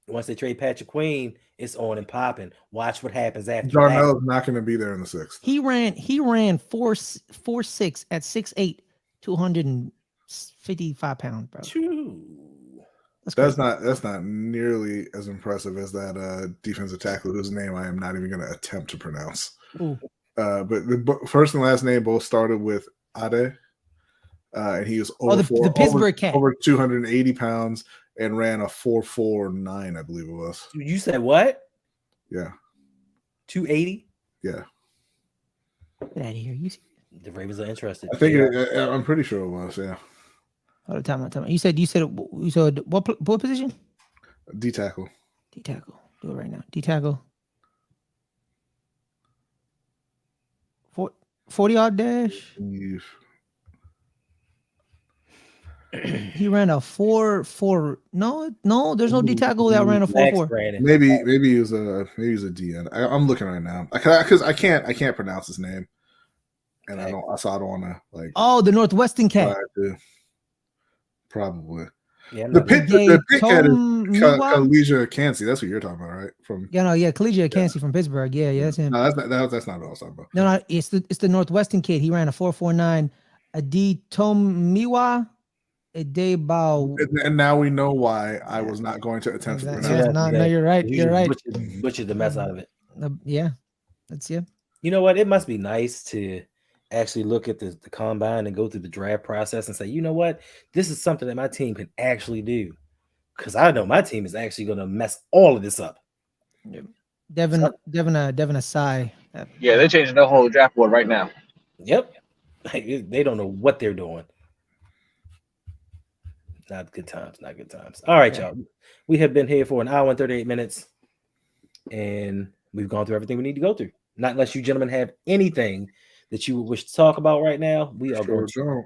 [SPEAKER 1] Once they trade Patrick Queen, it's on and popping. Watch what happens after
[SPEAKER 2] Darnell's not going to be there in the 6th.
[SPEAKER 5] He ran 4.6 at 6'8", 255 pounds, bro.
[SPEAKER 2] That's not nearly as impressive as that defensive tackle whose name I am not even going to attempt to pronounce. But the first and last name both started with Ade, and he was over
[SPEAKER 5] the Pittsburgh cat,
[SPEAKER 2] over 280 pounds and ran a 4.49, I believe it was.
[SPEAKER 1] You said what?
[SPEAKER 2] Yeah,
[SPEAKER 1] 280.
[SPEAKER 2] Yeah.
[SPEAKER 5] Get out of here!
[SPEAKER 1] The Ravens are interested.
[SPEAKER 2] I think I'm pretty sure it was. Yeah.
[SPEAKER 5] Hold on, time out. You said what position?
[SPEAKER 2] D tackle.
[SPEAKER 5] D tackle. Do it right now. D tackle. 40-yard dash. He ran a 4.4. No, there's no D tackle that ran a 4.4.
[SPEAKER 2] Maybe he was a DN. I'm looking right now because I can't pronounce his name, and I don't want to like.
[SPEAKER 5] Oh, the Northwestern cat.
[SPEAKER 2] Probably.
[SPEAKER 1] Yeah,
[SPEAKER 2] the pick cat is Khalija Kansi. That's what you're talking about, right?
[SPEAKER 5] Khalija Kansi from Pittsburgh. Yeah, that's him.
[SPEAKER 2] No, that's not what I was talking about.
[SPEAKER 5] No, it's the Northwestern kid. He ran a 4.49. Adi Tomiwa.
[SPEAKER 2] And now we know why I was not going to attempt to pronounce it.
[SPEAKER 5] No, you're right. You're right.
[SPEAKER 1] Butchered the mess out of it.
[SPEAKER 5] Yeah, that's you.
[SPEAKER 1] You know what? It must be nice to actually look at the combine and go through the draft process and say, you know what? This is something that my team can actually do. Because I know my team is actually going to mess all of this up.
[SPEAKER 5] Devin Asai.
[SPEAKER 4] Yeah, they're changing the whole draft board right now.
[SPEAKER 1] Yep. They don't know what they're doing. Not good times. All right, y'all. We have been here for an hour and 38 minutes, and we've gone through everything we need to go through. Not unless you gentlemen have anything that you would wish to talk about right now. We are going to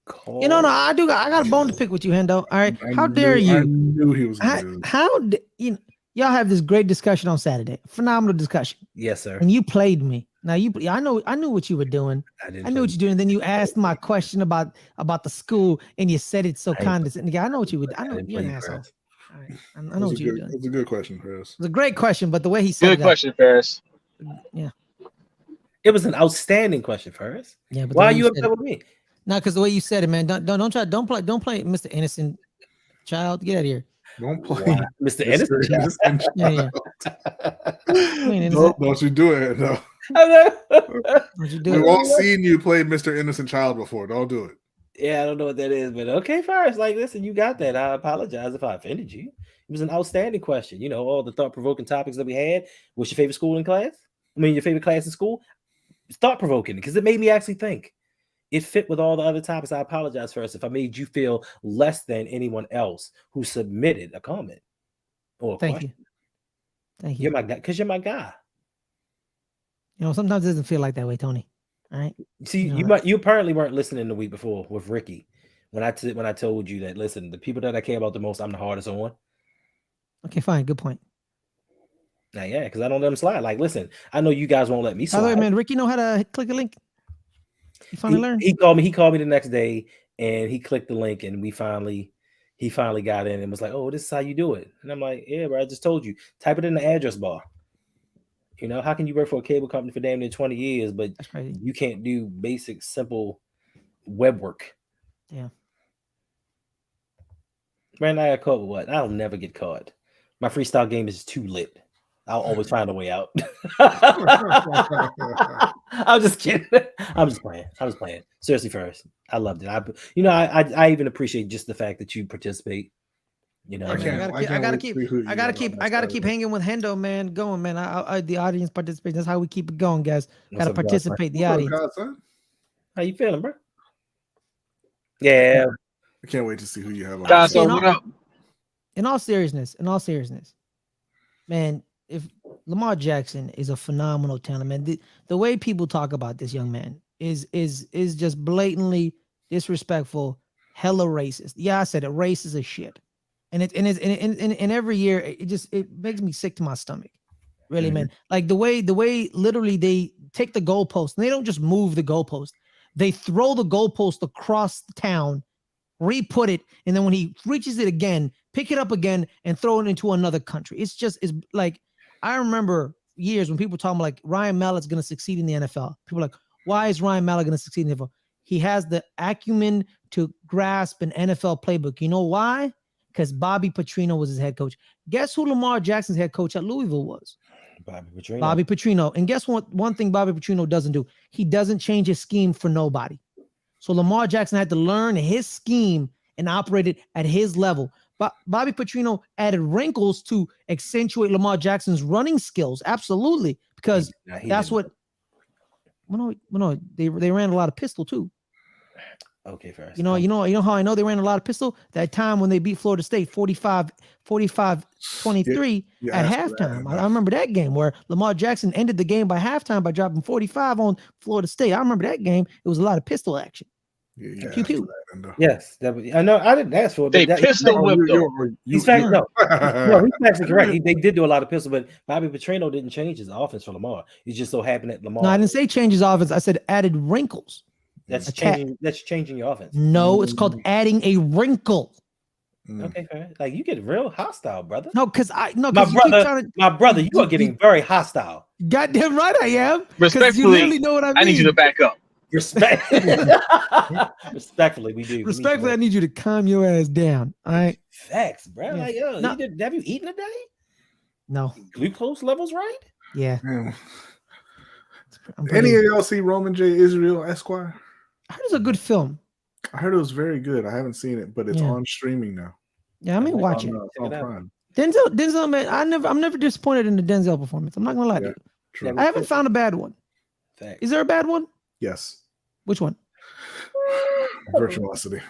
[SPEAKER 1] call.
[SPEAKER 5] No, I got a bone to pick with you, Hendo. All right, how dare you?
[SPEAKER 2] I knew he was going
[SPEAKER 5] to do. Y'all have this great discussion on Saturday. Phenomenal discussion.
[SPEAKER 1] Yes, sir.
[SPEAKER 5] And you played me. Now I knew what you were doing. I knew what you're doing. Then you asked my question about the school, and you said it so condescending. I know what you would. I know you're an asshole. All right, I know what you're doing.
[SPEAKER 2] It was a good question, Ferris.
[SPEAKER 5] It was a great question, but the way he said
[SPEAKER 4] good question, Ferris.
[SPEAKER 5] Yeah,
[SPEAKER 1] it was an outstanding question, Ferris.
[SPEAKER 5] Yeah, but
[SPEAKER 1] why are you upset with me?
[SPEAKER 5] No, because the way you said it, man. Don't play Mr. Innocent Child. Get out of here.
[SPEAKER 2] Don't play
[SPEAKER 1] Mr. Innocent Child.
[SPEAKER 5] Yeah.
[SPEAKER 2] Don't you do it, no. We've all seen you play Mr. Innocent Child before. Don't do it.
[SPEAKER 1] Yeah, I don't know what that is, but okay, Ferris. Like, listen, you got that. I apologize if I offended you. It was an outstanding question. You know, all the thought-provoking topics that we had. What's your favorite school in class? I mean, your favorite class in school? It's thought-provoking because it made me actually think. It fit with all the other topics. I apologize first if I made you feel less than anyone else who submitted a comment or a question.
[SPEAKER 5] Thank you.
[SPEAKER 1] You're my guy because you're my guy.
[SPEAKER 5] You know, sometimes it doesn't feel like that way, Tony. All right.
[SPEAKER 1] See, you apparently weren't listening the week before with Ricky when I told you that. Listen, the people that I care about the most, I'm the hardest on.
[SPEAKER 5] Okay, fine. Good point.
[SPEAKER 1] Now, yeah, because I don't let them slide. Like, listen, I know you guys won't let me slide.
[SPEAKER 5] By the way, man, Ricky know how to click a link. You finally learned.
[SPEAKER 1] He called me the next day, and he clicked the link, and he finally got in and was like, "Oh, this is how you do it." And I'm like, "Yeah, bro, I just told you. Type it in the address bar." You know, how can you work for a cable company for damn near 20 years, but you can't do basic, simple web work?
[SPEAKER 5] Yeah.
[SPEAKER 1] Brandon, I got caught with what? I'll never get caught. My freestyle game is too lit. I'll always find a way out. I'm just kidding. I'm just playing. Seriously, first, I loved it. I even appreciate just the fact that you participate. You know,
[SPEAKER 5] I gotta keep hanging with Hendo, man. Going, man. The audience participates. That's how we keep it going, guys. Gotta participate. The audience.
[SPEAKER 1] How you feeling, bro? Yeah.
[SPEAKER 2] I can't wait to see who you have on.
[SPEAKER 4] Godson, what up?
[SPEAKER 5] In all seriousness, man, if Lamar Jackson is a phenomenal talent, man. The way people talk about this young man is just blatantly disrespectful, hella racist. Yeah, I said it. Racist as shit. And every year it makes me sick to my stomach. Really, man. Like the way literally they take the goalpost and they don't just move the goalpost. They throw the goalpost across the town, re-put it, and then when he reaches it again, pick it up again and throw it into another country. It's like, I remember years when people talking about like Ryan Mallett's going to succeed in the NFL. People are like, why is Ryan Mallett going to succeed in the NFL? He has the acumen to grasp an NFL playbook. You know why? Because Bobby Petrino was his head coach. Guess who Lamar Jackson's head coach at Louisville was? Bobby Petrino. And guess what? One thing Bobby Petrino doesn't do, he doesn't change his scheme for nobody. So Lamar Jackson had to learn his scheme and operate it at his level. But Bobby Petrino added wrinkles to accentuate Lamar Jackson's running skills. Absolutely. Because that's what. Well, no, they ran a lot of pistol too.
[SPEAKER 1] Okay, first.
[SPEAKER 5] You know how I know they ran a lot of pistol? That time when they beat Florida State 45-23 at halftime. I remember that game where Lamar Jackson ended the game by halftime by dropping 45 on Florida State. I remember that game. It was a lot of pistol action. Pew pew.
[SPEAKER 1] Yes, I know. I didn't ask for it.
[SPEAKER 4] They pistol whipped though.
[SPEAKER 1] He's actually correct. They did do a lot of pistol, but Bobby Petrino didn't change his offense for Lamar. He just so happened that Lamar.
[SPEAKER 5] No, I didn't say change his offense. I said added wrinkles.
[SPEAKER 1] That's changing your offense.
[SPEAKER 5] No, it's called adding a wrinkle.
[SPEAKER 1] Okay, fair. Like you get real hostile, brother.
[SPEAKER 5] My
[SPEAKER 1] brother, you are getting very hostile.
[SPEAKER 5] Goddamn right I am.
[SPEAKER 4] Respectfully,
[SPEAKER 5] you know what I mean.
[SPEAKER 4] I need you to back up.
[SPEAKER 1] Respectfully, we do.
[SPEAKER 5] Respectfully, I need you to calm your ass down. All right.
[SPEAKER 1] Facts, bro. Yeah. Like, have you eaten today?
[SPEAKER 5] No.
[SPEAKER 1] Glucose levels right?
[SPEAKER 5] Yeah.
[SPEAKER 2] Any of y'all see Roman J. Israel Esquire?
[SPEAKER 5] I heard it's a good film.
[SPEAKER 2] I heard it was very good. I haven't seen it, but it's on streaming now.
[SPEAKER 5] Yeah, I mean, watch it.
[SPEAKER 2] On Prime.
[SPEAKER 5] Denzel, man, I'm never disappointed in the Denzel performance. I'm not gonna lie to you.
[SPEAKER 2] True.
[SPEAKER 5] I haven't found a bad one.
[SPEAKER 1] Thanks.
[SPEAKER 5] Is there a bad one?
[SPEAKER 2] Yes.
[SPEAKER 5] Which one?
[SPEAKER 2] Virtuosity.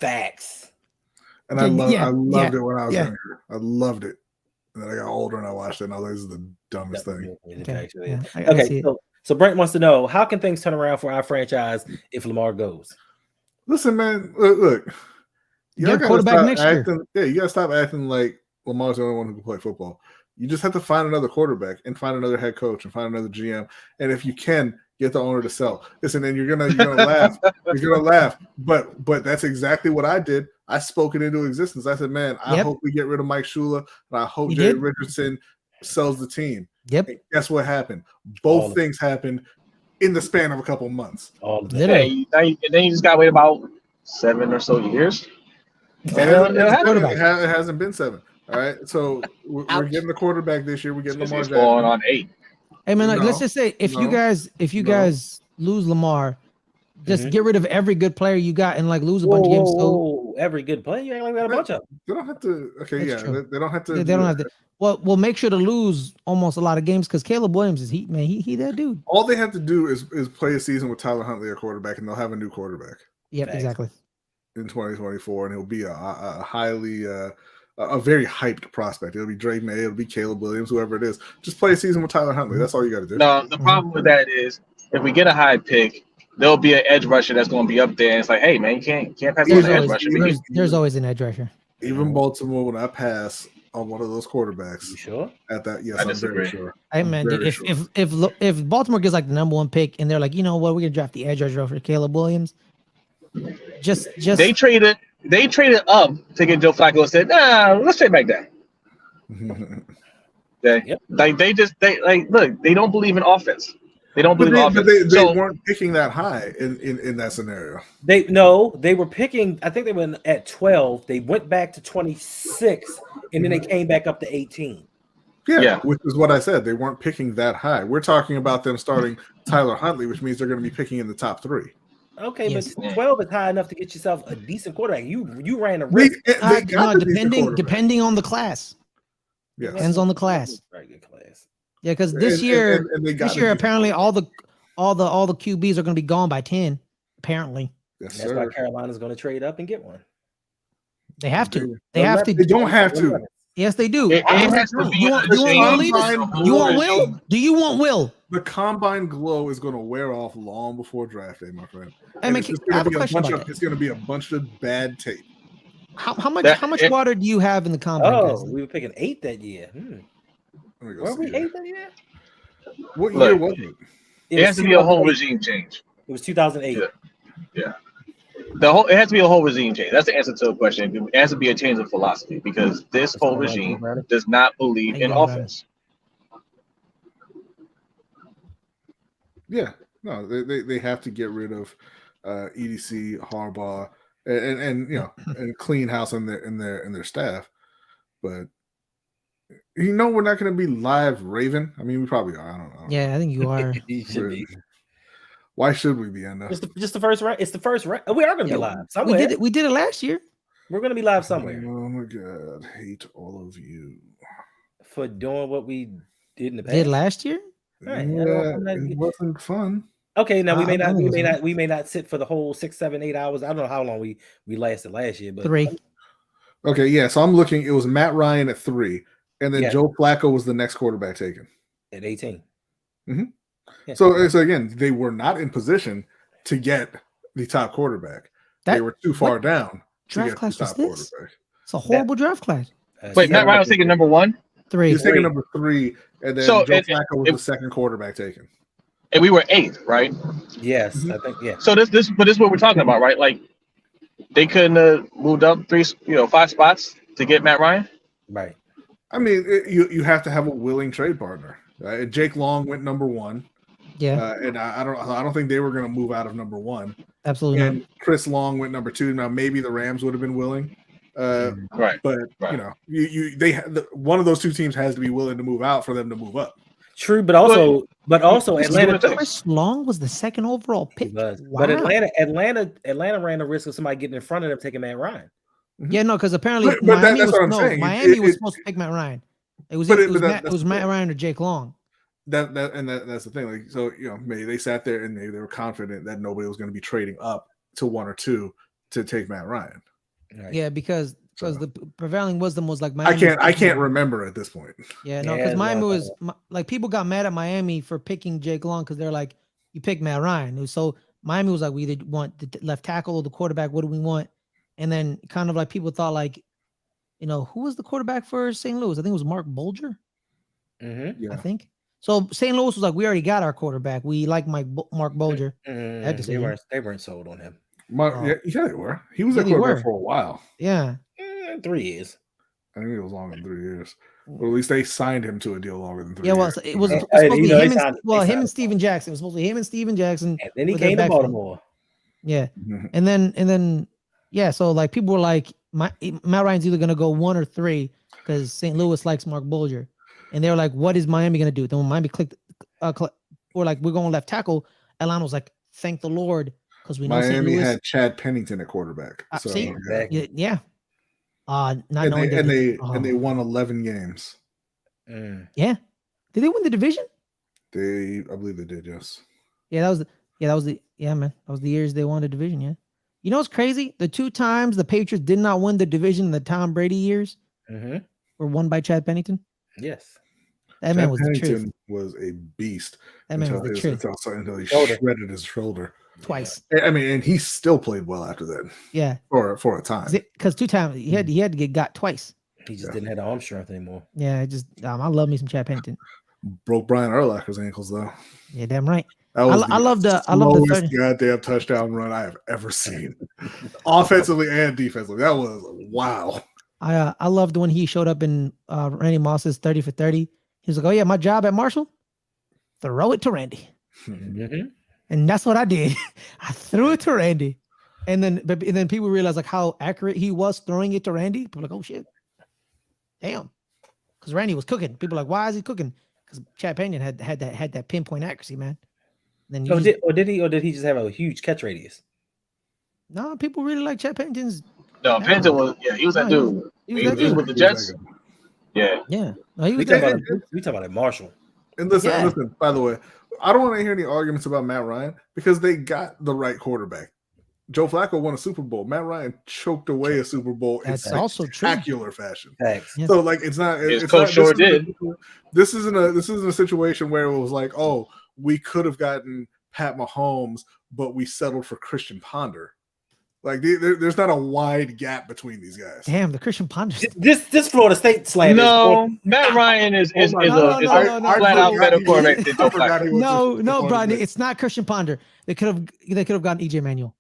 [SPEAKER 1] Facts.
[SPEAKER 2] And I loved it when I was younger. I loved it. And then I got older and I watched it and I was like, this is the dumbest thing.
[SPEAKER 1] Okay. So Brent wants to know, how can things turn around for our franchise if Lamar goes?
[SPEAKER 2] Listen, man, look. You gotta
[SPEAKER 5] quarterback next year.
[SPEAKER 2] You gotta stop acting like Lamar's the only one who can play football. You just have to find another quarterback and find another head coach and find another GM. And if you can, get the owner to sell. Listen, and you're gonna laugh. You're gonna laugh. But that's exactly what I did. I spoke it into existence. I said, man, I hope we get rid of Mike Shula and I hope Jay Richardson sells the team.
[SPEAKER 5] Yep.
[SPEAKER 2] And guess what happened? Both things happened in the span of a couple of months.
[SPEAKER 4] Then you just gotta wait about 7 or so years.
[SPEAKER 2] It hasn't been 7. All right. So we're getting the quarterback this year. We're getting Lamar Jackson.
[SPEAKER 4] Going on 8.
[SPEAKER 5] Hey man, let's just say if you guys lose Lamar, just get rid of every good player you got and like lose a bunch of games. So
[SPEAKER 1] every good player, you got a bunch of them.
[SPEAKER 2] They don't have to. Okay,
[SPEAKER 5] That's true.
[SPEAKER 2] They don't have to.
[SPEAKER 5] They don't have to. Well, we'll make sure to lose almost a lot of games because Caleb Williams is he that dude.
[SPEAKER 2] All they have to do is play a season with Tyler Huntley, a quarterback, and they'll have a new quarterback.
[SPEAKER 5] Yep, exactly.
[SPEAKER 2] In 2024, and he'll be a highly a very hyped prospect. It'll be Drake May, it'll be Caleb Williams, whoever it is. Just play a season with Tyler Huntley. That's all you got to do.
[SPEAKER 4] No, the problem with that is if we get a high pick, there'll be an edge rusher that's going to be up there. And it's like, hey man, you can't pass on the edge rusher.
[SPEAKER 5] There's always an edge rusher.
[SPEAKER 2] Even Baltimore, when I pass on one of those quarterbacks,
[SPEAKER 1] you sure?
[SPEAKER 2] At that, yes, I'm very sure.
[SPEAKER 5] Hey man, if Baltimore gets like the number 1 pick and they're like, you know what, we're gonna draft the edge rusher for Caleb Williams. Just
[SPEAKER 4] they traded up to get Joe Flacco and said, nah, let's trade back down. They don't believe in offense. They don't believe in offense.
[SPEAKER 2] They weren't picking that high in that scenario.
[SPEAKER 1] They were picking. I think they were at 12. They went back to 26, and then they came back up to 18.
[SPEAKER 2] Yeah, which is what I said. They weren't picking that high. We're talking about them starting Tyler Huntley, which means they're going to be picking in the top 3.
[SPEAKER 1] Okay,
[SPEAKER 5] Yes.
[SPEAKER 1] but 12 is high enough to get yourself a decent quarterback. You ran a
[SPEAKER 2] They
[SPEAKER 1] risk.
[SPEAKER 2] got the decent quarterback.
[SPEAKER 5] Depending on the class.
[SPEAKER 2] Yes.
[SPEAKER 5] Depends on the class.
[SPEAKER 1] Very good class.
[SPEAKER 5] Yeah, because this year apparently
[SPEAKER 2] quarterback.
[SPEAKER 5] all the QBs are going to be gone by 10. Apparently,
[SPEAKER 2] Yes,
[SPEAKER 1] That's
[SPEAKER 2] sir.
[SPEAKER 1] why Carolina's going to trade up and get one.
[SPEAKER 5] they have to.
[SPEAKER 2] They don't have to.
[SPEAKER 5] Yes, they do.
[SPEAKER 4] It has to be
[SPEAKER 5] You want Will? Do you want Will?
[SPEAKER 2] The combine glow is going to wear off long before draft day, my friend.
[SPEAKER 5] I mean,
[SPEAKER 2] It's
[SPEAKER 5] I have a
[SPEAKER 2] going
[SPEAKER 5] question about
[SPEAKER 2] to be a bunch of bad tape.
[SPEAKER 5] How much water do you have in the combine?
[SPEAKER 1] Oh, we were picking 8 that year. Were we 8 that year?
[SPEAKER 2] What year was it?
[SPEAKER 4] It has to be a whole regime change.
[SPEAKER 1] It was 2008.
[SPEAKER 4] Yeah. It has to be a whole regime change. That's the answer to the question. It has to be a change of philosophy because this whole regime does not believe in offense.
[SPEAKER 2] Yeah, no, they have to get rid of EDC, Harbaugh, and and clean house in their staff. But we're not going to be live Raven. I mean, we probably are. I don't know.
[SPEAKER 5] Yeah, I think you are.
[SPEAKER 1] You should be.
[SPEAKER 2] Why should we be on that?
[SPEAKER 1] Just the first round. It's the first round. We are going to be live somewhere.
[SPEAKER 5] We did it last year.
[SPEAKER 1] We're going to be live somewhere.
[SPEAKER 2] Oh my god, hate all of you
[SPEAKER 1] for doing what we did in the past.
[SPEAKER 5] Did last year?
[SPEAKER 1] Right.
[SPEAKER 2] Yeah, it wasn't fun.
[SPEAKER 1] Okay, now we may not sit for the whole 6, 7, 8 hours. I don't know how long we lasted last year, but
[SPEAKER 5] 3.
[SPEAKER 2] Okay, yeah. So I'm looking. It was Matt Ryan at 3, and then Joe Flacco was the next quarterback taken
[SPEAKER 1] at 18.
[SPEAKER 2] Mm-hmm. Yeah. So again, they were not in position to get the top quarterback. They were too far down.
[SPEAKER 5] Draft class was this? It's a horrible draft class.
[SPEAKER 4] Wait, Matt Ryan was taking number 1?
[SPEAKER 5] 3.
[SPEAKER 2] He was taking number 3, and then Joe Flacco was the second quarterback taken.
[SPEAKER 4] And we were 8th, right?
[SPEAKER 1] Yes, I think
[SPEAKER 4] So this is what we're talking about, right? Like they couldn't have moved up 5 spots to get Matt Ryan.
[SPEAKER 1] Right.
[SPEAKER 2] I mean, you have to have a willing trade partner. Jake Long went number 1.
[SPEAKER 5] Yeah,
[SPEAKER 2] and I don't think they were going to move out of number 1.
[SPEAKER 5] Absolutely.
[SPEAKER 2] And not. Chris Long went number 2. Now maybe the Rams would have been willing,
[SPEAKER 4] right?
[SPEAKER 2] But one of those two teams has to be willing to move out for them to move up.
[SPEAKER 1] True, but also Atlanta.
[SPEAKER 5] Chris Long was the second overall pick.
[SPEAKER 1] Wow. But Atlanta ran the risk of somebody getting in front of them taking Matt Ryan.
[SPEAKER 5] Yeah, no, because apparently Miami was supposed to pick Matt Ryan. It was Matt Ryan or Jake Long.
[SPEAKER 2] That's the thing. Like, so maybe they sat there and they were confident that nobody was going to be trading up to 1 or 2 to take Matt Ryan.
[SPEAKER 5] Right. Yeah, because the prevailing wisdom was like Miami.
[SPEAKER 2] I can't remember at this point.
[SPEAKER 5] Yeah, no, because Miami was like people got mad at Miami for picking Jake Long because they're like, you picked Matt Ryan. So Miami was like, we either want the left tackle or the quarterback. What do we want? And then kind of like people thought like, who was the quarterback for St. Louis? I think it was Mark Bulger.
[SPEAKER 1] Mm-hmm.
[SPEAKER 2] Yeah.
[SPEAKER 5] I think. So St. Louis was like, we already got our quarterback. We like Mark Bulger.
[SPEAKER 1] They weren't sold on him.
[SPEAKER 2] Yeah, they were. He was a quarterback for a while.
[SPEAKER 5] Yeah.
[SPEAKER 1] 3 years.
[SPEAKER 2] I think it was longer than 3 years. But at least they signed him to a deal longer than 3 years.
[SPEAKER 5] Yeah, well, it was supposed to be him and Steven Jackson. It was supposed to be him and Steven Jackson.
[SPEAKER 1] And then he came to Baltimore.
[SPEAKER 5] Yeah. Mm-hmm. And then so like people were like, Matt Ryan's either gonna go 1 or 3 because St. Louis likes Mark Bulger. And they were like, what is Miami gonna do? Then when Miami clicked or like we're going left tackle, Atlanta was like, thank the Lord. Because we know
[SPEAKER 2] Miami had Chad Pennington at quarterback. So
[SPEAKER 5] yeah. And
[SPEAKER 2] they won 11 games.
[SPEAKER 5] Yeah. Did they win the division?
[SPEAKER 2] I believe they did, yes.
[SPEAKER 5] That was the years they won the division, yeah. You know what's crazy? The 2 times the Patriots did not win the division in the Tom Brady years were won by Chad Pennington.
[SPEAKER 1] Yes.
[SPEAKER 5] That man was
[SPEAKER 2] Pennington
[SPEAKER 5] the truth.
[SPEAKER 2] Was a beast.
[SPEAKER 5] That man was the truth.
[SPEAKER 2] Until he shredded his shoulder.
[SPEAKER 5] Twice.
[SPEAKER 2] I mean, and he still played well after that.
[SPEAKER 5] Yeah.
[SPEAKER 2] For a time.
[SPEAKER 5] Because 2 times he had to get got twice.
[SPEAKER 1] He just didn't have the arm strength anymore.
[SPEAKER 5] Yeah, I love me some Chad Pennington.
[SPEAKER 2] Broke Brian Urlacher's ankles though.
[SPEAKER 5] Yeah, damn right.
[SPEAKER 2] I love the goddamn touchdown run I have ever seen, offensively and defensively. That was wow.
[SPEAKER 5] I loved when he showed up in Randy Moss's 30 for 30. He was like, "Oh yeah, my job at Marshall, throw it to Randy."
[SPEAKER 1] Mhm.
[SPEAKER 5] And that's what I did. I threw it to Randy. And then people realized like how accurate he was throwing it to Randy. People were like, oh shit. Damn. Because Randy was cooking. People were like, why is he cooking? Because Chad Pennington had that pinpoint accuracy, man. Then you
[SPEAKER 1] Did he just have a huge catch radius?
[SPEAKER 5] no, people really like Chad Pennington's.
[SPEAKER 4] No, Pennington was he was that dude.
[SPEAKER 5] He
[SPEAKER 4] He was with the Jets. Yeah.
[SPEAKER 5] Yeah. No, he
[SPEAKER 1] We
[SPEAKER 5] was
[SPEAKER 1] talking about a Marshall.
[SPEAKER 2] And listen,
[SPEAKER 5] Yeah.
[SPEAKER 2] listen, by the way, I don't want to hear any arguments about Matt Ryan because they got the right quarterback. Joe Flacco won a Super Bowl. Matt Ryan choked away a Super Bowl in
[SPEAKER 5] also true.
[SPEAKER 2] spectacular fashion.
[SPEAKER 1] Thanks.
[SPEAKER 5] Yeah.
[SPEAKER 2] So like it's not
[SPEAKER 4] His
[SPEAKER 2] it's
[SPEAKER 4] coach
[SPEAKER 2] not,
[SPEAKER 4] sure did.
[SPEAKER 2] This isn't a situation where it was like, oh, we could have gotten Pat Mahomes, but we settled for Christian Ponder. Like there's not a wide gap between these guys.
[SPEAKER 5] Damn, the Christian Ponder.
[SPEAKER 1] This Florida State slander.
[SPEAKER 4] No, Matt Ryan is a flat out better quarterback than Joe Flacco.
[SPEAKER 5] No, Brian, it's not Christian Ponder. They could have gotten EJ Manuel.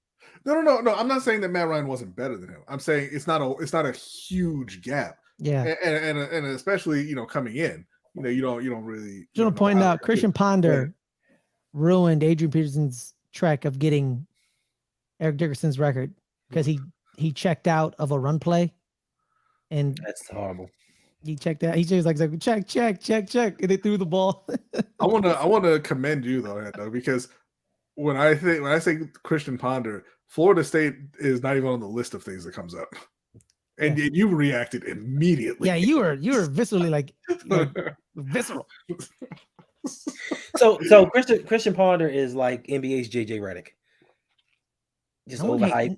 [SPEAKER 2] No. I'm not saying that Matt Ryan wasn't better than him. I'm saying it's not a huge gap.
[SPEAKER 5] Yeah,
[SPEAKER 2] and especially coming in, you don't really.
[SPEAKER 5] Just want to point out Christian Ponder ruined Adrian Peterson's track of getting Eric Dickerson's record because he checked out of a run play, and
[SPEAKER 1] that's horrible.
[SPEAKER 5] He checked out. He just like check, and they threw the ball.
[SPEAKER 2] I want to commend you though, Hendo, because when I say Christian Ponder, Florida State is not even on the list of things that comes up, and you reacted immediately.
[SPEAKER 5] Yeah, you were viscerally like visceral.
[SPEAKER 1] So Christian Ponder is like NBA's JJ Redick. Just overhyped.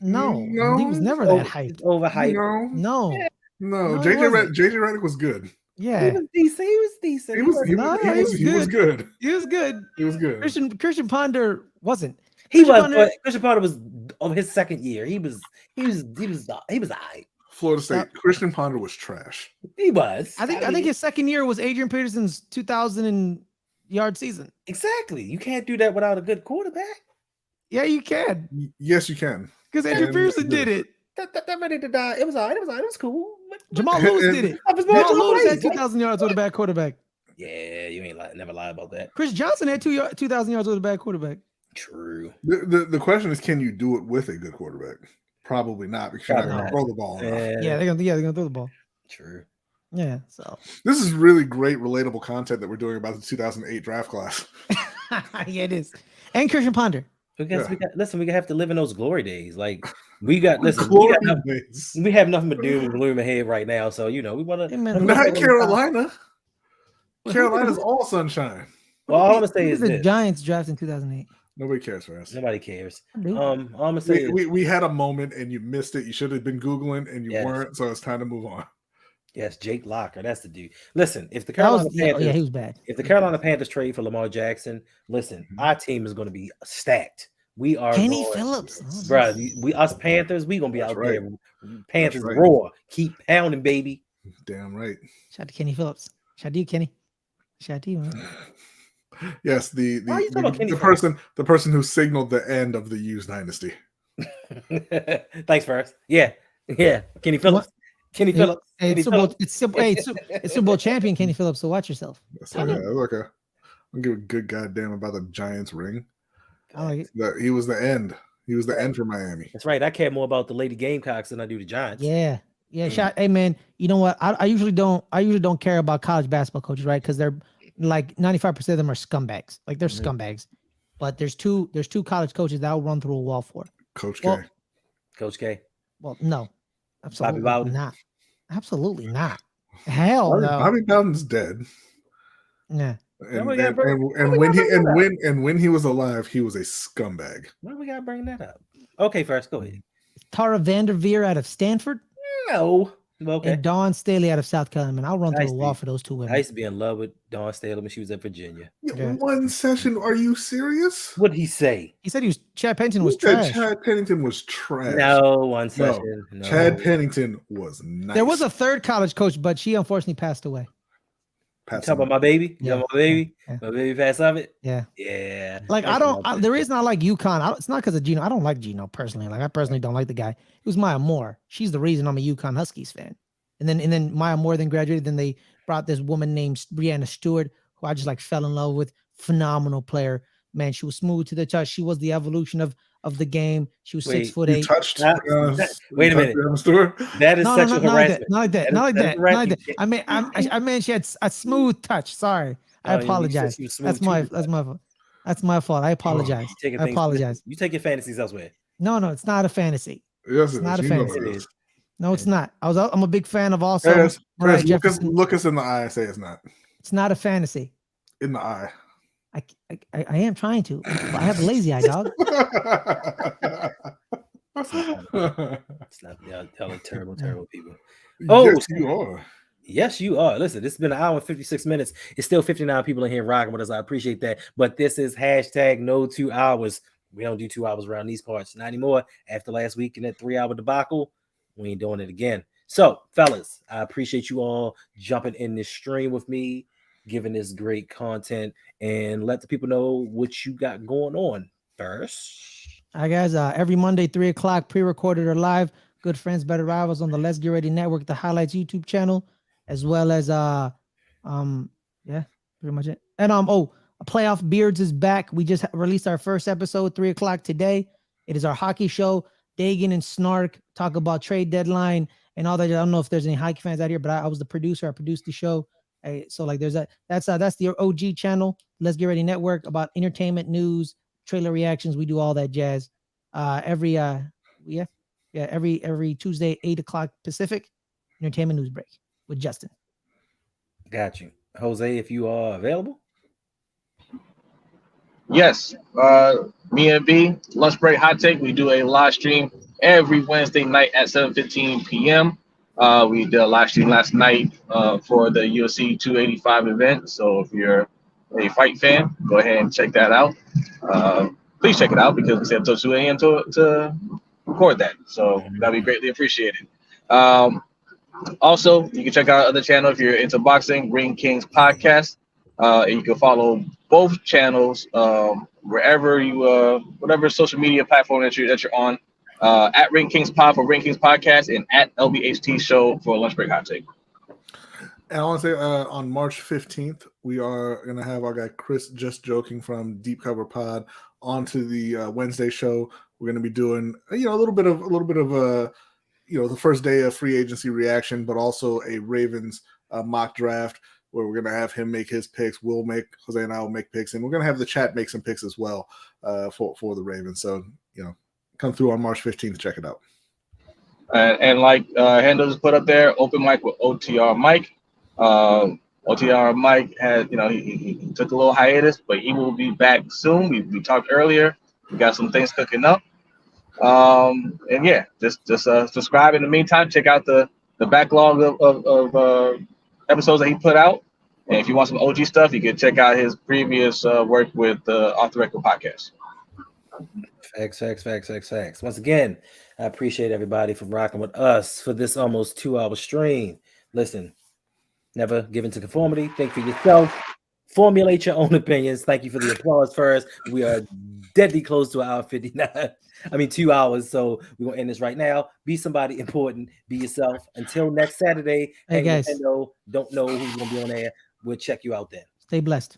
[SPEAKER 5] No, he was never that hyped.
[SPEAKER 1] Overhyped.
[SPEAKER 5] No.
[SPEAKER 2] JJ Redick was good.
[SPEAKER 5] Yeah,
[SPEAKER 1] he was decent.
[SPEAKER 2] He was good.
[SPEAKER 5] He was good. Christian Ponder wasn't.
[SPEAKER 1] Christian Ponder was on his second year. He was alright.
[SPEAKER 2] Florida State. Christian Ponder was trash.
[SPEAKER 1] He was.
[SPEAKER 5] I think his second year was Adrian Peterson's 2,000-yard season.
[SPEAKER 1] Exactly. You can't do that without a good quarterback.
[SPEAKER 5] Yeah, you can.
[SPEAKER 2] Yes, you can.
[SPEAKER 5] Because Adrian Peterson did it.
[SPEAKER 1] That ready to die. It was alright. It was cool.
[SPEAKER 5] Jamal Lewis did it. Jamal Lewis had 2,000 yards with a bad quarterback.
[SPEAKER 1] Yeah, you ain't never lie about that.
[SPEAKER 5] Chris Johnson had 2,000 yards with a bad quarterback.
[SPEAKER 1] True.
[SPEAKER 2] The question is, can you do it with a good quarterback? Probably not, because you're not going to throw the ball enough.
[SPEAKER 5] Yeah, they're gonna throw the ball.
[SPEAKER 1] True.
[SPEAKER 5] Yeah. So
[SPEAKER 2] this is really great, relatable content that we're doing about the 2008 draft class.
[SPEAKER 5] Yeah, it is. And Christian Ponder.
[SPEAKER 1] Because we have to live in those glory days. Like we have nothing but doom and gloom ahead right now. So we want to.
[SPEAKER 2] Not Carolina. Carolina's all sunshine.
[SPEAKER 1] Well, all I'm gonna say is
[SPEAKER 5] the Giants draft in 2008.
[SPEAKER 2] Nobody cares for us.
[SPEAKER 1] Nobody cares.
[SPEAKER 5] All
[SPEAKER 1] I'm gonna say
[SPEAKER 2] we had a moment and you missed it. You should have been Googling and you weren't. So it's time to move on.
[SPEAKER 1] Yes, Jake Locker. That's the dude. Listen, if the Carolina Panthers,
[SPEAKER 5] he was bad.
[SPEAKER 1] If the Carolina Panthers trade for Lamar Jackson, listen, our team is going to be stacked. We are
[SPEAKER 5] Kenny Phillips,
[SPEAKER 1] bro. Us Panthers, we gonna be out there. Panthers roar, keep pounding, baby.
[SPEAKER 2] Damn right.
[SPEAKER 5] Shout out to Kenny Phillips. Shout out to you, Kenny. Shout out to you, man.
[SPEAKER 2] Yes, the person who signaled the end of the Hughes dynasty.
[SPEAKER 1] Thanks, first. Yeah, Kenny Phillips. Kenny Phillips.
[SPEAKER 5] Hey, it's Super Bowl champion Kenny Phillips. So watch yourself.
[SPEAKER 2] Okay. I'll give a good goddamn about the Giants ring.
[SPEAKER 5] I like it.
[SPEAKER 2] He was the end. He was the end for Miami.
[SPEAKER 1] That's right. I care more about the Lady Gamecocks than I do the Giants.
[SPEAKER 5] Yeah. Hey man, you know what? I usually don't care about college basketball coaches, right? Because they're like 95% of them are scumbags. Like they're scumbags. But there's two college coaches that I'll run through a wall for.
[SPEAKER 2] Coach K.
[SPEAKER 5] Well, no. Absolutely
[SPEAKER 1] Bobby
[SPEAKER 5] not. Absolutely not. Hell no.
[SPEAKER 2] Bobby Bowden's dead.
[SPEAKER 5] Yeah.
[SPEAKER 2] And when he was alive, he was a scumbag.
[SPEAKER 1] Why do we gotta bring that up? Okay, first go ahead.
[SPEAKER 5] Tara Vanderveer out of Stanford.
[SPEAKER 1] No. Okay.
[SPEAKER 5] And Dawn Staley out of South Carolina. I'll run through a wall for those two women.
[SPEAKER 1] I used to be in love with Dawn Staley when she was at Virginia.
[SPEAKER 2] One session? Are you serious?
[SPEAKER 1] What did he say?
[SPEAKER 5] He said Chad Pennington was trash.
[SPEAKER 2] Chad Pennington was trash.
[SPEAKER 1] No, one session. No.
[SPEAKER 2] Chad Pennington was nice.
[SPEAKER 5] There was a third college coach, but she unfortunately passed away.
[SPEAKER 1] You talking about my baby?
[SPEAKER 5] Yeah.
[SPEAKER 1] My baby?
[SPEAKER 5] Yeah.
[SPEAKER 1] My baby Pat Summit?
[SPEAKER 5] Yeah.
[SPEAKER 1] Yeah.
[SPEAKER 5] Like the reason I like UConn, it's not because of Gino. I don't like Gino personally. Like I personally don't like the guy. It was Maya Moore. She's the reason I'm a UConn Huskies fan. And then Maya Moore then graduated. Then they brought this woman named Brianna Stewart, who I just like fell in love with phenomenal player. Man, she was smooth to the touch. She was the evolution of the game. She was 6'8".
[SPEAKER 2] You touched.
[SPEAKER 1] Wait a minute. That is sexual harassment.
[SPEAKER 5] Not like that. I mean, she had a smooth touch. Sorry, I apologize. That's my fault. I apologize.
[SPEAKER 1] You take your fantasies elsewhere.
[SPEAKER 5] No, it's not a fantasy.
[SPEAKER 2] Yes,
[SPEAKER 5] it's not a fantasy. It is. No, it's not. I'm a big fan of also.
[SPEAKER 2] Look us in the eye and say it's not.
[SPEAKER 5] It's not a fantasy.
[SPEAKER 2] In the eye.
[SPEAKER 5] I am trying to. I have a lazy eye, dog.
[SPEAKER 1] It's not. Y'all are terrible people.
[SPEAKER 2] Yes, you are.
[SPEAKER 1] Yes, you are. Listen, this has been an hour and 56 minutes. It's still 59 people in here rocking with us. I appreciate that. But this is hashtag no 2 hours. We don't do 2 hours around these parts. Not anymore. After last week and that 3-hour debacle, we ain't doing it again. So, fellas, I appreciate you all jumping in this stream with me, giving this great content, and let the people know what you got going on first.
[SPEAKER 5] All right, guys. Every Monday, 3 o'clock, pre-recorded or live. Good Friends, Better Rivals on the Let's Get Ready Network, the Highlights YouTube channel, as well as yeah, pretty much it. And Playoff Beards is back. We just released our first episode, 3 o'clock today. It is our hockey show. Dagan and Snark talk about trade deadline and all that. I don't know if there's any hockey fans out here, but I was the producer. I produced the show. So like there's that. That's the OG channel. Let's Get Ready Network, about entertainment, news, trailer reactions. We do all that jazz. Every Tuesday, 8 o'clock Pacific, entertainment news break with Justin.
[SPEAKER 1] Got you. Jose, if you are available.
[SPEAKER 4] Yes. Me and B, Lunch Break Hot Take. We do a live stream every Wednesday night at 7:15 p.m. We did a live stream last night for the UFC 285 event. So if you're a fight fan, go ahead and check that out. Please check it out because we said until 2 a.m. to record that. So that'd be greatly appreciated. Also, you can check out our other channel if you're into boxing, Ring Kings Podcast. And you can follow both channels wherever you whatever social media platform that you're on, at Ring Kings Pod for Ring Kings Podcast and at LBHT Show for Lunch Break Hot Take.
[SPEAKER 2] And I want to say on March 15th, we are going to have our guy Chris Just Joking from Deep Cover Pod onto the Wednesday show. We're going to be doing a little bit of the first day of free agency reaction, but also a Ravens mock draft, where we're going to have him make his picks. Jose and I will make picks, and we're going to have the chat make some picks as well for the Ravens. So, come through on March 15th to check it out.
[SPEAKER 4] And like Hendo just put up there, open mic with OTR Mike. OTR Mike had, he took a little hiatus, but he will be back soon. We talked earlier. We got some things cooking up. And yeah, just subscribe in the meantime. Check out the backlog of episodes that he put out. And if you want some OG stuff, you can check out his previous work with the Off the Record podcast.
[SPEAKER 1] Facts. Once again, I appreciate everybody for rocking with us for this almost 2-hour stream. Listen, never give in to conformity. Think for yourself. Formulate your own opinions. Thank you for the applause first. We are deadly close to 1:59. 2 hours. So we're going to end this right now. Be somebody important. Be yourself. Until next Saturday.
[SPEAKER 5] Hey, guys.
[SPEAKER 1] Don't know who's going to be on air. We'll check you out then.
[SPEAKER 5] Stay blessed.